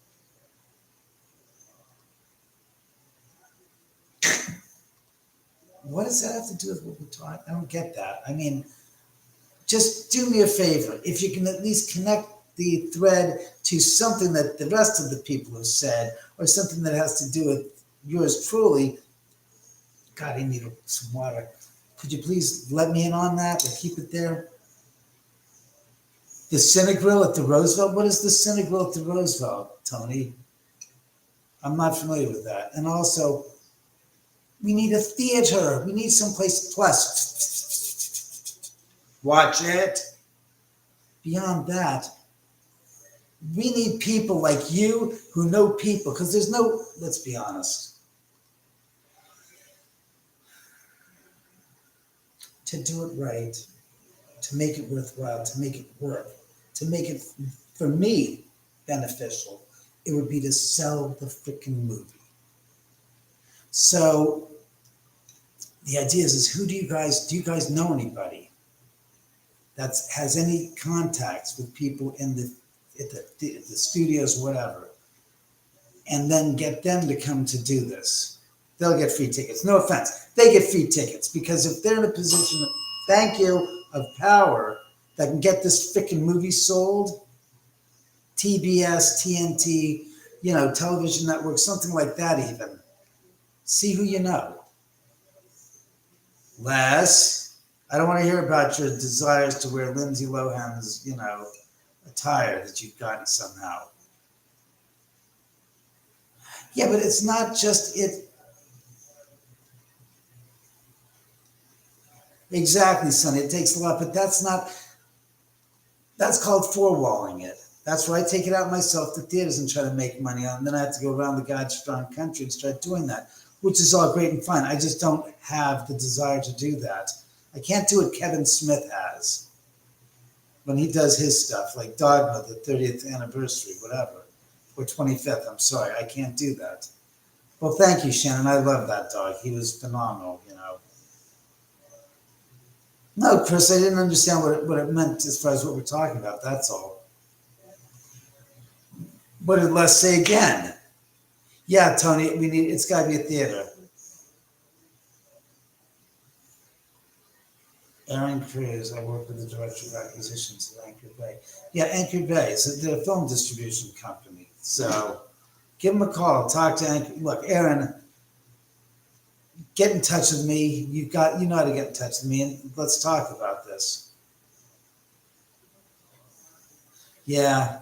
S1: What does that have to do with what we're talking? I don't get that. I mean, just do me a favor. If you can at least connect the thread to something that the rest of the people have said or something that has to do with yours truly. God, I need some water. Could you please let me in on that or keep it there? The Cinegrill at the Roosevelt? What is the Cinegrill at the Roosevelt, Tony? I'm not familiar with that. And also, we need a theater. We need someplace plus. Watch it. Beyond that, we need people like you who know people, because there's no, let's be honest, to do it right, to make it worthwhile, to make it work, to make it, for me, beneficial, it would be to sell the freaking movie. So the idea is who do you guys know anybody that has any contacts with people in at the studios, whatever, and then get them to come to do this. They'll get free tickets. No offense. They get free tickets because if they're in a position, thank you, of power that can get this freaking movie sold, TBS, TNT, television network, something like that even. See who you know. Les, I don't want to hear about your desires to wear Lindsay Lohan's, attire that you've gotten somehow. Yeah, but it's not just it. Exactly, Sonny. It takes a lot, but that's not. That's called four-walling it. That's where I take it out myself to theaters and try to make money on it. And then I have to go around the God's strong country and start doing that, which is all great and fine. I just don't have the desire to do that. I can't do what Kevin Smith has when he does his stuff, like Dogma, the 30th anniversary, whatever, or 25th. I'm sorry, I can't do that. Well, thank you, Shannon. I love that dog. He was phenomenal, you know. No, Chris, I didn't understand what it meant as far as what we're talking about. That's all. What did Les say again? Yeah, Tony, it's got to be a theater. Aaron Cruz, I work with the director of acquisitions at Anchor Bay. Yeah, Anchor Bay, they're a film distribution company. So give them a call, talk to Anchor. Look, Aaron, get in touch with me. You know how to get in touch with me, and let's talk about this. Yeah.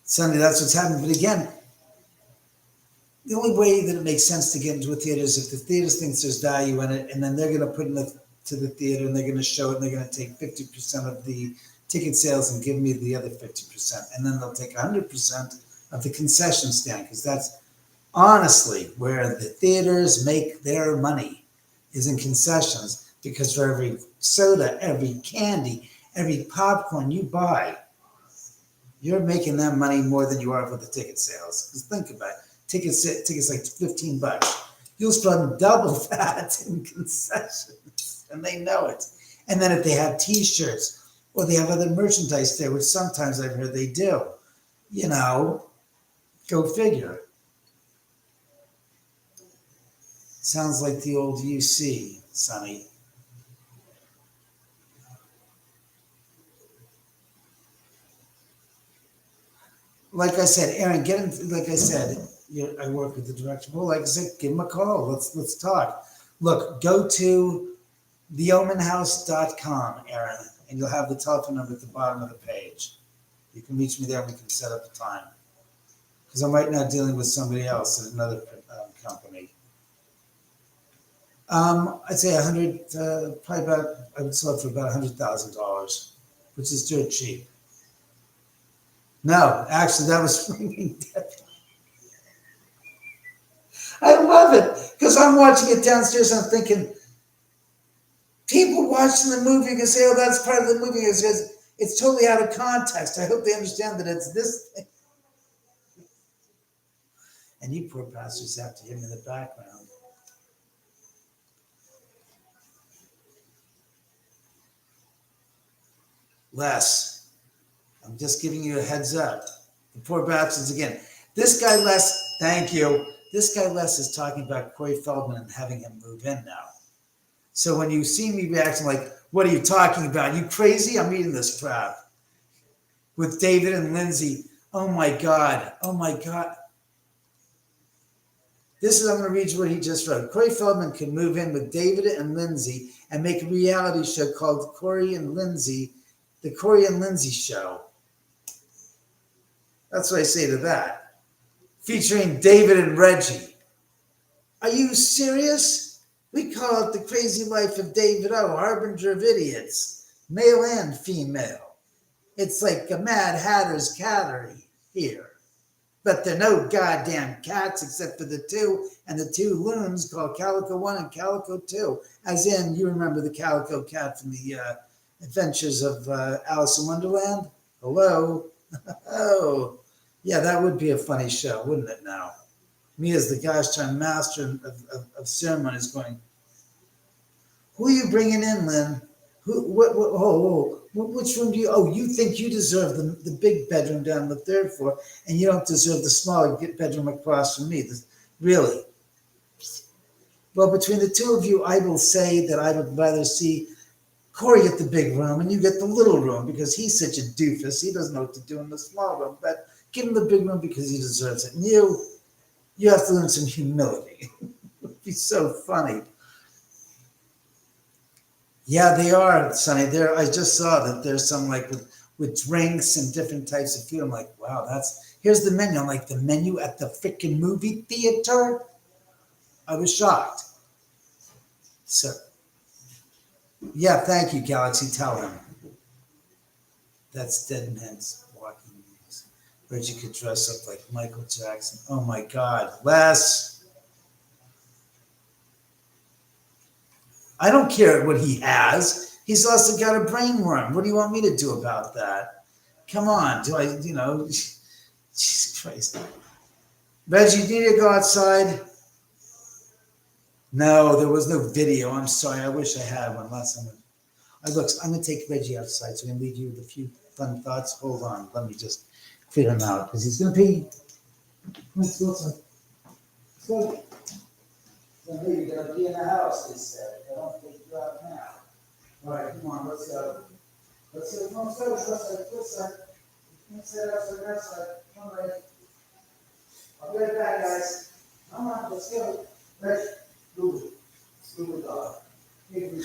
S1: Sunday, that's what's happening. But again, the only way that it makes sense to get into a theater is if the theater thinks there's value in it, and then they're going to put it to the theater, and they're going to show it, and they're going to take 50% of the ticket sales and give me the other 50%. And then they'll take 100% of the concession stand, because that's honestly where the theaters make their money, is in concessions, because for every soda, every candy, every popcorn you buy, you're making them money more than you are for the ticket sales. Because think about it. Tickets like $15. You'll spend double that in concessions, and they know it. And then if they have T-shirts or they have other merchandise there, which sometimes I've heard they do, you know, go figure. Sounds like the old UC, Sonny. Like I said, Aaron, get in. Like I said, I work with the director. Well, like I said, give him a call. Let's talk. Look, go to theomanhouse.com, Aaron, and you'll have the telephone number at the bottom of the page. You can reach me there, and we can set up a time. Because I'm right now dealing with somebody else at another company. I'd say probably about. I would sell it for about $100,000, which is dirt cheap. No, actually, that was Swinging Dead. I love it because I'm watching it downstairs and I'm thinking, people watching the movie can say, oh, that's part of the movie. It's totally out of context. I hope they understand that it's this thing. And you poor bastards have to hear me in the background. Les, I'm just giving you a heads up. The poor bastards again. This guy, Les, thank you. This guy, Les, is talking about Corey Feldman and having him move in now. So when you see me reacting like, what are you talking about? You crazy? I'm eating this crap. With David and Lindsay. Oh my God. Oh my God. I'm going to read you what he just wrote. Corey Feldman can move in with David and Lindsay and make a reality show called Corey and Lindsay, The Corey and Lindsay Show. That's what I say to that. Featuring David and Reggie. Are you serious? We call it The Crazy Life of David O, Harbinger of Idiots, male and female. It's like a Mad Hatter's Cattery here. But there are no goddamn cats except for the two, and the two loons called Calico 1 and Calico 2. As in, you remember the Calico Cat from the Adventures of Alice in Wonderland? Hello? Oh. Yeah, that would be a funny show, wouldn't it now? Me as the gosh darn master of ceremonies going, who are you bringing in, Lynn? Which room do you, you think you deserve the big bedroom down the third floor, and you don't deserve the smaller bedroom across from me. Really? Well, between the two of you, I will say that I would rather see Corey get the big room and you get the little room because he's such a doofus. He doesn't know what to do in the small room, but give him the big room because he deserves it. And you have to learn some humility. It would be so funny. Yeah, they are, Sonny. I just saw that there's some like with drinks and different types of food. I'm like, wow, here's the menu. I'm like, the menu at the freaking movie theater? I was shocked. So, yeah, thank you, Galaxy. Tell him. That's Dead Man's Walking News. Reggie could dress up like Michael Jackson. Oh my God, Les. I don't care what he has. He's also got a brain worm. What do you want me to do about that? Come on, Jesus Christ. Reggie, do you need to go outside? No, there was no video. I'm sorry. I wish I had one last time. I'm going to take Reggie outside, so I'm going to leave you with a few fun thoughts. Hold on. Let me just clear him out because he's going to pee. Let's go outside. Let's go. You're going to be in the house, they said. I don't think you out now. All right, come on. Let's go. Let's go. Come on, let's go. Outside. Outside. Come on, Reggie. I'll be right back, guys. Come on, let's go. Reggie. Move it. Move it dog. Here we go.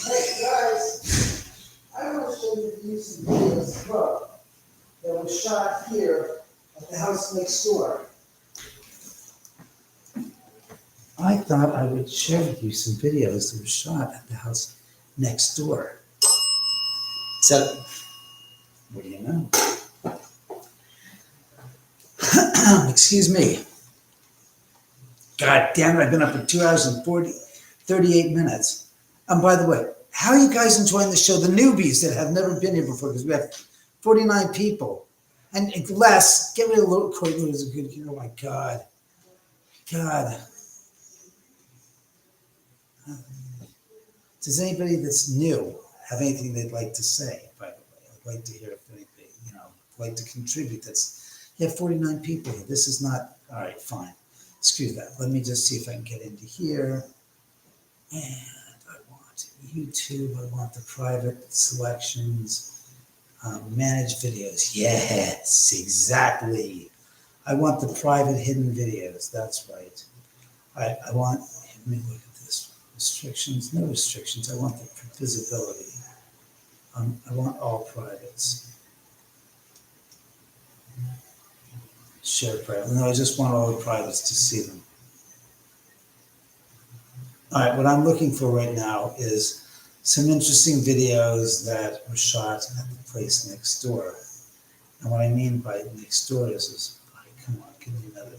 S1: Hey guys, I want to show you some videos look, that was shot here at the house next door. I thought I would share with you some videos that were shot at the house next door. So, what do you know? Excuse me. God damn it, I've been up for 2 hours and 38 minutes. And by the way, how are you guys enjoying the show? The newbies that have never been here before, because we have 49 people. And Les, get rid of little Courtney, who's a good kid. Oh my God. God. Does anybody that's new have anything they'd like to say, by the way? I'd like to hear if anything, like to contribute. You have 49 people here. This is not, all right, fine. Excuse that. Let me just see if I can get into here. And I want YouTube. I want the private selections. Manage videos. Yes, exactly. I want the private hidden videos. That's right. I want, let me look at this. Restrictions, no restrictions. I want the visibility. I want all privates. Share private. No, I just want all the privates to see them. All right, what I'm looking for right now is some interesting videos that were shot at the place next door. And what I mean by next door is all right, come on, give me another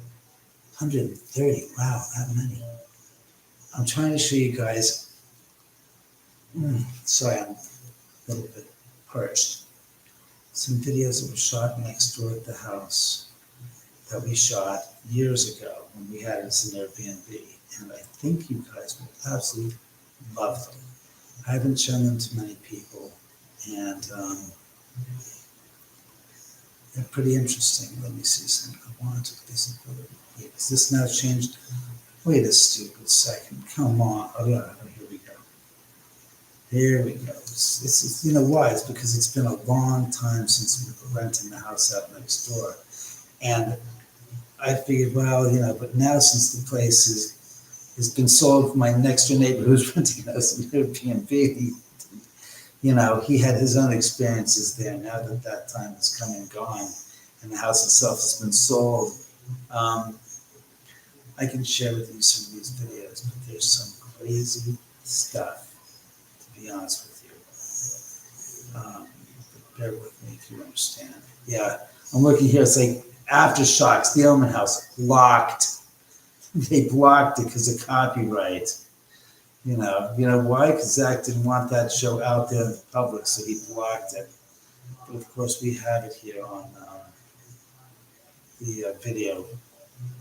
S1: 130. Wow, that many. I'm trying to show you guys. Sorry, I'm a little bit parched. Some videos that were shot next door at the house that we shot years ago when we had it as an Airbnb. And I think you guys will absolutely love them. I haven't shown them to many people, and they're pretty interesting. Let me see something. I want visibility. Wait, is this now changed? Wait a stupid second. Come on. Oh, yeah, here we go. Here we go. It's why? It's because it's been a long time since we were renting the house out next door. And I figured, well, but now since the place has been sold, my next door neighbor who's renting us an Airbnb, he had his own experiences there. Now that time has come and gone, and the house itself has been sold, I can share with you some of these videos, but there's some crazy stuff, to be honest with you. But bear with me if you understand. Yeah, I'm looking here. It's like Aftershocks, the Oman house, blocked. They blocked it because of copyright. You know why? Because Zach didn't want that show out there in the public, so he blocked it. But of course, we have it here on the video,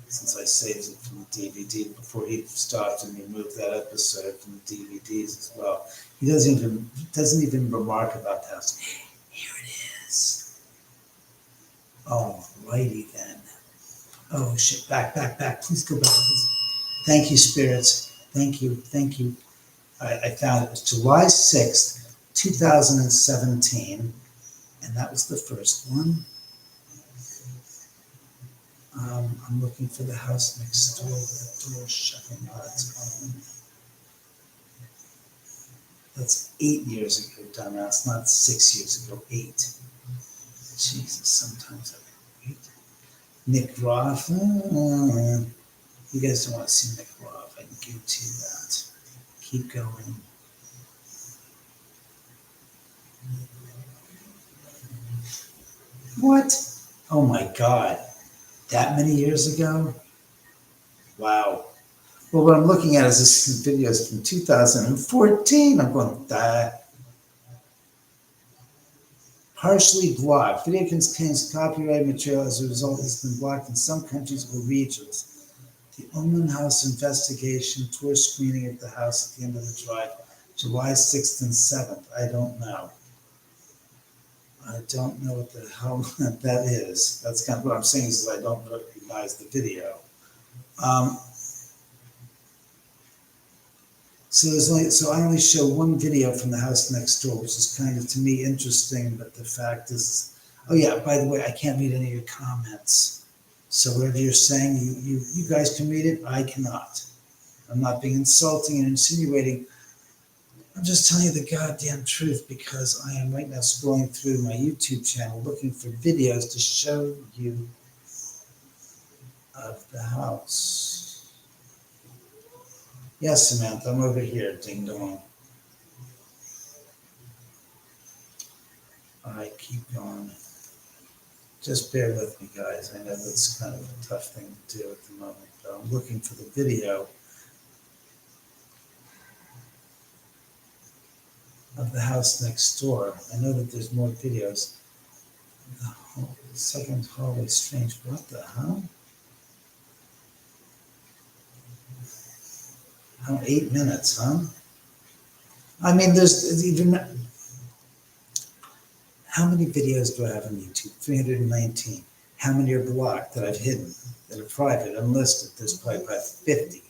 S1: since I saved it from the DVD before he stopped and removed that episode from the DVDs as well. He doesn't even remark about the house. Here it is. Oh, righty then. Oh shit! Back! Please go back. Please. Thank you, spirits. Thank you. Thank you. I found it was July 6th, 2017. And that was the first one. I'm looking for the house next door with the door shut and lights on. That's 8 years ago, dumbass, not 6 years ago, 8. Jesus, sometimes I wait. Nick Roth. You guys don't want to see Nick Roth. I can guarantee you that. Keep going. What? Oh my God. That many years ago? Wow. Well, what I'm looking at is this video is from 2014. I'm going, that. Partially blocked. Video contains copyright material. As a result, it's been blocked in some countries or regions. The Oman House investigation, tour screening of the house at the end of the drive, July 6th and 7th. I don't know. I don't know what the hell that is. That's kind of what I'm saying is I don't recognize the video. So I only show one video from the house next door, which is kind of to me interesting. But the fact is, oh yeah, by the way, I can't read any of your comments. So whatever you're saying, you guys can read it. I cannot. I'm not being insulting and insinuating. I'm just telling you the goddamn truth because I am right now scrolling through my YouTube channel looking for videos to show you of the house. Yes, Samantha, I'm over here, ding dong. All right, keep going. Just bear with me, guys. I know that's kind of a tough thing to do at the moment, but I'm looking for the video of the house next door. I know that there's more videos. The second hallway, strange. What the hell? Oh, 8 minutes, huh? I mean, there's even. How many videos do I have on YouTube? 319. How many are blocked that I've hidden, that are private, unlisted? There's probably about 50.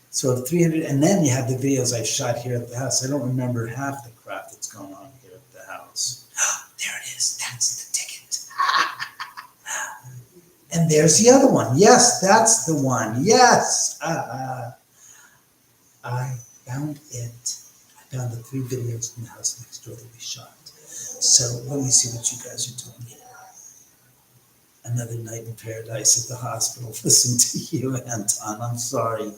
S1: So 300, and then you have the videos I've shot here at the house. I don't remember half the crap that's going on here at the house. There it is. That's the ticket. And there's the other one. Yes, that's the one. Yes. I found it. I found the 3 videos from the house next door that we shot. So let me see what you guys are doing here. Another night in paradise at the hospital. Listen to you, Anton. I'm sorry.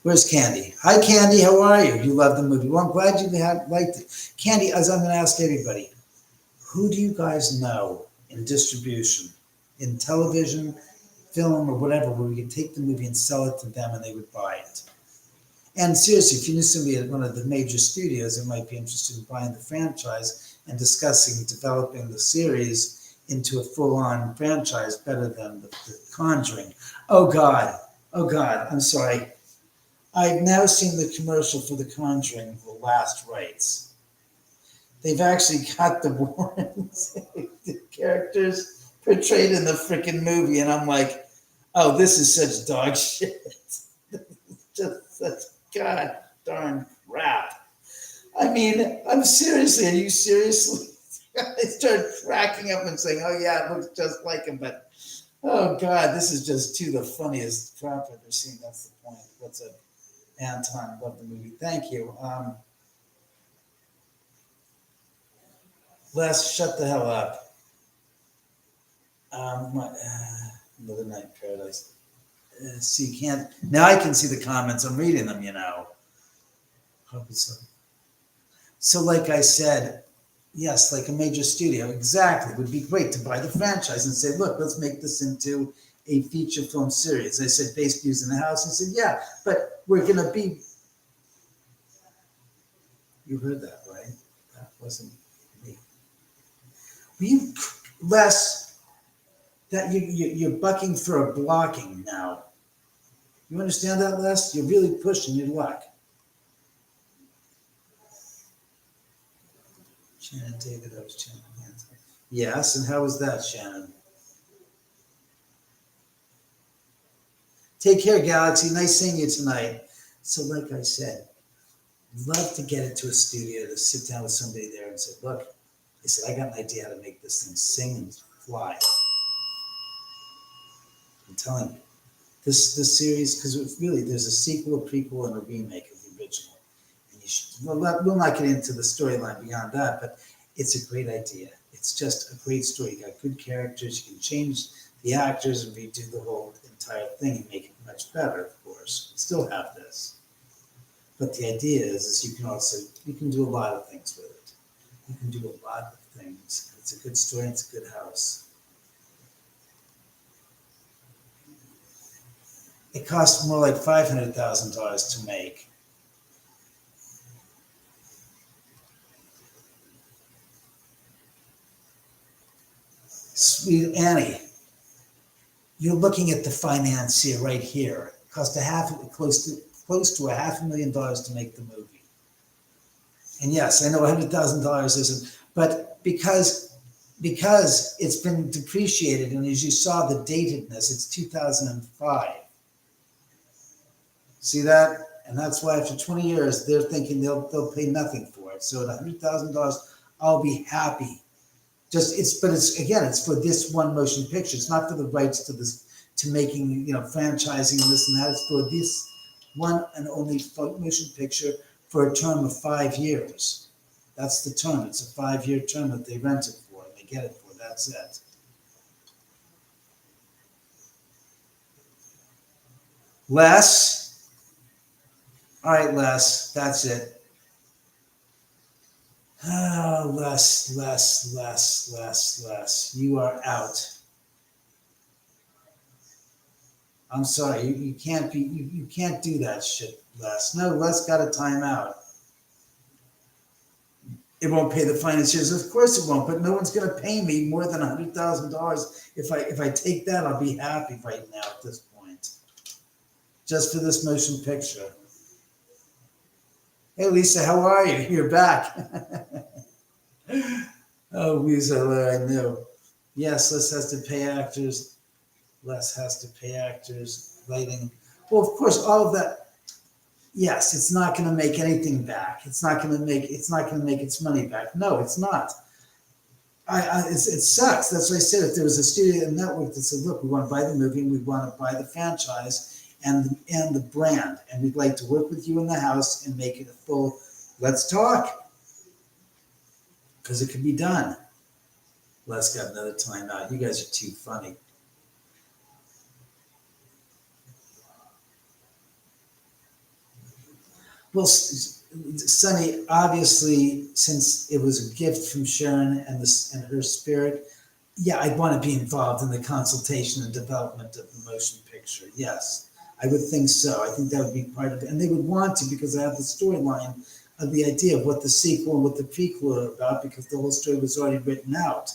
S1: Where's Candy? Hi, Candy. How are you? You love the movie. Well, I'm glad you liked it. Candy, as I'm going to ask everybody, who do you guys know in distribution, in television, film, or whatever, where we could take the movie and sell it to them and they would buy it? And seriously, if you knew somebody at one of the major studios that might be interested in buying the franchise and discussing developing the series into a full-on franchise better than the Conjuring. Oh God, I'm sorry. I've now seen the commercial for The Conjuring, The Last Rites. They've actually got the Warrens, the characters portrayed in the freaking movie, and I'm like, oh, this is such dog shit. Just such god darn crap. I mean, are you seriously? I start cracking up and saying, oh yeah, it looks just like him, but oh God, this is just the funniest crap I've ever seen. That's the point. What's up? Anton, love the movie. Thank you. Les, shut the hell up. Another night in paradise. See, you can't. Now I can see the comments. I'm reading them, you know. Hope it's so. So, like I said, yes, like a major studio, exactly. It would be great to buy the franchise and say, look, let's make this into a feature film series. I said, based using the house. I said, yeah, but we're going to be. You heard that, right? That wasn't me. You, Les, that you're bucking for a blocking now. You understand that, Les? You're really pushing your luck. Shannon, David, I was chanting. Yes, and how was that, Shannon? Take care, Galaxy. Nice seeing you tonight. So like I said, love to get into a studio to sit down with somebody there and say, look, I said, I got an idea how to make this thing sing and fly. I'm telling you, this series, because really there's a sequel, a prequel, and a remake of the original. And you should, we'll not get into the storyline beyond that, but it's a great idea. It's just a great story. You got good characters. You can change the actors and redo the whole entire thing and make it much better, of course. Still have this. But the idea is you can do a lot of things with it. You can do a lot of things. It's a good story. It's a good house. It costs more like $500,000 to make. Sweet Annie, you're looking at the financier right here. It cost close to $500,000 to make the movie. And yes, I know $100,000 isn't, but because it's been depreciated, and as you saw the datedness, it's 2005. See that? And that's why after 20 years, they're thinking they'll pay nothing for it. So at $100,000, I'll be happy. It's for this one motion picture. It's not for the rights to this, to making, franchising and this and that. It's for this one and only motion picture for a term of 5 years. That's the term. It's a 5-year term that they rent it for and they get it for. That's it. Les. All right, Les, that's it. Oh, Les, you are out. I'm sorry, you can't do that shit, Les. No, Les got a timeout. It won't pay the financiers. Of course it won't, but no one's going to pay me more than $100,000. If I take that, I'll be happy right now at this point. Just for this motion picture. Hey, Lisa, how are you? You're back. Oh, Weasel, I know. Yes, Les has to pay actors. Les has to pay actors, lighting. Well, of course, all of that. Yes, it's not going to make anything back. It's not going to make its money back. No, it's not. It sucks. That's what I said. If there was a studio network that said, look, we want to buy the movie and we want to buy the franchise and the brand, and we'd like to work with you in the house and make it a full, let's talk. Because it could be done. Les got another time out. You guys are too funny. Well, Sonny, obviously, since it was a gift from Sharon and her spirit, yeah, I'd want to be involved in the consultation and development of the motion picture. Yes, I would think so. I think that would be part of it. And they would want to, because I have the storyline of the idea of what the sequel and what the prequel are about, because the whole story was already written out.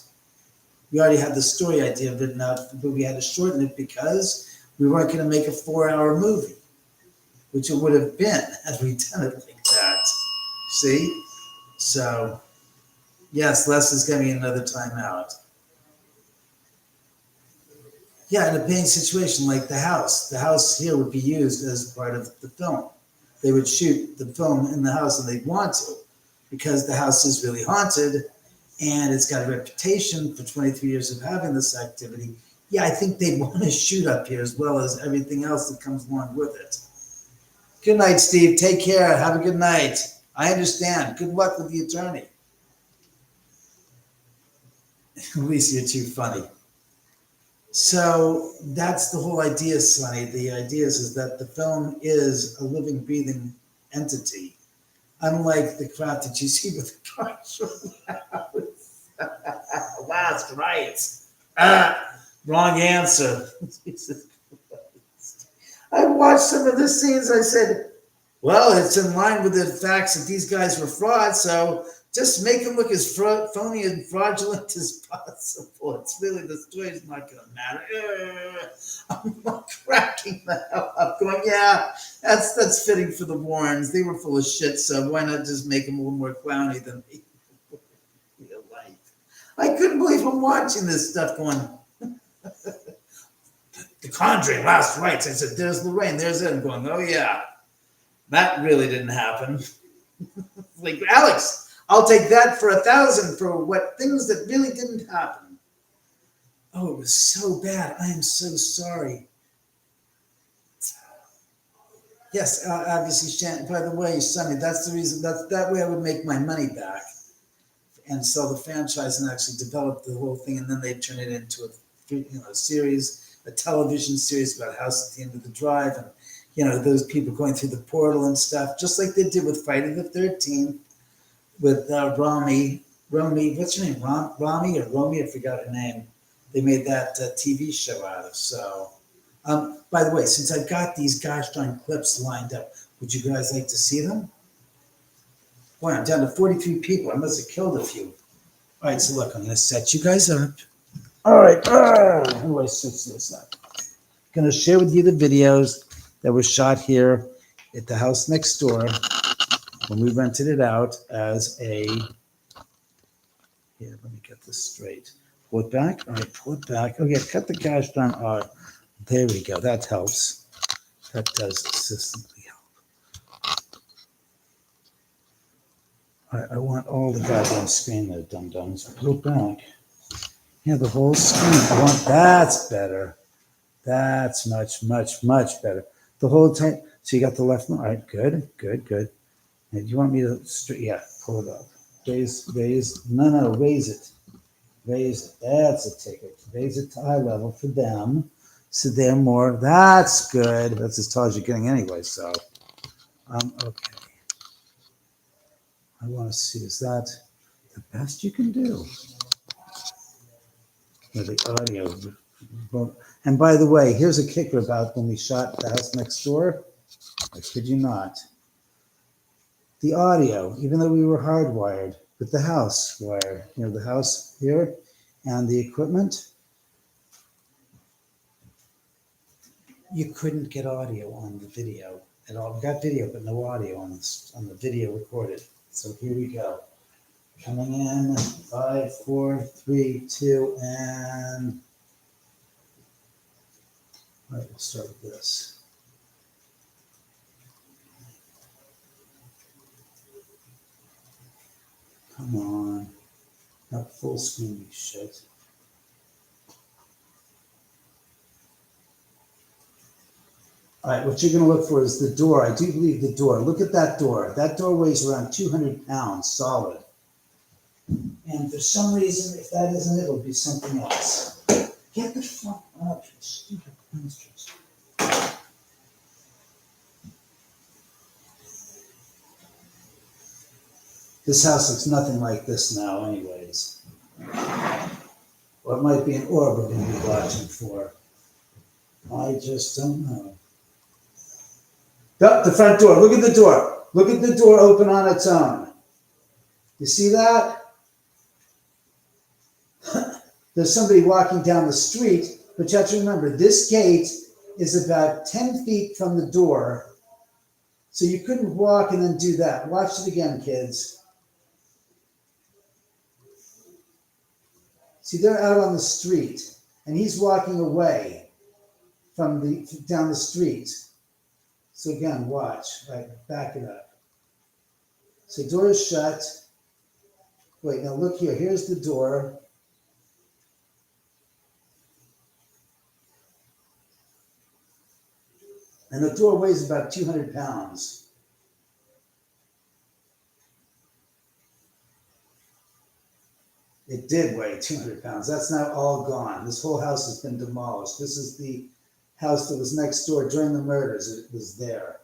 S1: We already had the story idea written out, but we had to shorten it because we weren't going to make a 4-hour movie, which it would have been had we done it like that. See? So, yes, Les is getting another time out. Yeah, in a paying situation like the house here would be used as part of the film. They would shoot the film in the house, and they'd want to, because the house is really haunted and it's got a reputation for 23 years of having this activity. Yeah, I think they'd want to shoot up here as well as everything else that comes along with it. Good night, Steve. Take care. Have a good night. I understand. Good luck with the attorney. Lisa, you're too funny. So that's the whole idea, Sonny. The idea is that the film is a living, breathing entity, unlike the crap that you see with the commercial house. Last right. Wrong answer. Jesus Christ. I watched some of the scenes. I said, well, it's in line with the facts that these guys were frauds, so just make them look as phony and fraudulent as possible. It's really, the story's not going to matter. I'm cracking the hell up, going, yeah, that's fitting for the Warrens. They were full of shit, so why not just make them a little more clowny than they in real life? I couldn't believe I'm watching this stuff going, The Conjuring, Last Rites. I said, there's Lorraine, there's it. I'm going, oh yeah, that really didn't happen. Like, Alex, I'll take that for 1,000 for what things that really didn't happen. Oh, it was so bad. I am so sorry. Yes, obviously, Shannon, by the way, Sonny, that's the reason, that way I would make my money back and sell the franchise and actually develop the whole thing, and then they'd turn it into a series, a television series about House at the End of the Drive, and those people going through the portal and stuff, just like they did with Friday the 13th, with Romy, what's her name, Romy or Romy? I forgot her name. They made that TV show out of. So, by the way, since I've got these gosh darn clips lined up, would you guys like to see them? Boy, I'm down to 43 people. I must have killed a few. All right, so look, I'm going to set you guys up. All right, how do I set this up? I'm going to share with you the videos that were shot here at the house next door when we rented it out as a, here, let me get this straight. Pull it back. All right, pull it back. Okay, cut the gosh darn R. There we go. That helps. That does consistently help. All right, I want all the goddamn screen there, dum-dums. Pull it back. Yeah, the whole screen. That's better. That's much, much, much better. The whole time. So you got the left one. All right, good. Now, do you want me to, yeah, pull it up. Raise, no, raise it. Raise it. That's a ticket. Raise it to eye level for them. So they're more, that's good. That's as tall as you're getting anyway, so. Okay. I want to see, is that the best you can do? With the audio. And by the way, here's a kicker about when we shot the house next door. I kid you not. The audio, even though we were hardwired, with the house wire, the house here and the equipment, you couldn't get audio on the video at all. We got video, but no audio on the video recorded. So here we go. Coming in, 5, 4, 3, 2, and all right, we'll start with this. Come on. Not full screen, you shit. All right, what you're going to look for is the door. I do believe the door. Look at that door. That door weighs around 200 pounds solid. And for some reason, if that isn't it, it'll be something else. Get the fuck up, you stupid monsters. This house looks nothing like this now anyways. Or it might be an orb we're going to be watching for. I just don't know. The front door. Look at the door. Look at the door open on its own. You see that? There's somebody walking down the street, but you have to remember, this gate is about 10 feet from the door. So you couldn't walk and then do that. Watch it again, kids. See, they're out on the street, and he's walking away from down the street. So again, watch, right, back it up. So door is shut. Wait, now look here, here's the door. And the door weighs about 200 pounds. It did weigh 200 pounds. That's now all gone. This whole house has been demolished. This is the house that was next door during the murders. It was there.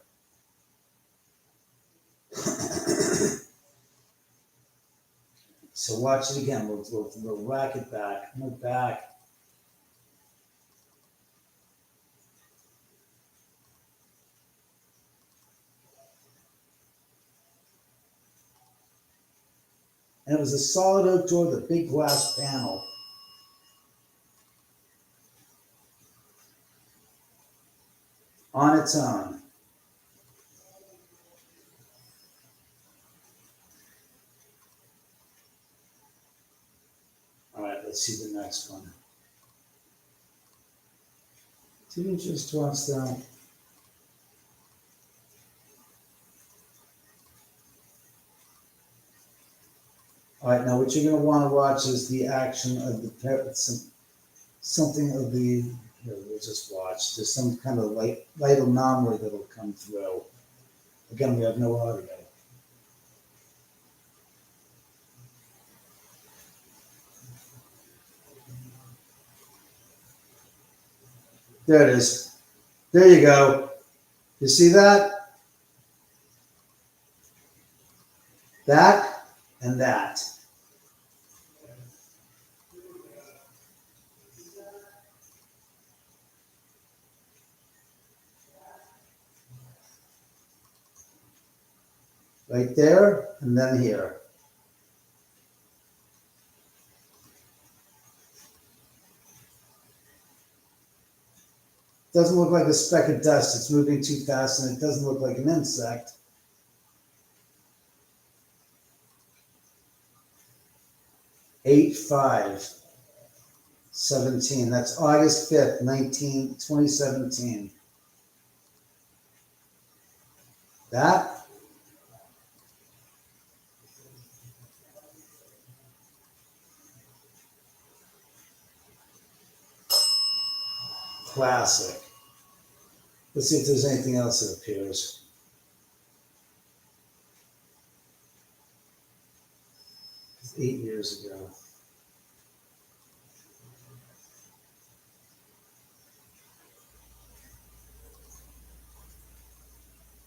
S1: So watch it again. We'll whack it back. Move back. And it was a solid oak door with a big glass panel. On its own. All right, let's see the next one. Didn't just watch that. All right, now what you're gonna want to watch is the action of the something of the. Here, we'll just watch. There's some kind of light anomaly that'll come through. Again, we have no audio. There it is. There you go. You see that? That and that. Right there and then here. Doesn't look like a speck of dust. It's moving too fast and it doesn't look like an insect. Eight 5/17. That's August 5th, 2017. That classic. Let's see if there's anything else that appears. It's 8 years ago.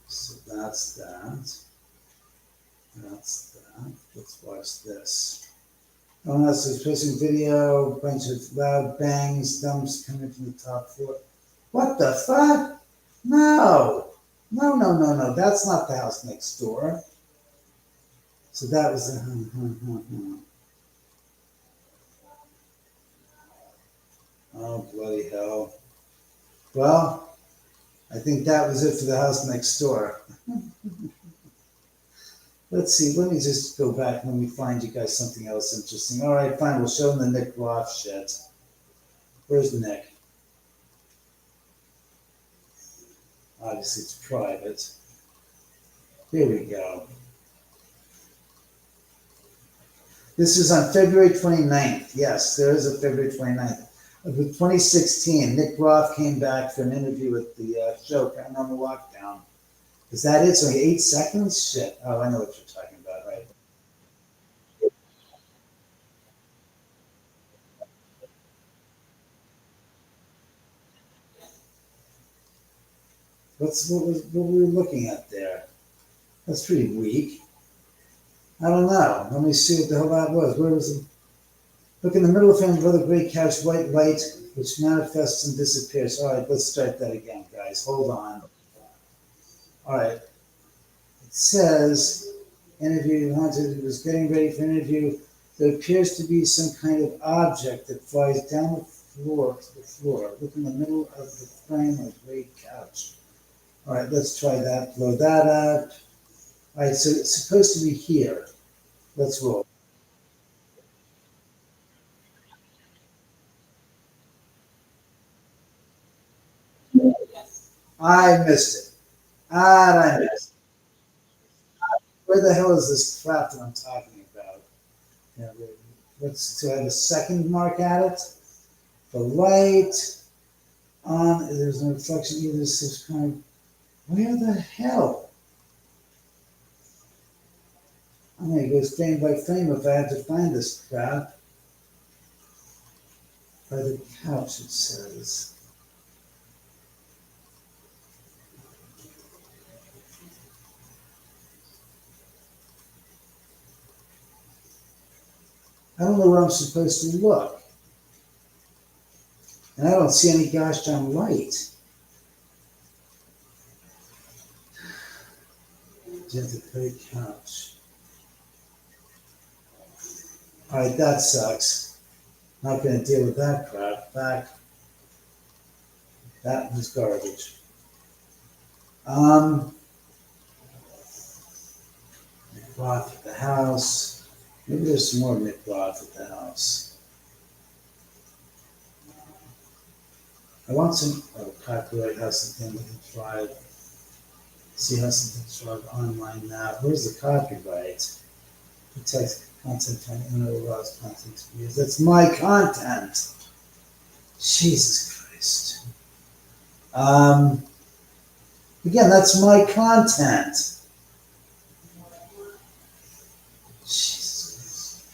S1: So that's that. That's that. Let's watch this. Oh, no, so it's posting video, bunch of loud bangs, thumbs coming from the top floor. What the fuck? No. No. That's not the house next door. So that was the. Oh, bloody hell. Well, I think that was it for the house next door. Let's see, let me just go back and let me find you guys something else interesting. All right, fine, we'll show them the Nick Roth shit. Where's Nick? Obviously, it's private. Here we go. This is on February 29th. Yes, there is a February 29th. Of 2016, Nick Roth came back for an interview with the show, Counting on the Lockdown. Is that it? It's only 8 seconds? Shit. Oh, I know what you're talking about, right? What were we looking at there? That's pretty weak. I don't know. Let me see what the hell that was. Where was it? Look in the middle of him, brother, gray couch, white light, which manifests and disappears. All right, let's start that again, guys. Hold on. All right. It says, interview haunted, he was getting ready for an interview. There appears to be some kind of object that flies down the floor to the floor. Look in the middle of the frame of a gray couch. All right, let's try that. Blow that up. All right, so it's supposed to be here. Let's roll. I missed it. I missed it. Where the hell is this crap that I'm talking about? Yeah, so I have a second mark at it. The light on, there's no reflection either. This is kind of, where the hell? I'm going to go frame by frame if I have to find this crap. By the couch, it says. I don't know where I'm supposed to look. And I don't see any gosh darn light. Gently couch. All right, that sucks. Not going to deal with that crap. Back. That was garbage. Roth at the house. Maybe there's some more Nick Roth at the house. I want some copyright has something we can try. See how something's tried online now. Where's the copyright? Protect content from unauthorized content to be used. That's my content. Jesus Christ. Again, that's my content. Jesus.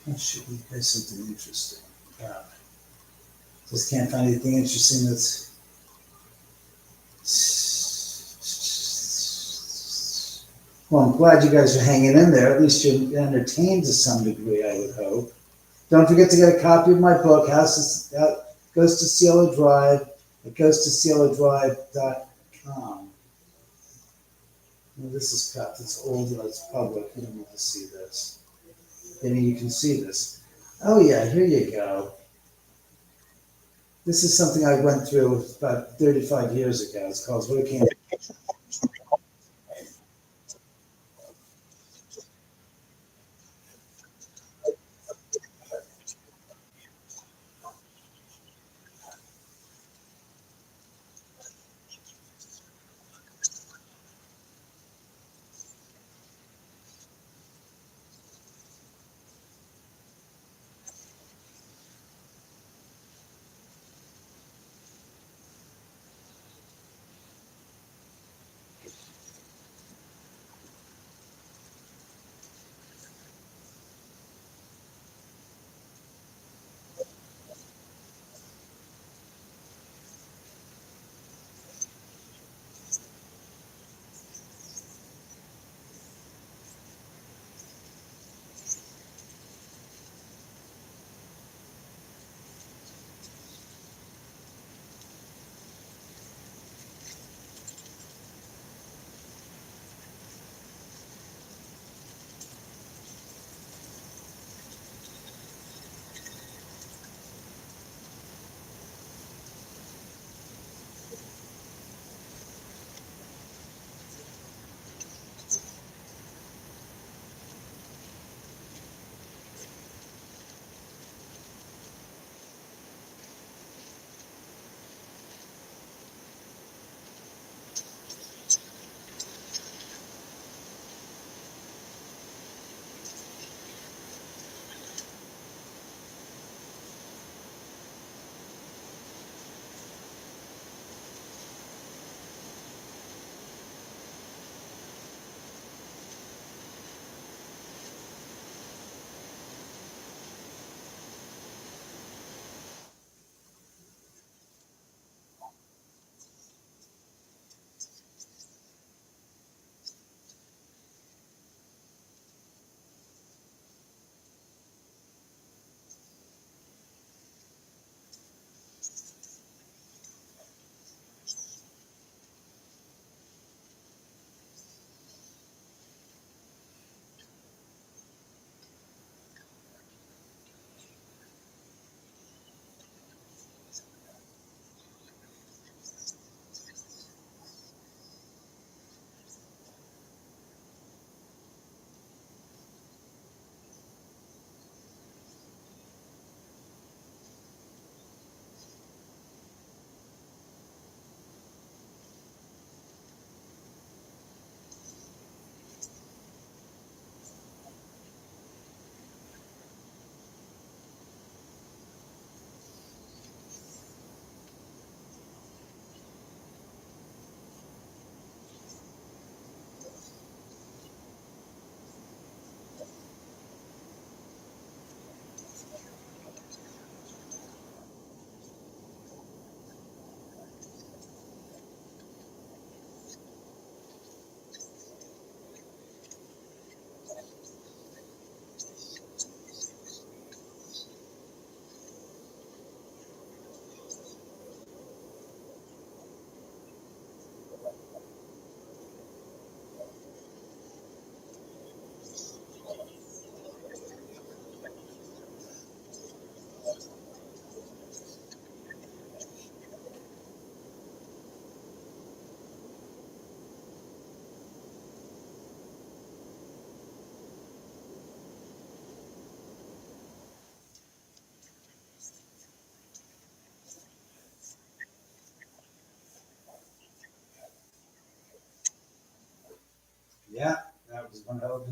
S1: That should be there's something interesting. Just can't find anything interesting that's. Well, I'm glad you guys are hanging in there. At least you're entertained to some degree, I would hope. Don't forget to get a copy of my book, Goes to Cielo Drive. It goes to cielodrive.com. Well, this is cut. It's old and it's public. You don't need to see this. Maybe you can see this. Oh yeah, here you go. This is something I went through about 35 years ago. It's called Hurricane.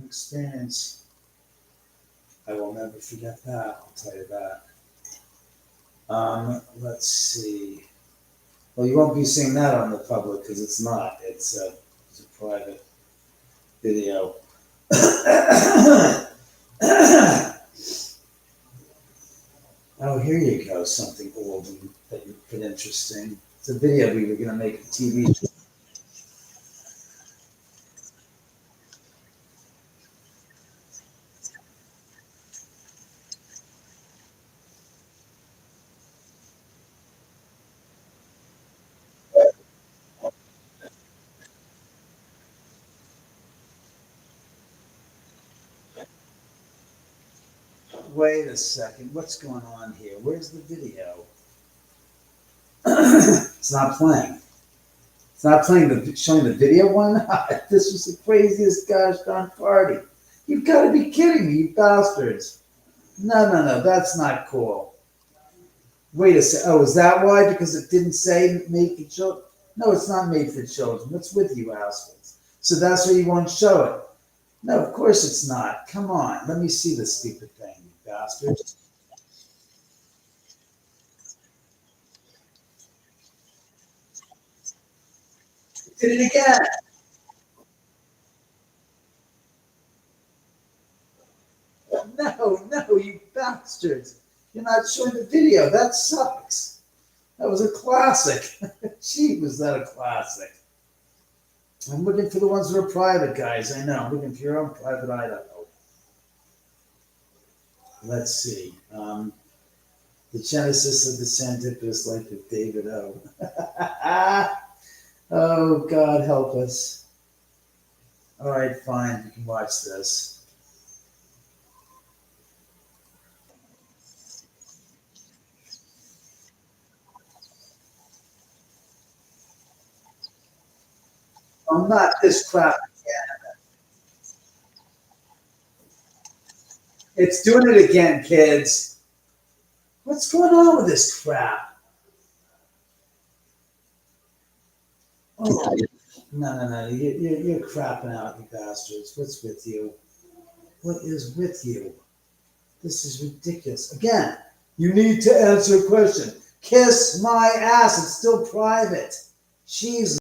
S1: experience. I will never forget that, I'll tell you that. Let's see. Well, you won't be seeing that on the public because it's not. It's a private video. Oh, here you go. Something old and but interesting. It's a video we were going to make a TV show. Wait a second. What's going on here? Where's the video? It's not playing. It's not playing showing the video one. This was the craziest gosh darn party. You've got to be kidding me, you bastards. No, that's not cool. Wait a second. Oh, is that why? Because it didn't say made for children? No, it's not made for children. What's with you assholes? So that's why you won't show it. No, of course it's not. Come on. Let me see this stupid thing, you bastards. Did it again. No, you bastards. You're not showing the video. That sucks. That was a classic. Gee, was that a classic. I'm looking for the ones that are private, guys. I know. I'm looking for your own private Idaho. Let's see. The genesis of the serendipitous life of David O. Oh, God help us. All right, fine. You can watch this. Oh, not this crap again. It's doing it again, kids. What's going on with this crap? Oh, no. You're crapping out, you bastards. What's with you? What is with you? This is ridiculous. Again, you need to answer a question. Kiss my ass. It's still private. Jesus.